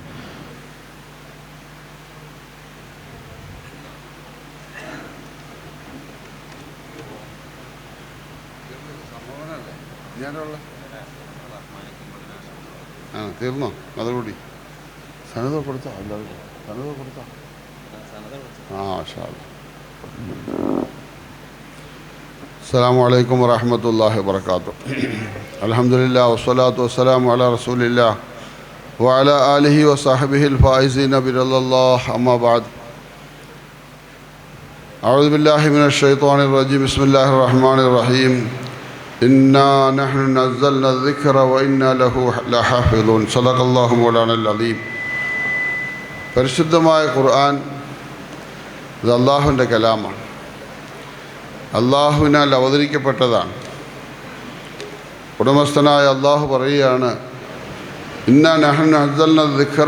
തീർന്നോ? അതുകൂടി സനത കൊടുത്തോ? സനത കൊടുത്തോ? അസ്സലാമു അലൈക്കും വറഹ്മത്തുള്ളാഹി വബറകാതുഹു. അൽഹംദുലില്ലാ വസ്സലാത്തു വസ്സലാമു അലാ റസൂലില്ലാ വഅലാ ആലിഹി വസഹ്ബിഹിൽ ഫായിസീന ബിറല്ലാഹ്. അമ്മാ ബഅദ്. അഊദു ബില്ലാഹി മിനശ് ശൈത്വാനിർ റജീം. ബിസ്മില്ലാഹിർ റഹ്മാനിർ റഹീം. ഇന്നാ നഹ്നു നസ്സൽനാ ദിക്റ വ ഇന്നാ ലഹു ലഹാഫിളൂൻ. സദഖല്ലാഹു മൗലാനൽ അദീം. പരിശുദ്ധമായ ഖുർആൻ ഇത് അല്ലാഹുവിൻ്റെ കലാമാണ്, അള്ളാഹുവിനാൽ അവതരിക്കപ്പെട്ടതാണ്. ഉടമസ്ഥനായ അള്ളാഹു പറയുകയാണ്, ഇന്നാ നഹ്നു നസ്സൽനാ ദിക്റ,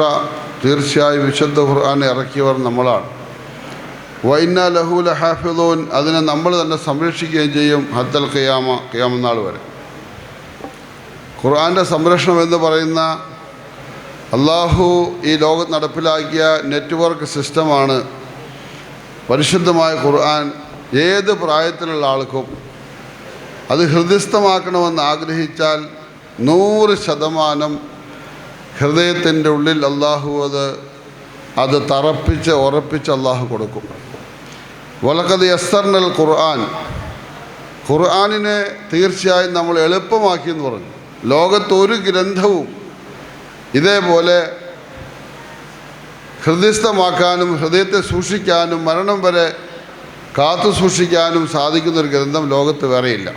തീർച്ചയായും വിശുദ്ധ ഖുർആൻ ഇറക്കിയവർ നമ്മളാണ്. വ ഇന്നാ ലഹു ലഹാഫിളൂൻ, അതിനെ നമ്മൾ തന്നെ സംരക്ഷിക്കുകയും ചെയ്യും. ഹത്തൽ ഖിയാമ, ഖിയാമനാൾ വരെ. ഖുർആൻ്റെ സംരക്ഷണം എന്ന് പറയുന്ന അള്ളാഹു ഈ ലോകത്ത് നടപ്പിലാക്കിയ നെറ്റ്വർക്ക് സിസ്റ്റമാണ് പരിശുദ്ധമായ ഖുർആൻ. ഏത് പ്രായത്തിലുള്ള ആൾക്കും അത് ഹൃദയസ്ഥമാക്കണമെന്ന് ആഗ്രഹിച്ചാൽ 100% ഹൃദയത്തിൻ്റെ ഉള്ളിൽ അള്ളാഹു അത് തറപ്പിച്ച് ഉറപ്പിച്ച് അള്ളാഹു കൊടുക്കും. വലഖദ് യസ്സർനൽ ഖുർആൻ, ഖുർആനിനെ തീർച്ചയായും നമ്മൾ എളുപ്പമാക്കിയെന്ന് പറഞ്ഞു. ലോകത്തൊരു ഗ്രന്ഥവും ഇതേപോലെ ഹൃദയസ്ഥമാക്കാനും ഹൃദയത്തെ സൂക്ഷിക്കാനും മരണം വരെ കാത്തു സൂക്ഷിക്കാനും സാധിക്കുന്നൊരു ഗ്രന്ഥം ലോകത്ത് വേറെയില്ല.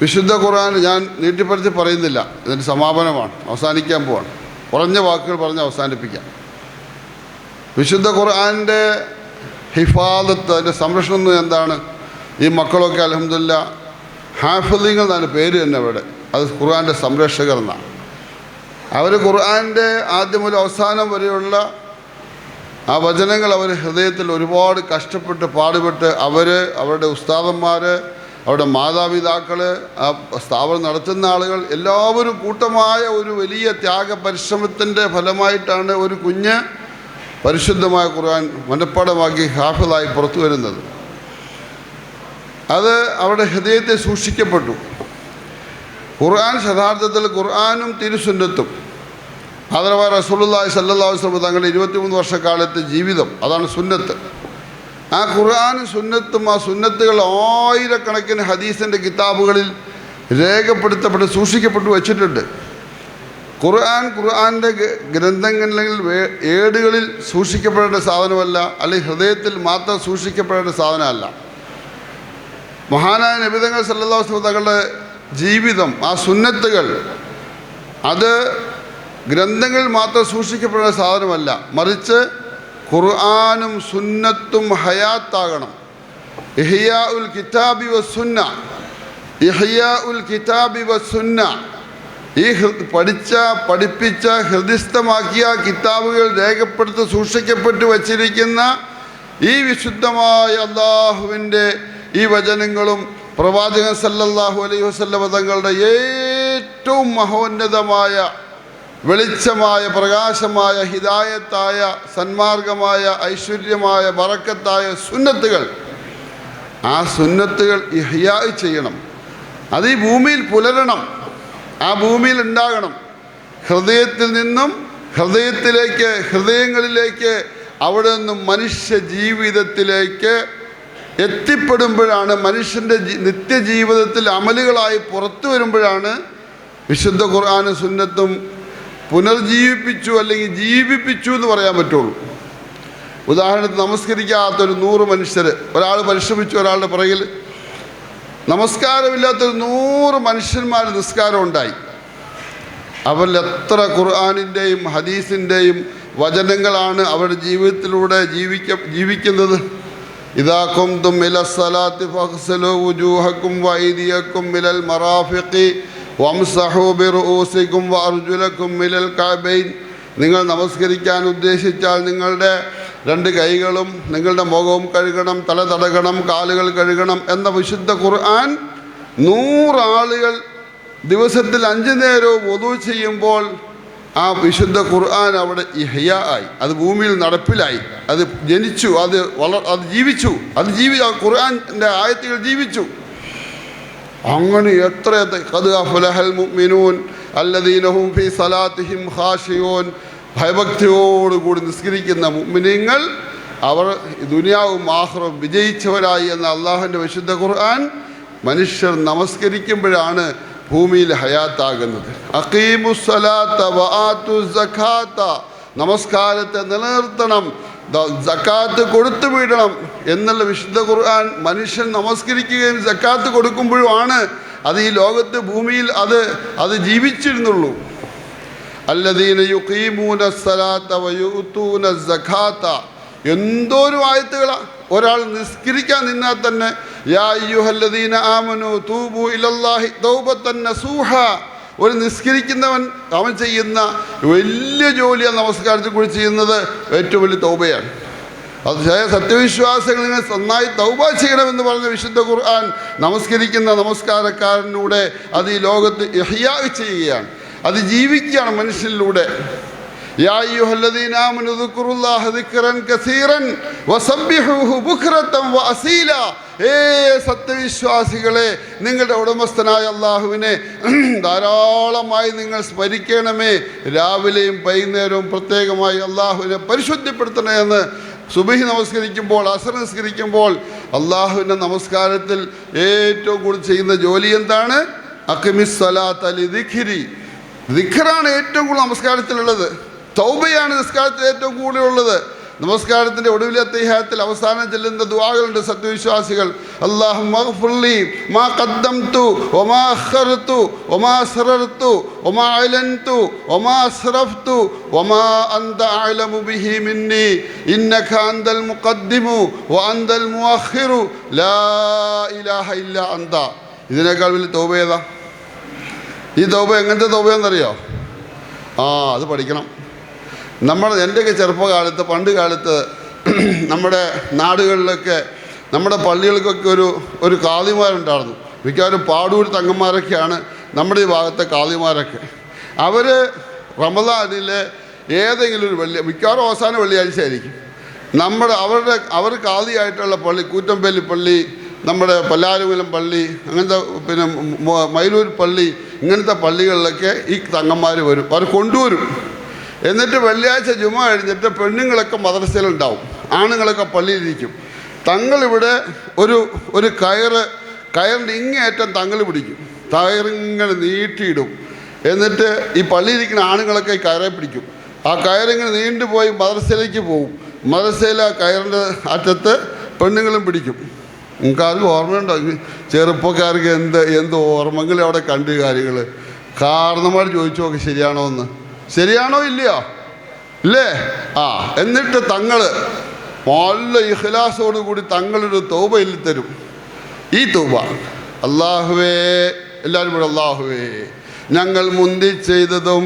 വിശുദ്ധ ഖുർആൻ ഞാൻ നീട്ടിപ്പറിച്ച് പറയുന്നില്ല, ഇതിൻ്റെ സമാപനമാണ്, അവസാനിക്കാൻ പോവാണ്. കുറഞ്ഞ വാക്കുകൾ പറഞ്ഞ് അവസാനിപ്പിക്കാം. വിശുദ്ധ ഖുർആൻ്റെ ഹിഫാദത്ത്, അതിൻ്റെ സംരക്ഷണം എന്താണ്? ഈ മക്കളൊക്കെ അൽഹംദുലില്ലാ ഹാഫിളീങ്ങൾ എന്നാണ് പേര് തന്നെ ഇവിടെ. അത് ഖുർആൻ്റെ സംരക്ഷകർ എന്നാണ്. അവർ ഖുർആൻ്റെ ആദ്യം മുതൽ അവസാനം വരെയുള്ള ആ വചനങ്ങൾ അവർ ഹൃദയത്തിൽ ഒരുപാട് കഷ്ടപ്പെട്ട് പാടുപെട്ട് അവരുടെ ഉസ്താദന്മാർ, അവരുടെ മാതാപിതാക്കൾ, ആ സ്ഥാപനം നടത്തുന്ന ആളുകൾ എല്ലാവരും കൂട്ടമായ ഒരു വലിയ ത്യാഗ പരിശ്രമത്തിൻ്റെ ഫലമായിട്ടാണ് ഒരു കുഞ്ഞ് പരിശുദ്ധമായ ഖുർആൻ മനഃപ്പാഠമാക്കി ഹാഫിളായി പുറത്തു വരുന്നത്. അത് അവരുടെ ഹൃദയത്തെ സൂക്ഷിക്കപ്പെട്ടു. ഖുർആൻ യഥാർത്ഥത്തിൽ ഖുർആനും തിരുസുന്നത്തും ആദരവായ റസൂലുള്ളാഹി സ്വല്ലല്ലാഹു അലൈഹി വസല്ലം തങ്ങളുടെ 23 വർഷക്കാലത്തെ ജീവിതം, അതാണ് സുന്നത്ത്. ആ ഖുർആനും സുന്നത്തും, ആ സുന്നത്തുകൾ ആയിരക്കണക്കിന് ഹദീസിൻ്റെ കിതാബുകളിൽ രേഖപ്പെടുത്തപ്പെട്ട് സൂക്ഷിക്കപ്പെട്ടു വച്ചിട്ടുണ്ട്. ഖുർആൻ്റെ ഗ്രന്ഥങ്ങളിൽ ഏടുകളിൽ സൂക്ഷിക്കപ്പെടേണ്ട സാധനമല്ല, അല്ലെങ്കിൽ ഹൃദയത്തിൽ മാത്രം സൂക്ഷിക്കപ്പെടേണ്ട സാധനമല്ല. മഹാനായ നബി തങ്ങൾ സല്ലല്ലാഹു അലൈഹി വസല്ലം തങ്ങളുടെ ജീവിതം, ആ സുന്നത്തുകൾ, അത് ഗ്രന്ഥങ്ങളിൽ മാത്രം സൂക്ഷിക്കപ്പെടുന്ന സാധനമല്ല, മറിച്ച് ഖുർആനും സുന്നത്തും ഹയാത്താകണം. ഇഹ്യാഉൽ കിതാബി വസുന്ന, ഇഹ്യാഉൽ കിതാബി വസുന്ന, ഈ പഠിപ്പിച്ച ഹൃദിസ്ഥമാക്കിയ കിതാബുകൾ രേഖപ്പെടുത്തി സൂക്ഷിക്കപ്പെട്ടു വച്ചിരിക്കുന്ന ഈ വിശുദ്ധമായ അള്ളാഹുവിൻ്റെ ഈ വചനങ്ങളും പ്രവാചകൻ സല്ലല്ലാഹു അലൈഹി വസല്ലം തങ്ങളുടെ ഏറ്റവും മഹോന്നതമായ വെളിച്ചമായ പ്രകാശമായ ഹിദായത്തായ സന്മാർഗമായ ഐശ്വര്യമായ ബറക്കത്തായ സുന്നത്തുകൾ, ആ സുന്നത്തുകൾ ഇഹ്യാ ചെയ്യണം. അത് ഈ ഭൂമിയിൽ പുലരണം, ആ ഭൂമിയിൽ ഉണ്ടാകണം. ഹൃദയത്തിൽ നിന്നും ഹൃദയത്തിലേക്ക്, ഹൃദയങ്ങളിലേക്ക്, അവിടെ നിന്നും മനുഷ്യ ജീവിതത്തിലേക്ക് എത്തിപ്പെടുമ്പോഴാണ്, മനുഷ്യൻ്റെ നിത്യജീവിതത്തിൽ അമലുകളായി പുറത്തു വരുമ്പോഴാണ് വിശുദ്ധ ഖുർആനും സുന്നത്തും പുനർജീവിപ്പിച്ചു അല്ലെങ്കിൽ ജീവിപ്പിച്ചു എന്ന് പറയാൻ പറ്റുള്ളൂ. ഉദാഹരണത്തിന് നമസ്കരിക്കാത്തൊരു 100 മനുഷ്യർ, ഒരാൾ പരിശ്രമിച്ചു ഒരാളുടെ പുറകിൽ, നമസ്കാരമില്ലാത്തൊരു 100 മനുഷ്യന്മാർ നിസ്കാരം ഉണ്ടായി. അവരിൽ എത്ര ഖുർആനിൻ്റെയും ഹദീസിൻ്റെയും വചനങ്ങളാണ് അവരുടെ ജീവിതത്തിലൂടെ ജീവിക്കുന്നത്. ഇദാ ഖുംതും ഇലസ്സലാത്തി ഫഗ്സിലൂ വുജൂഹക്കും വഅയ്ദിയക്കും മിനൽ മറാഫിഖി വംസഹൂ ബിറുഊസിക്കും വഅർജുലക്കും മിനൽ കഅബൈൻ. നിങ്ങൾ നമസ്കരിക്കാൻ ഉദ്ദേശിച്ചാൽ നിങ്ങളുടെ 2 കൈകളും നിങ്ങളുടെ മുഖവും കഴുകണം, തല തടകണം, കാലുകൾ കഴുകണം എന്ന വിശുദ്ധ ഖുർആൻ 100 ആളുകൾ ദിവസത്തിൽ 5 നേരവും വുദൂ ചെയ്യുമ്പോൾ ആ വിശുദ്ധ ഖുർആൻ അവിടെ ഇഹ്യാ ആയി, അത് ഭൂമിയിൽ നടപ്പിലായി, അത് ജനിച്ചു, അത് ജീവിച്ചു, ഖുർആൻ്റെ ആയത്തുകൾ ജീവിച്ചു. അങ്ങനെ എത്ര ഖദ് അഫ്ലഹൽ മുഅ്മിനൂൻ അല്ലദീന ഹും ഫീ സലാത്തിഹിം ഖാശിഊൻ, ഭയഭക്തിയോടുകൂടി നിസ്കരിക്കുന്ന മുഅ്മിനീങ്ങൾ അവർ ദുനിയാവും ആഖിറവും വിജയിച്ചവരായി എന്ന അള്ളാഹുവിൻ്റെ വിശുദ്ധ ഖുർആൻ മനുഷ്യർ നമസ്കരിക്കുമ്പോഴാണ് ഭൂമിയിൽ ഹയാത്താകുന്നത്. അഖീമുസ്സലാത്ത വആതു സകാത്ത, നമസ്കാരത്തെ നിലനിർത്തണം, സക്കാത്ത് കൊടുത്തു വിടണം എന്നുള്ള വിശുദ്ധ ഖുർആൻ മനുഷ്യൻ നമസ്കരിക്കുകയും സക്കാത്ത് കൊടുക്കുമ്പോഴുമാണ് അത് ഈ ലോകത്ത് ഭൂമിയിൽ അത് ജീവിച്ചിരുന്നുള്ളൂ. അല്ലദീന യുഖീമൂന സ്സലാത്ത വയുഊതൂന സകാത്ത, എന്തോരം ആയത്തുകളാ. ഒരാൾ നിസ്കരിക്കാൻ നിന്നാൽ തന്നെ യാ അയ്യുഹല്ലദീന ആമനു തൂബു ഇലല്ലാഹി തൗബത്തൻ നസൂഹ, ഒരു നിസ്കരിക്കുന്നവൻ അവൻ ചെയ്യുന്ന വലിയ ജോലിയാണ് നമസ്കാരത്തിൽ കൂടി ചെയ്യുന്നത്, ഏറ്റവും വലിയ തൗബയാണ്. അത് സത്യവിശ്വാസികൾ നിങ്ങൾ നന്നായി തൗബ ചെയ്യണമെന്ന് പറഞ്ഞ വിശുദ്ധ ഖുർആൻ നമസ്കരിക്കുന്ന നമസ്കാരക്കാരനിലൂടെ അത് ഈ ലോകത്ത് ഇഹ്യാ ചെയ്യുകയാണ്, അത് ജീവിക്കുകയാണ് മനുഷ്യനിലൂടെ. യാ അയ്യുഹല്ലദീന ആമനു ദുക്റുല്ലാഹ ദിക്റൻ കസീറൻ വസബ്ബിഹൂഹു ബുക്റതൻ വഅസീല, സത്യവിശ്വാസികളെ നിങ്ങളുടെ ഉടമസ്ഥനായ അള്ളാഹുവിനെ ധാരാളമായി നിങ്ങൾ സ്മരിക്കണമേ, രാവിലെയും വൈകുന്നേരവും പ്രത്യേകമായി അള്ളാഹുവിനെ പരിശുദ്ധിപ്പെടുത്തണേ എന്ന് സുബഹി നമസ്കരിക്കുമ്പോൾ, അസർ നിസ്കരിക്കുമ്പോൾ അള്ളാഹുവിൻ്റെ നമസ്കാരത്തിൽ ഏറ്റവും കൂടുതൽ ചെയ്യുന്ന ജോലി എന്താണ്? അഖിമിസ് സ്വലാത്ത ലിദിക്രി, ദിക്റാണ് ഏറ്റവും കൂടുതൽ നമസ്കാരത്തിലുള്ളത്. തൗബയാണ് നിസ്കാരത്തിൽ ഏറ്റവും കൂടുതലുള്ളത്. നമസ്കാരത്തിൻ്റെ ഒടുവിലെ തഹിയ്യാത്തിൽ അവസാനം ചെല്ലുന്ന ദുആകളുണ്ട് സത്യവിശ്വാസികൾ. അല്ലാഹുമ്മ ഗ്ഫിർലി മാ ഖദ്ദംതു വമാ അഖർതു വമാ അസ്റർതു വമാ അലൻതു വമാ അസ്റഫ്തു വമാ അൻത അഅലമു ബിഹി മിന്നി ഇന്നക അൻതൽ മുഖദ്ദിമു വഅൻതൽ മുഅഖിറു ലാ ഇലാഹ ഇല്ലാ അൻത. ഇതിനേക്കാൾ വലിയ തൗബ ഏതാ? ഈ തൗബ എങ്ങനത്തെ തൗബയെന്നറിയോ? അത് പഠിക്കണം. എൻ്റെയൊക്കെ ചെറുപ്പകാലത്ത്, പണ്ട് കാലത്ത് നമ്മുടെ നാടുകളിലൊക്കെ, നമ്മുടെ പള്ളികൾക്കൊക്കെ ഒരു കാളിമാരുണ്ടായിരുന്നു. മിക്കവാറും പാടൂർ തങ്ങന്മാരൊക്കെയാണ് നമ്മുടെ ഈ ഭാഗത്തെ കാളിമാരൊക്കെ. അവർ റമദാനിലെ ഏതെങ്കിലും ഒരു മിക്കവാറും അവസാന വെള്ളിയാഴ്ച ആയിരിക്കും അവർ കാളിയായിട്ടുള്ള പള്ളി, കൂറ്റമ്പേലി പള്ളി, നമ്മുടെ പല്ലാരുമലം പള്ളി, അങ്ങനത്തെ പിന്നെ മൈലൂർ പള്ളി, ഇങ്ങനത്തെ പള്ളികളിലൊക്കെ ഈ തങ്ങന്മാർ വരും, അവർ കൊണ്ടുവരും. എന്നിട്ട് വെള്ളിയാഴ്ച ജുമ കഴിഞ്ഞിട്ട് പെണ്ണുങ്ങളൊക്കെ മദ്രസയിലുണ്ടാവും, ആണുങ്ങളൊക്കെ പള്ളിയിലിരിക്കും. തങ്ങളിവിടെ ഒരു കയറിൻ്റെ ഇങ്ങേറ്റം തങ്ങൾ പിടിക്കും, കയറിങ്ങനെ നീട്ടിയിടും. എന്നിട്ട് ഈ പള്ളിയിരിക്കുന്ന ആണുങ്ങളൊക്കെ ഈ കയറെ പിടിക്കും. ആ കയറിങ്ങനെ നീണ്ടുപോയി മദ്രസയിലേക്ക് പോകും. മദ്രസയിൽ ആ കയറിൻ്റെ അറ്റത്ത് പെണ്ണുങ്ങളും പിടിക്കും. നിങ്ങൾക്കാർക്കും ഓർമ്മയുണ്ടോ? ചെറുപ്പക്കാർക്ക് എന്ത് ഓർമ്മകൾ അവിടെ കണ്ട് കാര്യങ്ങൾ. കാരണന്മാർ ചോദിച്ചു നോക്കി ശരിയാണോ എന്ന്. ശരിയാണോ ഇല്ലയോ? ഇല്ലേ? എന്നിട്ട് തങ്ങൾ നല്ല ഇഖ്ലാസോട് കൂടി തങ്ങളൊരു തൗബ തരും. ഈ തൗബ അല്ലാഹുവേ, എല്ലാവരും കൂടെ അല്ലാഹുവേ, ഞങ്ങൾ മുന്തി ചെയ്തതും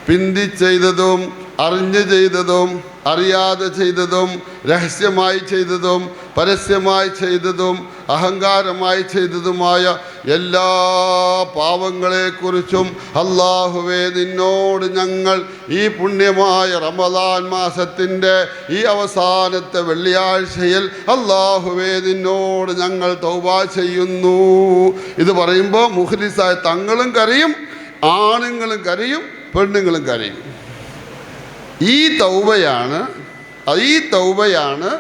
പിന്തി ചെയ്തതും അറിഞ്ഞ് ചെയ്തതും അറിയാതെ ചെയ്തതും രഹസ്യമായി ചെയ്തതും പരസ്യമായി ചെയ്തതും അഹങ്കാരമായി ചെയ്തതുമായ എല്ലാ പാവങ്ങളെക്കുറിച്ചും അല്ലാഹുവേ, നിന്നോട് ഞങ്ങൾ ഈ പുണ്യമായ റമദാൻ മാസത്തിൻ്റെ ഈ അവസാനത്തെ വെള്ളിയാഴ്ചയിൽ അല്ലാഹുവേ, നിന്നോട് ഞങ്ങൾ തൗബ ചെയ്യുന്നു. ഇത് പറയുമ്പോൾ മുഖ്ലിസായ തങ്ങളും കരയും, ആണുങ്ങളും കരയും, പെണ്ണുങ്ങളും കരയും. ഈ തൗബയാണ്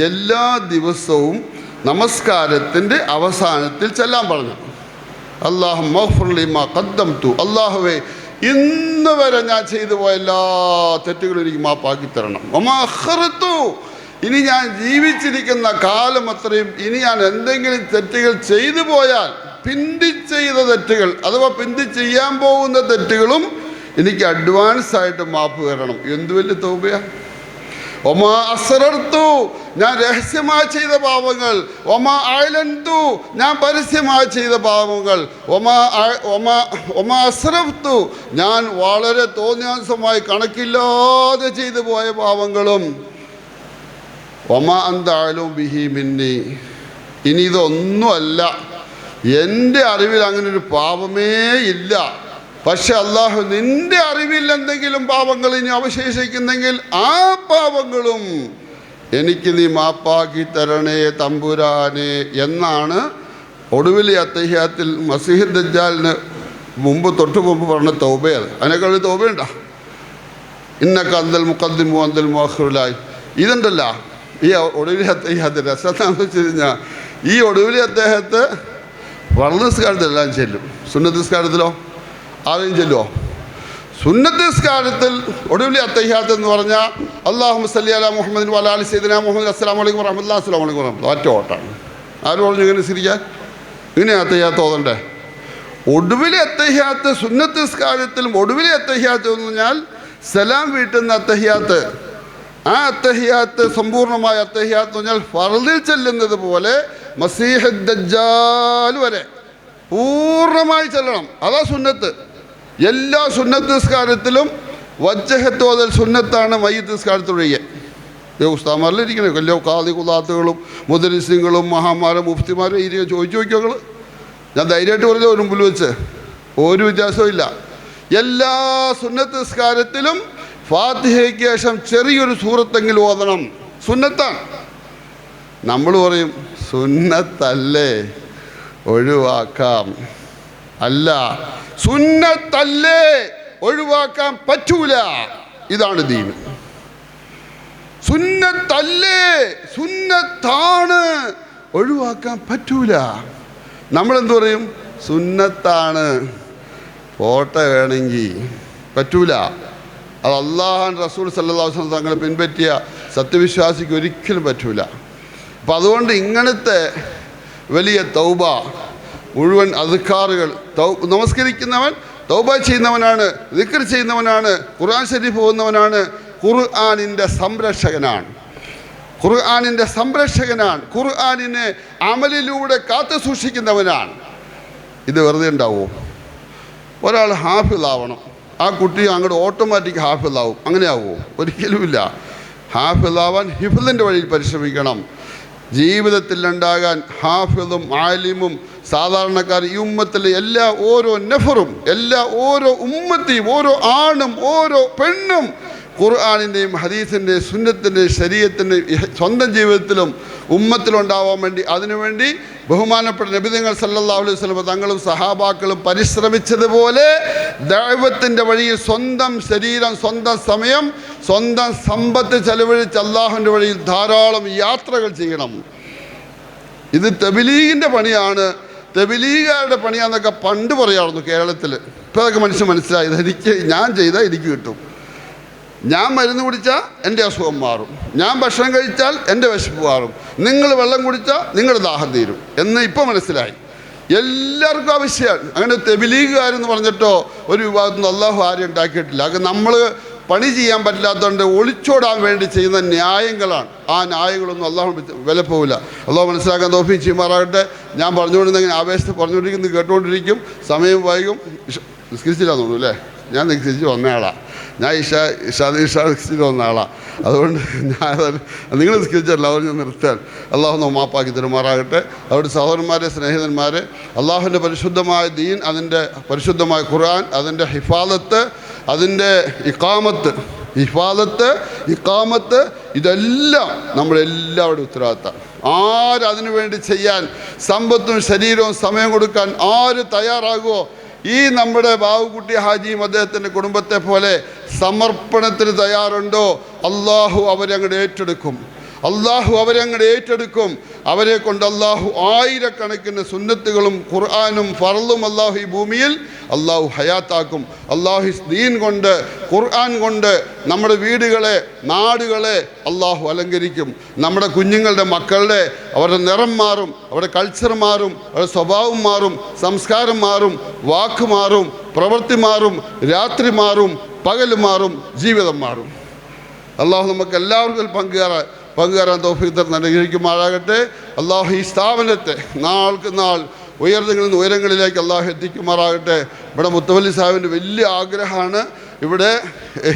എല്ലാ ദിവസവും നമസ്കാരത്തിൻ്റെ അവസാനത്തിൽ ചെല്ലാൻ പറഞ്ഞു. അല്ലാഹുവേ, ഇന്ന് വരെ ഞാൻ ചെയ്തു പോയ എല്ലാ തെറ്റുകളും എനിക്ക് മാപ്പാക്കി തരണം. ഇനി ഞാൻ ജീവിച്ചിരിക്കുന്ന കാലം അത്രയും ഇനി ഞാൻ എന്തെങ്കിലും തെറ്റുകൾ ചെയ്തു പോയാൽ പിന്തി ചെയ്ത തെറ്റുകൾ അഥവാ പിന്തി ചെയ്യാൻ പോകുന്ന തെറ്റുകളും എനിക്ക് അഡ്വാൻസ് ആയിട്ട് മാപ്പ് തരണം. എന്തു വലിയ തൗബയാ! ഒമാ അസ്റർതു, ഞാൻ രഹസ്യമായി ചെയ്ത പാപങ്ങൾ. ഒമാ അഅലൻതു, ഞാൻ പരസ്യമായി ചെയ്ത പാപങ്ങൾ. ഒമാ അസ്റഫ്തു, ഞാൻ വളരെ തോന്നിയാസമായി കണക്കില്ലാതെ ചെയ്തു പോയ പാപങ്ങളും. ഒമാ അന്ത അഅലമു ബിഹി മിന്നി, ഇനി ഇതൊന്നുമല്ല, എൻ്റെ അറിവിൽ അങ്ങനെ ഒരു പാപമേ ഇല്ല. പക്ഷെ അല്ലാഹു, നിന്റെ അറിവിൽ എന്തെങ്കിലും പാപങ്ങൾ ഇനി അവശേഷിക്കുന്നെങ്കിൽ ആ പാപങ്ങളും എനിക്ക് നീ മാപ്പാക്കി തരണേ തമ്പുരാനെ എന്നാണ് ഒടുവിലെ അത്തഹിയാത്തിൽ മസീഹ് ദജ്ജാലിന് തൊട്ട് മുമ്പ് പറഞ്ഞ തൗബയത്. അതിനേക്കാൾ തൗബയുണ്ടോ? ഇന്നക അന്തൽ മുഖദ്ദിമു അന്തൽ മുഅഖിറുലായി. ഇതുണ്ടല്ല ഈ ഒടുവിലെ അത്തഹിയാത്ത് രസം എന്താണെന്ന് വെച്ച് കഴിഞ്ഞാൽ, ഈ ഒടുവിലെ അദ്ദേഹത്തെ ഫർള് നിസ്കാരത്തിലെല്ലാം ചെല്ലും. സുന്നത്ത് നിസ്കാരത്തിലോ ആരെയും ചെല്ലുമോ? സുന്നത്ത് നിസ്കാരത്തിൽ ഒടുവിലെ അത്തഹിയാത്ത് എന്ന് പറഞ്ഞാൽ അല്ലാഹുമ്മ സല്ലി അലാ മുഹമ്മദിൻ വഅലാ ആലി സയ്യിദിനാ മുഹമ്മദ് അസ്സലാമു അലൈക്കും വറഹ്മത്തുള്ളാഹി അസ്സലാമു അലൈക്കും വറഹ്മത്തുള്ളാഹി. ഒറ്റ ഓട്ടാണ്. ആര് പറഞ്ഞു ഇങ്ങനെ നിസ്കരിക്കാൻ? ഇങ്ങനെ അത്തഹിയാത്ത് ഓതണ്ടേ? ഒടുവിലെ അത്തഹിയാത്ത് സുന്നത്ത് നിസ്കാരത്തിലും ഒടുവിലെ അത്തഹിയാത്ത് എന്ന് പറഞ്ഞാൽ സലാം വീട്ടുന്ന അത്തഹിയാത്ത്. ആ അത്തഹിയാത്ത് സമ്പൂർണ്ണമായ അത്തഹിയാത്ത് എന്ന് പറഞ്ഞാൽ ഫർളിൽ ചെല്ലുന്നത് പോലെ മസീഹ് ദജ്ജാൽ വരെ പൂർണ്ണമായി ചെല്ലണം. അതാ സുന്നത്ത്. എല്ലാ സുന്നത്ത് നിസ്കാരത്തിലും വജ്ജഹത്ത് ഓതൽ സുന്നത്താണ്. മയ്യിത്ത് നിസ്കാരത്തിലൊഴികെ ഉസ്താമാരിലിരിക്കണേ വലിയ കാതി കുലാത്തുകളും മുദരിസിങ്ങളും മഹാന്മാരും മുഫ്തിമാരും ഇരിക്കുക ചോദിച്ചു നോക്കിയോങ്ങൾ. ഞാൻ ധൈര്യമായിട്ട് പറഞ്ഞ ഒരു മുമ്പിൽ വെച്ച് ഒരു വ്യത്യാസവും ഇല്ല. എല്ലാ സുന്നത്ത് നിസ്കാരത്തിലും ഫാത്തിഹയ്ക്ക് ശേഷം ചെറിയൊരു സൂറത്തെങ്കിലും ഓതണം. സുന്നത്താണ്. നമ്മൾ പറയും സുന്നത്തല്ലേ ഒഴിവാക്കാം. അല്ല, സുന്നത്തല്ലേ ഒഴിവാക്കാൻ പറ്റൂല. ഇതാണ് ദീൻ. സുന്നത്തല്ലേ, സുന്നത്താണ്, ഒഴിവാക്കാൻ പറ്റൂല. നമ്മളെന്ത് പറയും? സുന്നത്താണ്, ഫോട്ടോ വേണമെങ്കിൽ പറ്റൂല. അത് അല്ലാഹു റസൂൽ സല്ലല്ലാഹു അലൈഹി വസല്ലം തങ്ങളെ പിൻപറ്റിയ സത്യവിശ്വാസിക്ക് ഒരിക്കലും പറ്റൂല. അപ്പം അതുകൊണ്ട് ഇങ്ങനത്തെ വലിയ തൗബ, മുഴുവൻ അദ്കാറുകൾ, നമസ്കരിക്കുന്നവൻ തൗബ ചെയ്യുന്നവനാണ്, ദിക്ർ ചെയ്യുന്നവനാണ്, ഖുർആൻ ശരീഫ് പോകുന്നവനാണ്, ഖുർആനിൻ്റെ സംരക്ഷകനാണ്. ഖുർആനിനെ അമലിലൂടെ കാത്തു സൂക്ഷിക്കുന്നവനാണ്. ഇത് വെറുതെ ഉണ്ടാവുമോ? ഒരാൾ ഹാഫിളാവണം, ആ കുട്ടി അങ്ങോട്ട് ഓട്ടോമാറ്റിക് ഹാഫിളാവും. അങ്ങനെ ആവുമോ? ഒരിക്കലുമില്ല. ഹാഫിളാവാൻ ഹിഫ്ളിൻ്റെ വഴിയിൽ പരിശ്രമിക്കണം. ജീവിതത്തിലുണ്ടാകാൻ ഹാഫിളും ആലിമും സാധാരണക്കാർ ഈ ഉമ്മത്തിലെ എല്ലാ ഓരോ നഫറും ഓരോ ഉമ്മത്തിയും ഓരോ ആണും ഓരോ പെണ്ണും ഖുർആനിൻ്റെയും ഹദീസിൻ്റെയും സുന്നത്തിൻ്റെയും ശരീഅത്തിൻ്റെയും സ്വന്തം ജീവിതത്തിലും ഉമ്മത്തിലുണ്ടാവാൻ വേണ്ടി അതിനുവേണ്ടി ബഹുമാനപ്പെട്ട നബിതങ്ങൾ സല്ലല്ലാഹു അലൈഹി വസല്ലം തങ്ങളും സഹാബാക്കളും പരിശ്രമിച്ചതുപോലെ ദഅവത്തിൻ്റെ വഴിയിൽ സ്വന്തം ശരീരം, സ്വന്തം സമയം, സ്വന്തം സമ്പത്ത് ചെലവഴിച്ച് അള്ളാഹുവിൻ്റെ വഴിയിൽ ധാരാളം യാത്രകൾ ചെയ്യണം. ഇത് തബ്ലീഗിൻ്റെ പണിയാണ്, തബ്ലീഗുകാരുടെ പണിയാന്നൊക്കെ പണ്ട് പറയാറുന്നു കേരളത്തിൽ. ഇപ്പോൾ അതൊക്കെ മനസ്സിലായത്. ഞാൻ ചെയ്താൽ എനിക്ക് കിട്ടും. ഞാൻ മരുന്ന് കുടിച്ചാൽ എൻ്റെ അസുഖം മാറും, ഞാൻ ഭക്ഷണം കഴിച്ചാൽ എൻ്റെ വിശപ്പ് മാറും, നിങ്ങൾ വെള്ളം കുടിച്ചാൽ നിങ്ങളുടെ ദാഹം തീരും എന്ന് ഇപ്പോൾ മനസ്സിലായി. എല്ലാവർക്കും ആവശ്യമാണ്. അങ്ങനെ തബ്ലീഗുകാരെന്ന് പറഞ്ഞിട്ടോ ഒരു വിഭാഗത്തിൽ നിന്ന് അള്ളാഹു ആരും ഉണ്ടാക്കിയിട്ടില്ല. അത് നമ്മൾ പണി ചെയ്യാൻ പറ്റില്ലാത്തതുകൊണ്ട് ഒളിച്ചോടാൻ വേണ്ടി ചെയ്യുന്ന ന്യായങ്ങളാണ്. ആ ന്യായങ്ങളൊന്നും അള്ളാഹു വില പോവില്ല. അള്ളാഹു മനസ്സിലാക്കാൻ തോഫീക്ക് ചെയ്യുമാറാകട്ടെ. ഞാൻ പറഞ്ഞുകൊണ്ടിരുന്നെങ്കിൽ ആവേശത്ത് പറഞ്ഞുകൊണ്ടിരിക്കുന്നത് കേട്ടുകൊണ്ടിരിക്കും, സമയം വൈകും. നിസ്കരിച്ചില്ലാന്ന് തോന്നുന്നു അല്ലേ? ഞാൻ നിസ്കരിച്ച് വന്ന ആളാണ്. ഞാൻ നിസ്കരിച്ചിട്ട് വന്ന ആളാണ്. അതുകൊണ്ട് നിങ്ങൾ നിസ്കരിച്ചല്ല, അവർ ഞാൻ നിർത്താൻ അള്ളാഹു മാപ്പാക്കി തരുമാറാകട്ടെ. അതുകൊണ്ട് സഹോദരന്മാരെ, സ്നേഹിതന്മാരെ, അള്ളാഹുവിൻ്റെ പരിശുദ്ധമായ ദീൻ, അതിൻ്റെ പരിശുദ്ധമായ ഖുർആൻ, അതിൻ്റെ ഹിഫാദത്ത്, അതിൻ്റെ ഇഖാമത്ത് ഇതെല്ലാം നമ്മളെല്ലാവരുടെ ഉത്തരവാദിത്തമാണ്. ആരതിനു വേണ്ടി ചെയ്യാൻ സമ്പത്തും ശരീരവും സമയം കൊടുക്കാൻ ആര് തയ്യാറാകുമോ, ഈ നമ്മുടെ ബാവുക്കുട്ടി ഹാജിയും അദ്ദേഹത്തിൻ്റെ കുടുംബത്തെ പോലെ സമർപ്പണത്തിന് തയ്യാറുണ്ടോ, അള്ളാഹു അവരങ്ങോട്ട് ഏറ്റെടുക്കും. അവരെ കൊണ്ട് അള്ളാഹു ആയിരക്കണക്കിന് സുന്നത്തുകളും ഖുർആനും ഫർളും അള്ളാഹു ഈ ഭൂമിയിൽ അള്ളാഹു ഹയാത്താക്കും. അള്ളാഹു ദീൻ കൊണ്ട്, ഖുർആൻ കൊണ്ട് നമ്മുടെ വീടുകളെ, നാടുകളെ അള്ളാഹു അലങ്കരിക്കും. നമ്മുടെ കുഞ്ഞുങ്ങളുടെ, മക്കളുടെ അവരുടെ നിറം മാറും, അവരുടെ കൾച്ചർ മാറും, അവരുടെ സ്വഭാവം മാറും, സംസ്കാരം മാറും, വാക്ക് മാറും, പ്രവൃത്തി മാറും, രാത്രി മാറും, പകൽ മാറും, ജീവിതം മാറും. അള്ളാഹു നമുക്ക് എല്ലാവർക്കും പങ്കുകാരാൻ തൗഫീഖ് അനുഗ്രഹിക്കുമാറാകട്ടെ. അള്ളാഹു ഈ സ്ഥാപനത്തെ നാൾക്ക് നാൾ ഉയർന്നങ്ങളിൽ നിന്ന് ഉയരങ്ങളിലേക്ക് അള്ളാഹു എത്തിക്കുമാറാകട്ടെ. ഇവിടെ മുത്തവല്ലി സാഹിബിൻ്റെ വലിയ ആഗ്രഹമാണ് ഇവിടെ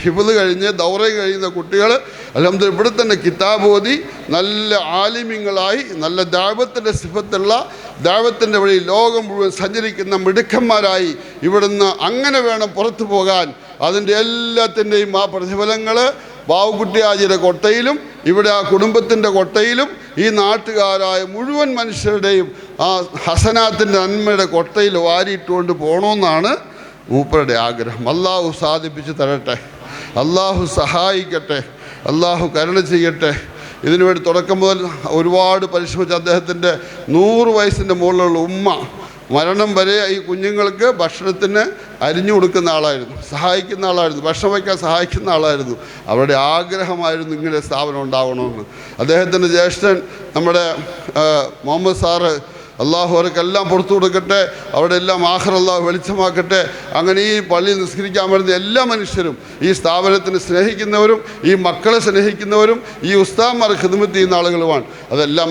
ഹിഫ്ള് കഴിഞ്ഞ് ദൗറ കഴിയുന്ന കുട്ടികൾ അൽഹംദുലില്ലാഹ് ഇവിടെ തന്നെ കിതാബ് ഓതി നല്ല ആലിമ്യങ്ങളായി, നല്ല ദഅവത്തിൻ്റെ സിഫത്തുള്ള, ദഅവത്തിൻ്റെ വഴി ലോകം മുഴുവൻ സഞ്ചരിക്കുന്ന മിടുക്കന്മാരായി ഇവിടുന്ന് അങ്ങനെ വേണം പുറത്തു പോകാൻ. അതിൻ്റെ എല്ലാത്തിൻ്റെയും ആ പ്രതിഫലങ്ങൾ ബാവുക്കുട്ടി ഹാജിയുടെ കൊട്ടയിലും ഇവിടെ ആ കുടുംബത്തിൻ്റെ കൊട്ടയിലും ഈ നാട്ടുകാരായ മുഴുവൻ മനുഷ്യരുടെയും ആ ഹസനാത്തിൻ്റെ നന്മയുടെ കൊട്ടയിൽ വാരിയിട്ടുകൊണ്ട് പോകണമെന്നാണ് മൂപ്പരുടെ ആഗ്രഹം. അള്ളാഹു സാധിപ്പിച്ച് തരട്ടെ, അള്ളാഹു സഹായിക്കട്ടെ, അള്ളാഹു കരുണ ചെയ്യട്ടെ. ഇതിനുവേണ്ടി തുടക്കം മുതൽ ഒരുപാട് പരിശ്രമിച്ച അദ്ദേഹത്തിൻ്റെ 100 വയസ്സിൻ്റെ മുകളിലുള്ള ഉമ്മ മരണം വരെ ഈ കുഞ്ഞുങ്ങൾക്ക് ഭക്ഷണത്തിന് അരിഞ്ഞു കൊടുക്കുന്ന ആളായിരുന്നു, സഹായിക്കുന്ന ആളായിരുന്നു, ഭക്ഷണം വയ്ക്കാൻ സഹായിക്കുന്ന ആളായിരുന്നു. അവരുടെ ആഗ്രഹമായിരുന്നു ഇങ്ങനെ സ്ഥാപനം ഉണ്ടാവണമെന്ന്. അദ്ദേഹത്തിൻ്റെ ജ്യേഷ്ഠൻ നമ്മുടെ മുഹമ്മദ് സാറ്, അള്ളാഹു അവർക്കെല്ലാം പുറത്തു കൊടുക്കട്ടെ, അവിടെ എല്ലാം ആഖിർ അള്ളാഹു വെളിച്ചമാക്കട്ടെ. അങ്ങനെ ഈ പള്ളിയിൽ നിസ്കരിക്കാൻ വരുന്ന എല്ലാ മനുഷ്യരും, ഈ സ്ഥാപനത്തിന് സ്നേഹിക്കുന്നവരും, ഈ മക്കളെ സ്നേഹിക്കുന്നവരും, ഈ ഉസ്താദ്മാരെ ഖിദ്മത്ത് ചെയ്യുന്ന ആളുകളുമാണ്. അതെല്ലാം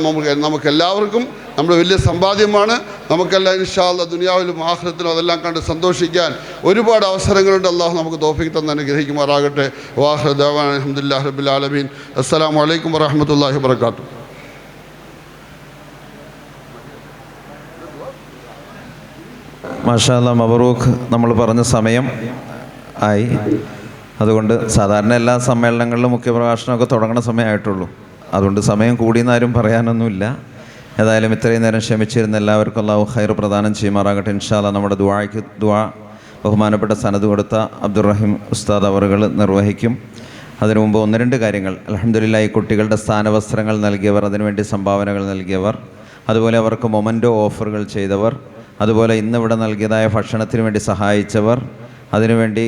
നമുക്കെല്ലാവർക്കും നമ്മുടെ വലിയ സമ്പാദ്യമാണ്. നമുക്കെല്ലാം ഇൻഷാ അല്ലാഹ് ദുനിയാവിലും ആഖിറത്തിലും അതെല്ലാം കണ്ട് സന്തോഷിക്കാൻ ഒരുപാട് അവസരങ്ങളുണ്ട്. അള്ളാഹു നമുക്ക് തൗഫീഖ് തന്ന് അനുഗ്രഹിക്കുമാറാകട്ടെ. വാഖിറു ദഅവാനാ അൽഹംദുലില്ലാഹി റബ്ബിൽ ആലമീൻ. അസ്സലാമു അലൈക്കും വറഹ്മത്തുള്ളാഹി വബറകാതുഹു. മാഷാ അല്ലാ, മബറൂഖ്. നമ്മൾ പറഞ്ഞ സമയം ആയി. അതുകൊണ്ട് സാധാരണ എല്ലാ സമ്മേളനങ്ങളിലും മുഖ്യപ്രഭാഷണമൊക്കെ തുടങ്ങുന്ന സമയമായിട്ടുള്ളൂ. അതുകൊണ്ട് സമയം കൂടിയെന്നാരും പറയാനൊന്നുമില്ല. ഏതായാലും ഇത്രയും നേരം ക്ഷമിച്ചിരുന്ന എല്ലാവർക്കും അല്ലാഹു ഖൈർ പ്രദാനം ചെയ്യുമാറാകട്ടെ. ഇൻഷാ അല്ലാ നമ്മുടെ ദുആ ബഹുമാനപ്പെട്ട സനദ് കൊടുത്ത അബ്ദുറഹീം ഉസ്താദ് അവറുകൾ നിർവഹിക്കും. അതിനു മുമ്പ് 1-2 കാര്യങ്ങൾ. അൽഹംദുലില്ലാഹ്, ഈ കുട്ടികളുടെ സ്ഥാനവസ്ത്രങ്ങൾ നൽകിയവർ, അതിനുവേണ്ടി സംഭാവനകൾ നൽകിയവർ, അതുപോലെ അവർക്ക് മൊമൻറ്റോ ഓഫറുകൾ ചെയ്തവർ, അതുപോലെ ഇന്നിവിടെ നൽകിയതായ ഭക്ഷണത്തിന് വേണ്ടി സഹായിച്ചവർ, അതിനുവേണ്ടി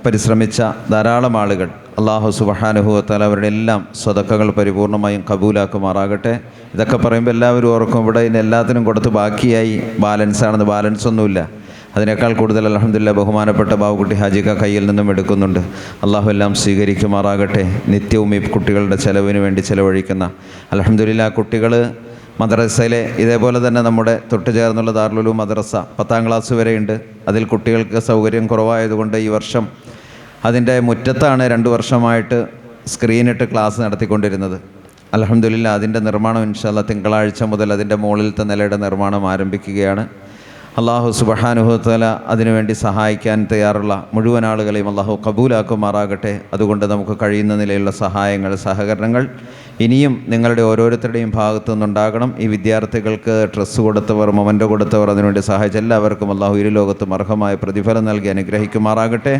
പരിശ്രമിച്ച ധാരാളം ആളുകൾ, അല്ലാഹു സുബ്ഹാനഹു വ തആല അവരുടെ എല്ലാം സ്വതക്കകൾ പരിപൂർണമായും കബൂലാക്കുമാറാകട്ടെ. ഇതൊക്കെ പറയുമ്പോൾ എല്ലാവരും ഓർക്കും ഇവിടെ ഇന്ന് എല്ലാത്തിനും കൊടുത്ത് ബാക്കിയായി ബാലൻസാണെന്ന്. ബാലൻസൊന്നുമില്ല. അതിനേക്കാൾ കൂടുതൽ അൽഹംദുലില്ലാഹ് ബഹുമാനപ്പെട്ട ബാവുക്കുട്ടി ഹാജിക്ക കയ്യിൽ നിന്നും എടുക്കുന്നുണ്ട്. അള്ളാഹു എല്ലാം സ്വീകരിക്കുമാറാകട്ടെ. നിത്യവും ഈ കുട്ടികളുടെ ചെലവിന് വേണ്ടി ചെലവഴിക്കുന്ന അൽഹംദുലില്ലാഹ് കുട്ടികൾ മദ്രസയിലെ ഇതേപോലെ തന്നെ നമ്മുടെ തൊട്ട് ചേർന്നുള്ള ദാറുൽ ഉലൂം മദ്രസ 10ാം ക്ലാസ് വരെയുണ്ട്. അതിൽ കുട്ടികൾക്ക് സൗകര്യം കുറവായതുകൊണ്ട് ഈ വർഷം അതിൻ്റെ മുറ്റത്താണ് 2 വർഷമായിട്ട് സ്ക്രീനിട്ട് ക്ലാസ് നടത്തിക്കൊണ്ടിരുന്നത്. അൽഹംദുലില്ലാഹ് അതിൻ്റെ നിർമ്മാണം ഇൻഷാ അല്ലാഹ് തിങ്കളാഴ്ച മുതൽ അതിൻ്റെ മുകളിലത്തെ നിലയുടെ നിർമ്മാണം ആരംഭിക്കുകയാണ്. അല്ലാഹു സുബ്ഹാനഹു വ തആല അതിനുവേണ്ടി സഹായിക്കാൻ തയ്യാറുള്ള മുഴുവൻ ആളുകളെയും അല്ലാഹു കബൂലാക്കുമാറാകട്ടെ. അതുകൊണ്ട് നമുക്ക് കഴിയുന്ന നിലയിലുള്ള സഹായങ്ങൾ, സഹകരണങ്ങൾ ഇനിയും നിങ്ങളുടെ ഓരോരുത്തരുടെയും ഭാഗത്തു നിന്നുണ്ടാകണം. ഈ വിദ്യാർത്ഥികൾക്ക് ഡ്രസ്സ് കൊടുത്തവർ, മൊമൻറ്റോ കൊടുത്തവർ, അതിനുവേണ്ടി സഹായിച്ച എല്ലാവർക്കും അല്ലാഹു ഇരുലോകത്തും അർഹമായ പ്രതിഫലം നൽകി അനുഗ്രഹിക്കുമാറാകട്ടെ.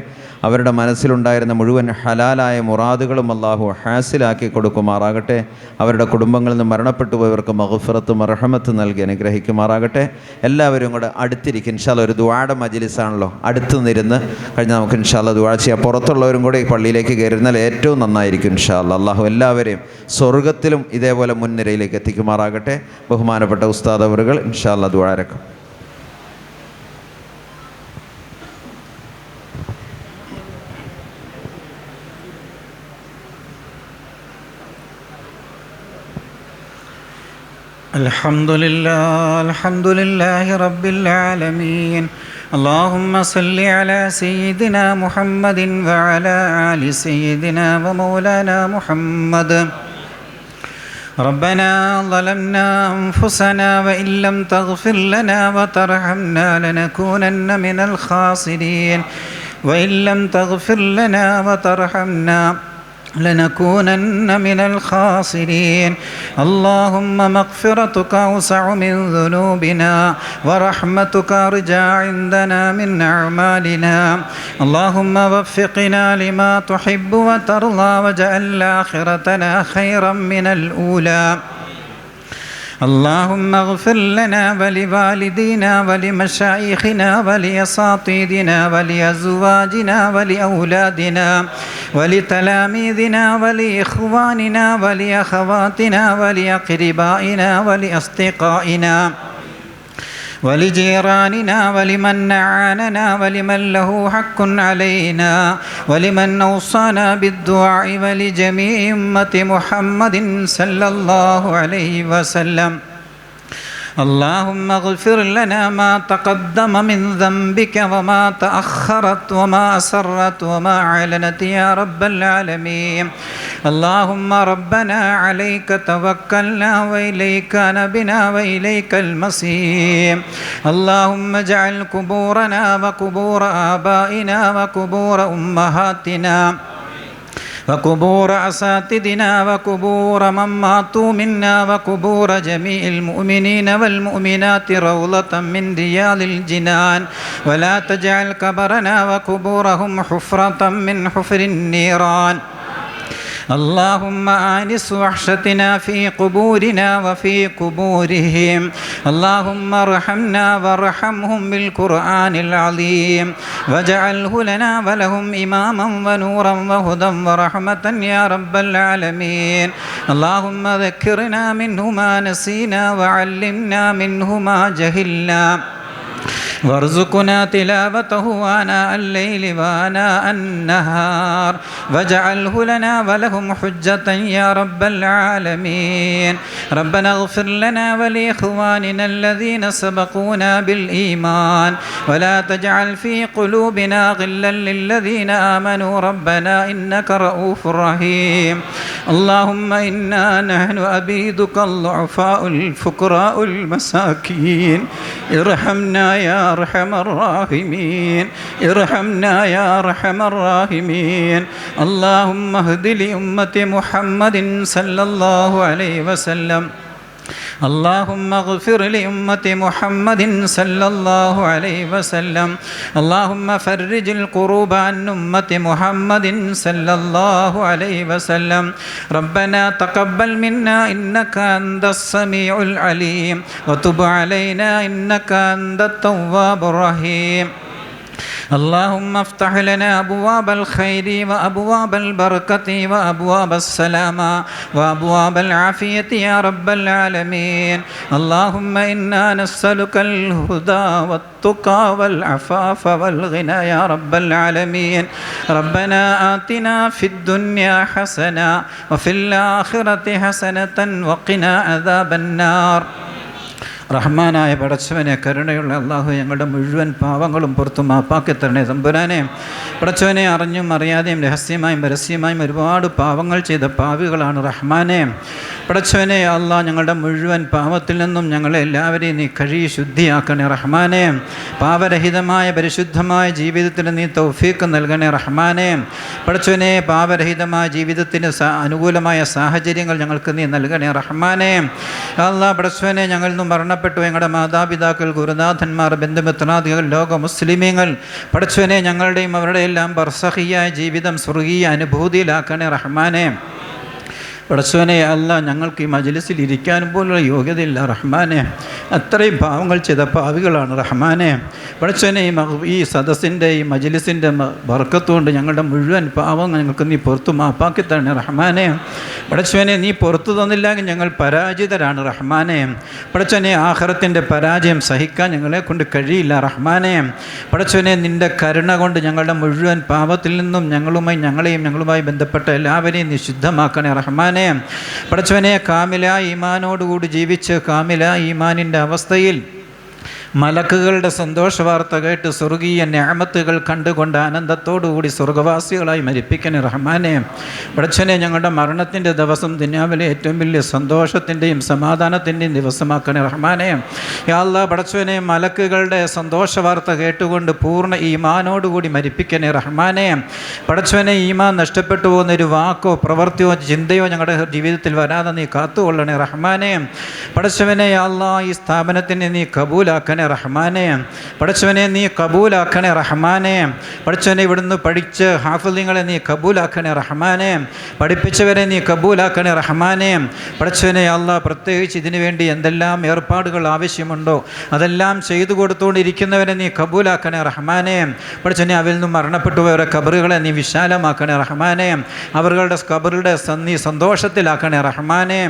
അവരുടെ മനസ്സിലുണ്ടായിരുന്ന മുഴുവൻ ഹലാലായ മുറാദുകളും അല്ലാഹു ഹാസിലാക്കി കൊടുക്കുമാറാകട്ടെ. അവരുടെ കുടുംബങ്ങളിൽ നിന്ന് മരണപ്പെട്ടു പോയവർക്ക് മഗ്ഫിറത്തും റഹ്മത്തും നൽകി അനുഗ്രഹിക്കുമാറാകട്ടെ. എല്ലാവരും കൂടെ അടുത്തിരിക്കും. ഇൻഷാ അല്ലാഹ് ഒരു ദുആയുടെ മജ്ലിസാണല്ലോ, അടുത്ത് നിന്നിരുന്ന് കഴിഞ്ഞാൽ നമുക്ക് ഇൻഷാ അല്ലാഹ് ദുആ ചെയ്യാം. പുറത്തുള്ളവരും കൂടെ ഈ പള്ളിയിലേക്ക് കയറുന്നാൽ ഏറ്റവും നന്നായിരിക്കും ഇൻഷാ അല്ലാഹ്. അല്ലാഹു എല്ലാവരെയും സ്വർഗത്തിലും ഇതേപോലെ മുൻനിരയിലേക്ക് എത്തിക്കുമാറാകട്ടെ. ബഹുമാനപ്പെട്ട ഉസ്താദ് അവറുകൾ ഇൻഷാ അല്ലാഹ് ദുആ ഇറക്കും. الحمد لله رب العالمين. اللهم صل على سيدنا محمد وعلى آل سيدنا ومولانا محمد. ربنا ظلمنا أنفسنا وإن لم تغفر لنا وترحمنا لنكونن من الخاسرين. وإن لم تغفر لنا وترحمنا لنكونن من الخاسرين. اللهم مغفرتك أوسع من ذنوبنا ورحمتك أرجى عندنا من أعمالنا. اللهم وفقنا لما تحب وترضى واجعل آخرتنا خيرا من الأولى. اللهم اغفر لنا ولوالدينا ولمشايخنا ولأساطيدنا ولأزواجنا ولأولادنا ولتلاميذنا ولإخواننا ولأخواتنا ولأقربائنا ولأصدقائنا ولجيراننا ولمن أعاننا ولمن له حق علينا ولمن أوصانا بالدعاء ولجميع أمة محمد صلى الله عليه وسلم. اللهم اغفر لنا ما تقدم من ذنبك وما تأخرت وما أسرت وما أعلنت يا رب العالمين. اللهم ربنا عليك توكلنا وإليك نبنا وإليك المصير. اللهم اجعل قبورنا وقبور آبائنا وقبور أمهاتنا وقبور أساتذتنا وقبور من ماتوا منا وقبور جميع المؤمنين والمؤمنات روضة من رياض الجنان. ولا تجعل قبرنا وقبورهم حفرة من حفر النيران. اللهم آنس وحشتنا في قبورنا وفي قبورهم. اللهم ارحمنا وارحمهم بالقرآن العظيم واجعله لنا ولهم إماما ونورا وهدى ورحمة يا رب العالمين. اللهم ذكرنا منه ما نسينا وعلمنا منه ما جهلنا وارزقنا تلاوته آناء الليل وآناء النهار واجعله لنا ولهم حجة يا رب العالمين. ربنا اغفر لنا ولإخواننا الذين سبقونا بالإيمان ولا تجعل في قلوبنا غلا للذين آمنوا ربنا إنك رؤوف رحيم. اللهم إنا نحن عبيدك الضعفاء الفقراء المساكين ارحمنا يا أرحم الراحمين. ارحمنا يا أرحم الراحمين. اللهم اهد لأمة محمد صلى الله عليه وسلم. اللهم اغفر لأمة محمد صلى الله عليه وسلم. اللهم فرج الكروب عن أمة محمد صلى الله عليه وسلم. ربنا تقبل منا إنك أنت السميع العليم وتب علينا إنك أنت التواب الرحيم. اللهم افتح لنا أبواب الخير وأبواب البركة وأبواب السلامة وأبواب العافية يا رب العالمين. اللهم إنا نسألك الهدى والتقى والعفاف والغنى يا رب العالمين. ربنا آتنا في الدنيا حسنة وفي الآخرة حسنة وقنا عذاب النار. റഹ്മാനായ പടച്ചവനെ, കരുണയുള്ള അള്ളാഹു, ഞങ്ങളുടെ മുഴുവൻ പാവങ്ങളും പുറത്തു മാപ്പാക്കി തരണേ തമ്പുരാനെ. പടച്ചവനെ, അറിഞ്ഞും അറിയാതെയും രഹസ്യമായും പരസ്യമായും ഒരുപാട് പാവങ്ങൾ ചെയ്ത പാവികളാണ് റഹ്മാനെ. പടച്ചവനെ അള്ളാഹ്, ഞങ്ങളുടെ മുഴുവൻ പാവത്തിൽ നിന്നും ഞങ്ങളെ എല്ലാവരെയും നീ കഴുകി ശുദ്ധിയാക്കണേ റഹ്മാനെ. പാപരഹിതമായ പരിശുദ്ധമായ ജീവിതത്തിന് നീ തൗഫീക്ക് നൽകണേ റഹ്മാനെ. പടച്ചവനെ, പാപരഹിതമായ ജീവിതത്തിന് അനുകൂലമായ സാഹചര്യങ്ങൾ ഞങ്ങൾക്ക് നീ നൽകണേ റഹ്മാനെ. അള്ളാഹ് പടച്ചവനെ, ഞങ്ങളിൽ നിന്നും മരണപ്പെട്ടു ഞങ്ങളുടെ മാതാപിതാക്കൾ, ഗുരുനാഥന്മാർ, ബന്ധുമിത്രാദികൾ, ലോക മുസ്ലിമീങ്ങൾ, പടച്ചവനെ ഞങ്ങളുടെയും അവരുടെ എല്ലാം ബർസഖിയായ ജീവിതം സ്വർഗീയ അനുഭൂതിയിലാക്കണേ റഹ്മാനെ. പടച്ചവനെ അല്ലാ, ഞങ്ങൾക്ക് ഈ മജ്ലിസിൽ ഇരിക്കാനും പോലുള്ള യോഗ്യതയില്ല റഹ്മാനെ. അത്രയും പാവങ്ങൾ ചെയ്ത പാവികളാണ് റഹ്മാനെ. പടച്ചവനെ, ഈ സദസ്സിൻ്റെ ഈ മജ്ലിസിൻ്റെ ബർക്കത്തുകൊണ്ട് ഞങ്ങളുടെ മുഴുവൻ പാവങ്ങൾ ഞങ്ങൾക്ക് നീ പുറത്തു മാപ്പാക്കി തരണേ റഹ്മാനെ. പടച്ചവനെ, നീ പുറത്തു തന്നില്ലെങ്കിൽ ഞങ്ങൾ പരാജിതരാണ് റഹ്മാനെ. പടച്ചവനെ, ആഖിറത്തിൻ്റെ പരാജയം സഹിക്കാൻ ഞങ്ങളെ കൊണ്ട് കഴിയില്ല റഹ്മാനെ. പടച്ചവനെ, നിൻ്റെ കരുണ കൊണ്ട് ഞങ്ങളുടെ മുഴുവൻ പാപത്തിൽ നിന്നും ഞങ്ങളുമായി ഞങ്ങളുമായി ബന്ധപ്പെട്ട എല്ലാവരെയും നീ ശുദ്ധമാക്കണേ റഹ്മാനെ. റഹ്മാനെ. പടച്ചവനെ കാമില ഈമാനോടുകൂടി ജീവിച്ച് കാമില ഈമാനിൻ്റെ അവസ്ഥയിൽ മലക്കുകളുടെ സന്തോഷ വാർത്ത കേട്ട് സ്വർഗീയ നിഅമത്തുകൾ കണ്ടുകൊണ്ട് ആനന്ദത്തോടുകൂടി സ്വർഗവാസികളായി മരിപ്പിക്കണേ റഹ്മാനെ. പടച്ചവനെ ഞങ്ങളുടെ മരണത്തിൻ്റെ ദിവസം ദുനിയാവിലെ ഏറ്റവും വലിയ സന്തോഷത്തിൻ്റെയും സമാധാനത്തിൻ്റെയും ദിവസമാക്കണേ റഹ്മാനെ. യാ അല്ലാഹ് പടച്ചവനെ മലക്കുകളുടെ സന്തോഷ വാർത്ത കേട്ടുകൊണ്ട് പൂർണ്ണ ഈമാനോടുകൂടി മരിപ്പിക്കണേ റഹ്മാനെ. പടച്ചവനെ ഈമാൻ നഷ്ടപ്പെട്ടു പോകുന്ന ഒരു വാക്കോ പ്രവൃത്തിയോ ചിന്തയോ ഞങ്ങളുടെ ജീവിതത്തിൽ വരാതെ നീ കാത്തുകൊള്ളണേ റഹ്മാനെ. പടച്ചവനെ യാ അല്ലാഹ് ഈ സ്ഥാപനത്തിനെ നീ കബൂലാക്കണേ റഹ്മാനെ. പടച്ചവനെ നീ കബൂലാക്കണേ റഹ്മാനെ. പടച്ചവനെ ഇവിടുന്ന് പഠിച്ച് ഹാഫിളുകളെ നീ കബൂലാക്കണേ റഹ്മാനെ. പഠിപ്പിച്ചവരെ നീ കബൂലാക്കണേ റഹ്മാനെ. പടച്ചവനെ അല്ലാഹ് പ്രത്യേകിച്ച് ഇതിനു വേണ്ടി എന്തെല്ലാം ഏർപ്പാടുകൾ ആവശ്യമുണ്ടോ അതെല്ലാം ചെയ്തു കൊടുത്തുകൊണ്ടിരിക്കുന്നവരെ നീ കബൂലാക്കണേ റഹ്മാനെ. പടച്ചവനെ അവരിൽ നിന്നും മരണപ്പെട്ടു പോയവരെ ഖബറുകളെ നീ വിശാലമാക്കണേ റഹ്മാനെ. അവരുടെ ഖബറുടെ നീ സന്തോഷത്തിലാക്കണേ റഹ്മാനെ.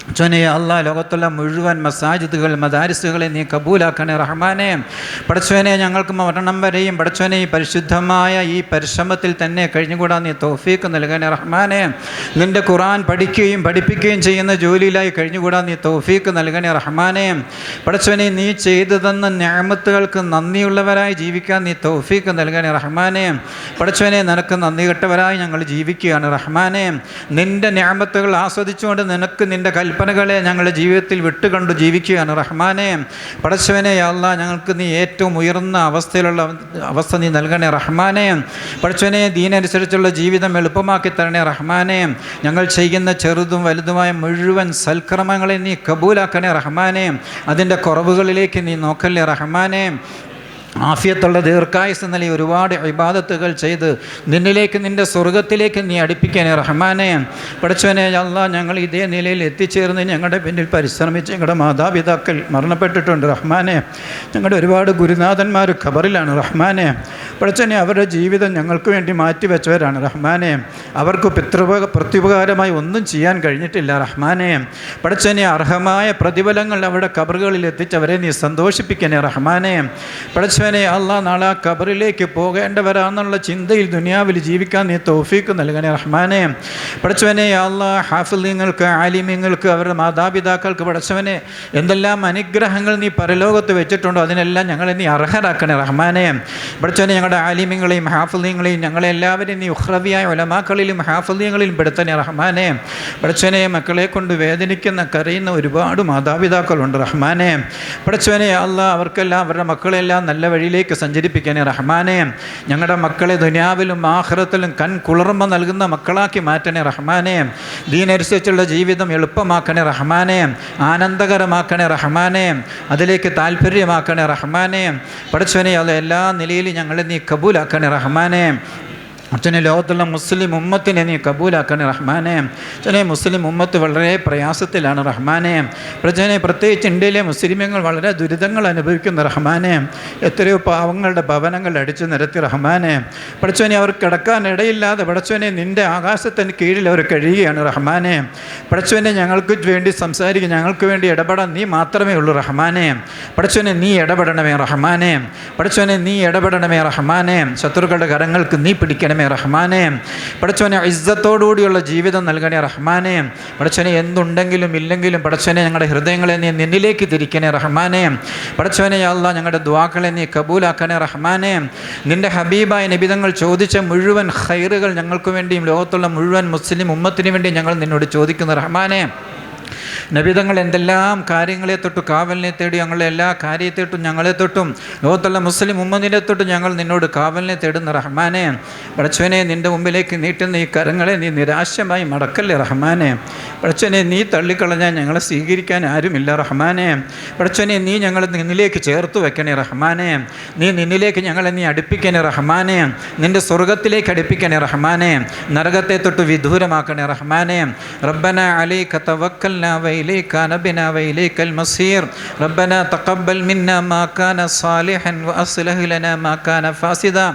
പടച്ചവനെ അല്ലാഹ് ലോകത്തുള്ള മുഴുവൻ മസാജിദുകൾ മദാരിസുകളെ നീ കബൂലാക്കണേ റഹ്മാനെ. പടച്ചവനെ ഞങ്ങൾക്ക് മരണം വരെയും പടച്ചവനെ ഈ പരിശുദ്ധമായ ഈ പരിശ്രമത്തിൽ തന്നെ കഴിഞ്ഞുകൂടാൻ നീ തൗഫീഖ് നൽകണേ റഹ്മാനെ. നിൻ്റെ ഖുർആൻ പഠിക്കുകയും പഠിപ്പിക്കുകയും ചെയ്യുന്ന ജോലിയിലായി കഴിഞ്ഞുകൂടാൻ നീ തൗഫീഖ് നൽകണേ റഹ്മാനെ. പടച്ചവനെ നീ ചെയ്തു തന്ന നിഅമത്തുകൾക്ക് നന്ദിയുള്ളവരായി ജീവിക്കാൻ നീ തൗഫീഖ് നൽകണേ റഹ്മാനെ. പടച്ചവനെ നിനക്ക് നന്ദി കെട്ടവരായി ഞങ്ങൾ ജീവിക്കുകയാണ് റഹ്മാനെ. നിൻ്റെ നിഅമത്തുകൾ ആസ്വദിച്ചുകൊണ്ട് നിനക്ക് നിൻ്റെ കൽപ്പനകളെ ഞങ്ങളുടെ ജീവിതത്തിൽ വിട്ടുകണ്ടു ജീവിക്കുകയാണ് റഹ്മാനെ. പടച്ചവനെ യാ അല്ലാഹ് ഞങ്ങൾക്ക് നീ ഏറ്റവും ഉയർന്ന അവസ്ഥ നീ നൽകണേ റഹ്മാനെ. പടച്ചവനെ ദീനനുസരിച്ചുള്ള ജീവിതം എളുപ്പമാക്കി തരണേ റഹ്മാനെ. ഞങ്ങൾ ചെയ്യുന്ന ചെറുതും വലുതുമായ മുഴുവൻ സൽക്കർമ്മങ്ങളെ നീ കബൂലാക്കണേ റഹ്മാനെ. അതിൻ്റെ കുറവുകളിലേക്ക് നീ നോക്കല്ലേ റഹ്മാനെ. ആഫിയത്തുള്ള ദീർഘായുസ് നൽകി ഒരുപാട് ഇബാദത്തുകൾ ചെയ്ത് നിന്നിലേക്ക് നിൻ്റെ സ്വർഗത്തിലേക്ക് നീ അടുപ്പിക്കണേ റഹ്മാനെ. പടച്ചവനെ അല്ലാഹ് ഞങ്ങൾ ഇതേ നിലയിൽ എത്തിച്ചേർന്ന് ഞങ്ങളുടെ പിന്നിൽ പരിശ്രമിച്ച് ഞങ്ങളുടെ മാതാപിതാക്കൾ മരണപ്പെട്ടിട്ടുണ്ട് റഹ്മാനെ. ഞങ്ങളുടെ ഒരുപാട് ഗുരുനാഥന്മാർ ഖബറിലാണ് റഹ്മാനെ. പടച്ചവനെ അവരുടെ ജീവിതം ഞങ്ങൾക്ക് വേണ്ടി മാറ്റിവെച്ചവരാണ് റഹ്മാനെ. അവർക്ക് പ്രത്യുപകാരമായി ഒന്നും ചെയ്യാൻ കഴിഞ്ഞിട്ടില്ല റഹ്മാനെ. പടച്ചവനെ അർഹമായ പ്രതിഫലങ്ങൾ അവരുടെ ഖബറുകളിൽ എത്തിച്ചവരെ നീ സന്തോഷിപ്പിക്കണേ റഹ്മാനെ. പടച്ചവനെ അല്ലാഹ് നാളെ ആ ഖബറിലേക്ക് പോകേണ്ടവരാണെന്നുള്ള ചിന്തയിൽ ദുനിയാവിൽ ജീവിക്കാൻ നീ തൗഫീഖ് നൽകണേ റഹ്മാനെ. പടച്ചവനെ അല്ലാഹ് ഹാഫിളുകൾക്ക് ആലിമീങ്ങൾക്ക് അവരുടെ മാതാപിതാക്കൾക്ക് പടച്ചവനെ എന്തെല്ലാം അനുഗ്രഹങ്ങൾ നീ പരലോകത്ത് വെച്ചിട്ടുണ്ടോ അതിനെല്ലാം ഞങ്ങളെ നീ അർഹരാക്കണേ റഹ്മാനെ. പടച്ചവനെ ഞങ്ങളുടെ ആലിമീങ്ങളെയും ഹാഫിളുകളെയും ഞങ്ങളെല്ലാവരെയും നീ ഉഖ്റവിയായ ഉലമാക്കളിലും ഹാഫിളുകളിലും പെടുത്തണേ റഹ്മാനെ. പടച്ചവനെ മക്കളെ കൊണ്ട് വേദനിക്കുന്ന കരയുന്ന ഒരുപാട് മാതാപിതാക്കളുണ്ട് റഹ്മാനെ. പടച്ചവനെ അല്ലാഹ് അവർക്കെല്ലാം അവരുടെ മക്കളെല്ലാം നല്ല വഴിയിലേക്ക് സഞ്ചരിപ്പിക്കണേ റഹ്മാനെ. ഞങ്ങളുടെ മക്കളെ ദുനിയാവിലും ആഖിറത്തിലും കുളിർമ നൽകുന്ന മക്കളാക്കി മാറ്റണേ റഹ്മാനെ. ദീനനുസരിച്ചുള്ള ജീവിതം എളുപ്പമാക്കണേ റഹ്മാനെ. ആനന്ദകരമാക്കണേ റഹ്മാനെ. അതിലേക്ക് താല്പര്യമാക്കണേ റഹ്മാനെ. പടച്ചവനെ അത് എല്ലാ നിലയിലും ഞങ്ങളെ നീ കബൂലാക്കണേ റഹ്മാനെ. അച്ഛനെ ലോകത്തുള്ള മുസ്ലിം ഉമ്മത്തിനെ നീ കബൂലാക്കണേ റഹ്മാനെ. അച്ഛനെ മുസ്ലിം ഉമ്മത്ത് വളരെ പ്രയാസത്തിലാണ് റഹ്മാനെ. പ്രജനെ പ്രത്യേകിച്ച് ഇന്ത്യയിലെ മുസ്ലിമീങ്ങൾ വളരെ ദുരിതങ്ങൾ അനുഭവിക്കുന്ന റഹ്മാനെ. എത്രയോ പാവങ്ങളുടെ ഭവനങ്ങൾ അടിച്ചു നിരത്തി റഹ്മാനെ. പടച്ചവനെ അവർ കിടക്കാൻ ഇടയില്ലാതെ പടച്ചവനെ നിൻ്റെ ആകാശത്തിന് കീഴിൽ അവർ കഴിയുകയാണ് റഹ്മാനെ. പടച്ചവനെ ഞങ്ങൾക്ക് വേണ്ടി സംസാരിക്കും, ഞങ്ങൾക്ക് വേണ്ടി ഇടപെടാൻ നീ മാത്രമേ ഉള്ളൂ റഹ്മാനെ. പടച്ചവനെ നീ ഇടപെടണമേ റഹ്മാനെ. പടച്ചവനെ നീ ഇടപെടണമേ റഹ്മാനെ. ശത്രുക്കളുടെ കരങ്ങൾക്ക് നീ പിടിക്കണമേ റഹ്മാനെ. പടച്ചവനെ ഇസ്സത്തോടുകൂടിയുള്ള ജീവിതം നൽകണേ റഹ്മാനെ. പടച്ചവനെ എന്തുണ്ടെങ്കിലും ഇല്ലെങ്കിലും പടച്ചവനെ ഞങ്ങളുടെ ഹൃദയങ്ങളെ നീ നിന്നിലേക്ക് തിരിക്കണേ റഹ്മാനെ. പടച്ചവനെ അല്ലാഹ് ഞങ്ങളുടെ ദുആകളെ നീ കബൂലാക്കണേ റഹ്മാനെ. നിൻ്റെ ഹബീബായ നബിതങ്ങൾ ചോദിച്ച മുഴുവൻ ഖൈറുകൾ ഞങ്ങൾക്ക് വേണ്ടിയും ലോകത്തുള്ള മുഴുവൻ മുസ്ലിം ഉമ്മത്തിന് വേണ്ടി ഞങ്ങൾ നിന്നോട് ചോദിക്കുന്നു റഹ്മാനെ. നബിതങ്ങൾ എന്തെല്ലാം കാര്യങ്ങളെ തൊട്ട് കാവലിനെ തേടി ഞങ്ങളുടെ എല്ലാ കാര്യത്തെ തൊട്ടും ഞങ്ങളെ തൊട്ടും ലോകത്തുള്ള മുസ്ലിം ഉമ്മതിനെ തൊട്ടും ഞങ്ങൾ നിന്നോട് കാവലിനെ തേടുന്ന റഹ്മാനെ. പടച്ചവനെ നിൻ്റെ മുമ്പിലേക്ക് നീട്ടുന്ന ഈ കരങ്ങളെ നീ നിരാശമായി മടക്കല്ലേ റഹ്മാനെ. പടച്ചവനെ നീ തള്ളിക്കളഞ്ഞാൽ ഞങ്ങളെ സ്വീകരിക്കാൻ ആരുമില്ല റഹ്മാനെ. പടച്ചവനെ നീ ഞങ്ങളെ നിന്നിലേക്ക് ചേർത്ത് വെക്കണേ റഹ്മാനെ. നീ നിന്നിലേക്ക് ഞങ്ങളെ നീ അടുപ്പിക്കണേ റഹ്മാനെ. നിൻ്റെ സ്വർഗത്തിലേക്ക് അടുപ്പിക്കണേ റഹ്മാനെ. നരകത്തെ തൊട്ട് വിദൂരമാക്കണേ റഹ്മാനെ. റബ്ബന അലൈക തവക്കൽനാ وإليك نبنا وإليك المصير ربنا تقبل منا ما كان صالحا وأصلح لنا ما كان فاسدا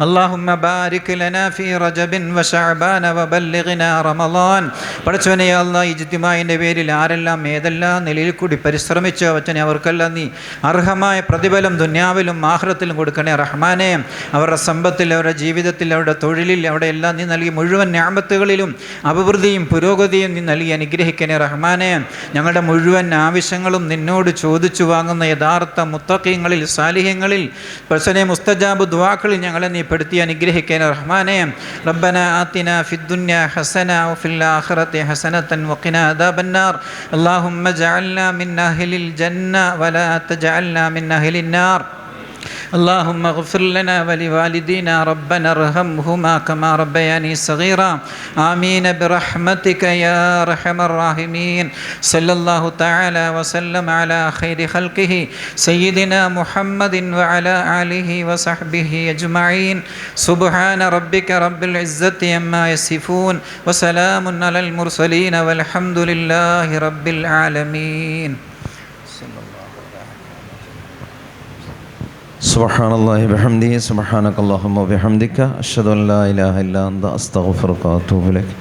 اللهم بارك لنا في رجب وشعبان وبلغنا رمضان. പടച്ചവനെ അല്ലാഹ് ഇജ്തിമാഇന്റെ പേരിൽ ആരെല്ലാം ഏതെല്ലാം നിലയിൽ കൂടി പരിശ്രമിച്ചോ വച്ചനെ അവർക്കെല്ലാം നീ അർഹമായ പ്രതിഫലം ദുനിയാവിലും ആഖിറത്തിലും കൊടുക്കണേ റഹ്മാനെ. അവരുടെ സമ്പത്തിൽ, അവരുടെ ജീവിതത്തിൽ, അവരുടെ തൊഴിലിൽ, അവിടെ എല്ലാം നീ നൽകി മുഴുവൻ നിഅമത്തുകളിലും അഭിവൃദ്ധിയും പുരോഗതിയും നീ നൽകി അനുഗ്രഹിക്കണേ റഹ്മാനെ. ഞങ്ങളുടെ മുഴുവൻ ആവശ്യങ്ങളും നിന്നോട് ചോദിച്ചു വാങ്ങുന്ന യഥാർത്ഥ മുത്തഖീങ്ങളിൽ, സാലിഹ്യങ്ങളിൽ, പടച്ചവനെ മുസ്തജാബ് ദുആകളിൽ ഞങ്ങളെ നീ പെടുത്തി അനുഗ്രഹിക്കണേ റഹ്മാനെ. റബ്ബന ആതിനാ ഫിദ്ദുനിയ ഹസന വഫിൽ ആഖിറതി ഹസനതൻ വഖിനാ അദാബന്നാർ. അല്ലാഹുമ്മ ജഅൽനാ മിൻ അഹ്ലിൽ ജന്ന വലാ തജഅൽനാ മിൻ അഹ്ലിൻ നാർ. اللهم اغفر لنا ولوالدينا ربنا ارحمهما كما ربياني صغيرا. آمين برحمتك يا أرحم الراحمين. صلى الله تعالى وسلم على خير خلقه سيدنا محمد وعلى آله وصحبه أجمعين. سبحان ربك رب العزة عما يصفون وسلام على المرسلين والحمد لله رب العالمين. സുബ്ഹാനല്ലാഹി ബിഹംദിഹി സുബ്ഹാനകല്ലാഹുമ്മ വബിഹംദിക അഷ്ഹദു അൻ ലാ ഇലാഹ ഇല്ലാ അൻത അസ്തഗ്ഫിറുക വഅതൂബു ഇലൈക്.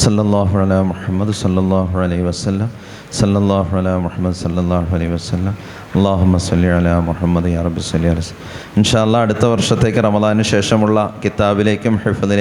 സല്ലല്ലാഹു അലാ മുഹമ്മദ് സല്ലല്ലാഹു അലൈഹി വസല്ലം. സല്ലല്ലാഹു അലാ മുഹമ്മദ് സല്ലല്ലാഹു അലൈഹി വസല്ലം. അല്ലാഹുമ്മ സ്വല്ലി അലാ മുഹമ്മദ് യാ റബ്ബി സ്വല്ലി അലൈഹി. ഇൻഷാ അല്ലാഹ് അടുത്ത വർഷത്തേക്ക് റമദാനിന് ശേഷമുള്ള കിതാബിലേക്കും ഹിഫ്ദിലേക്കും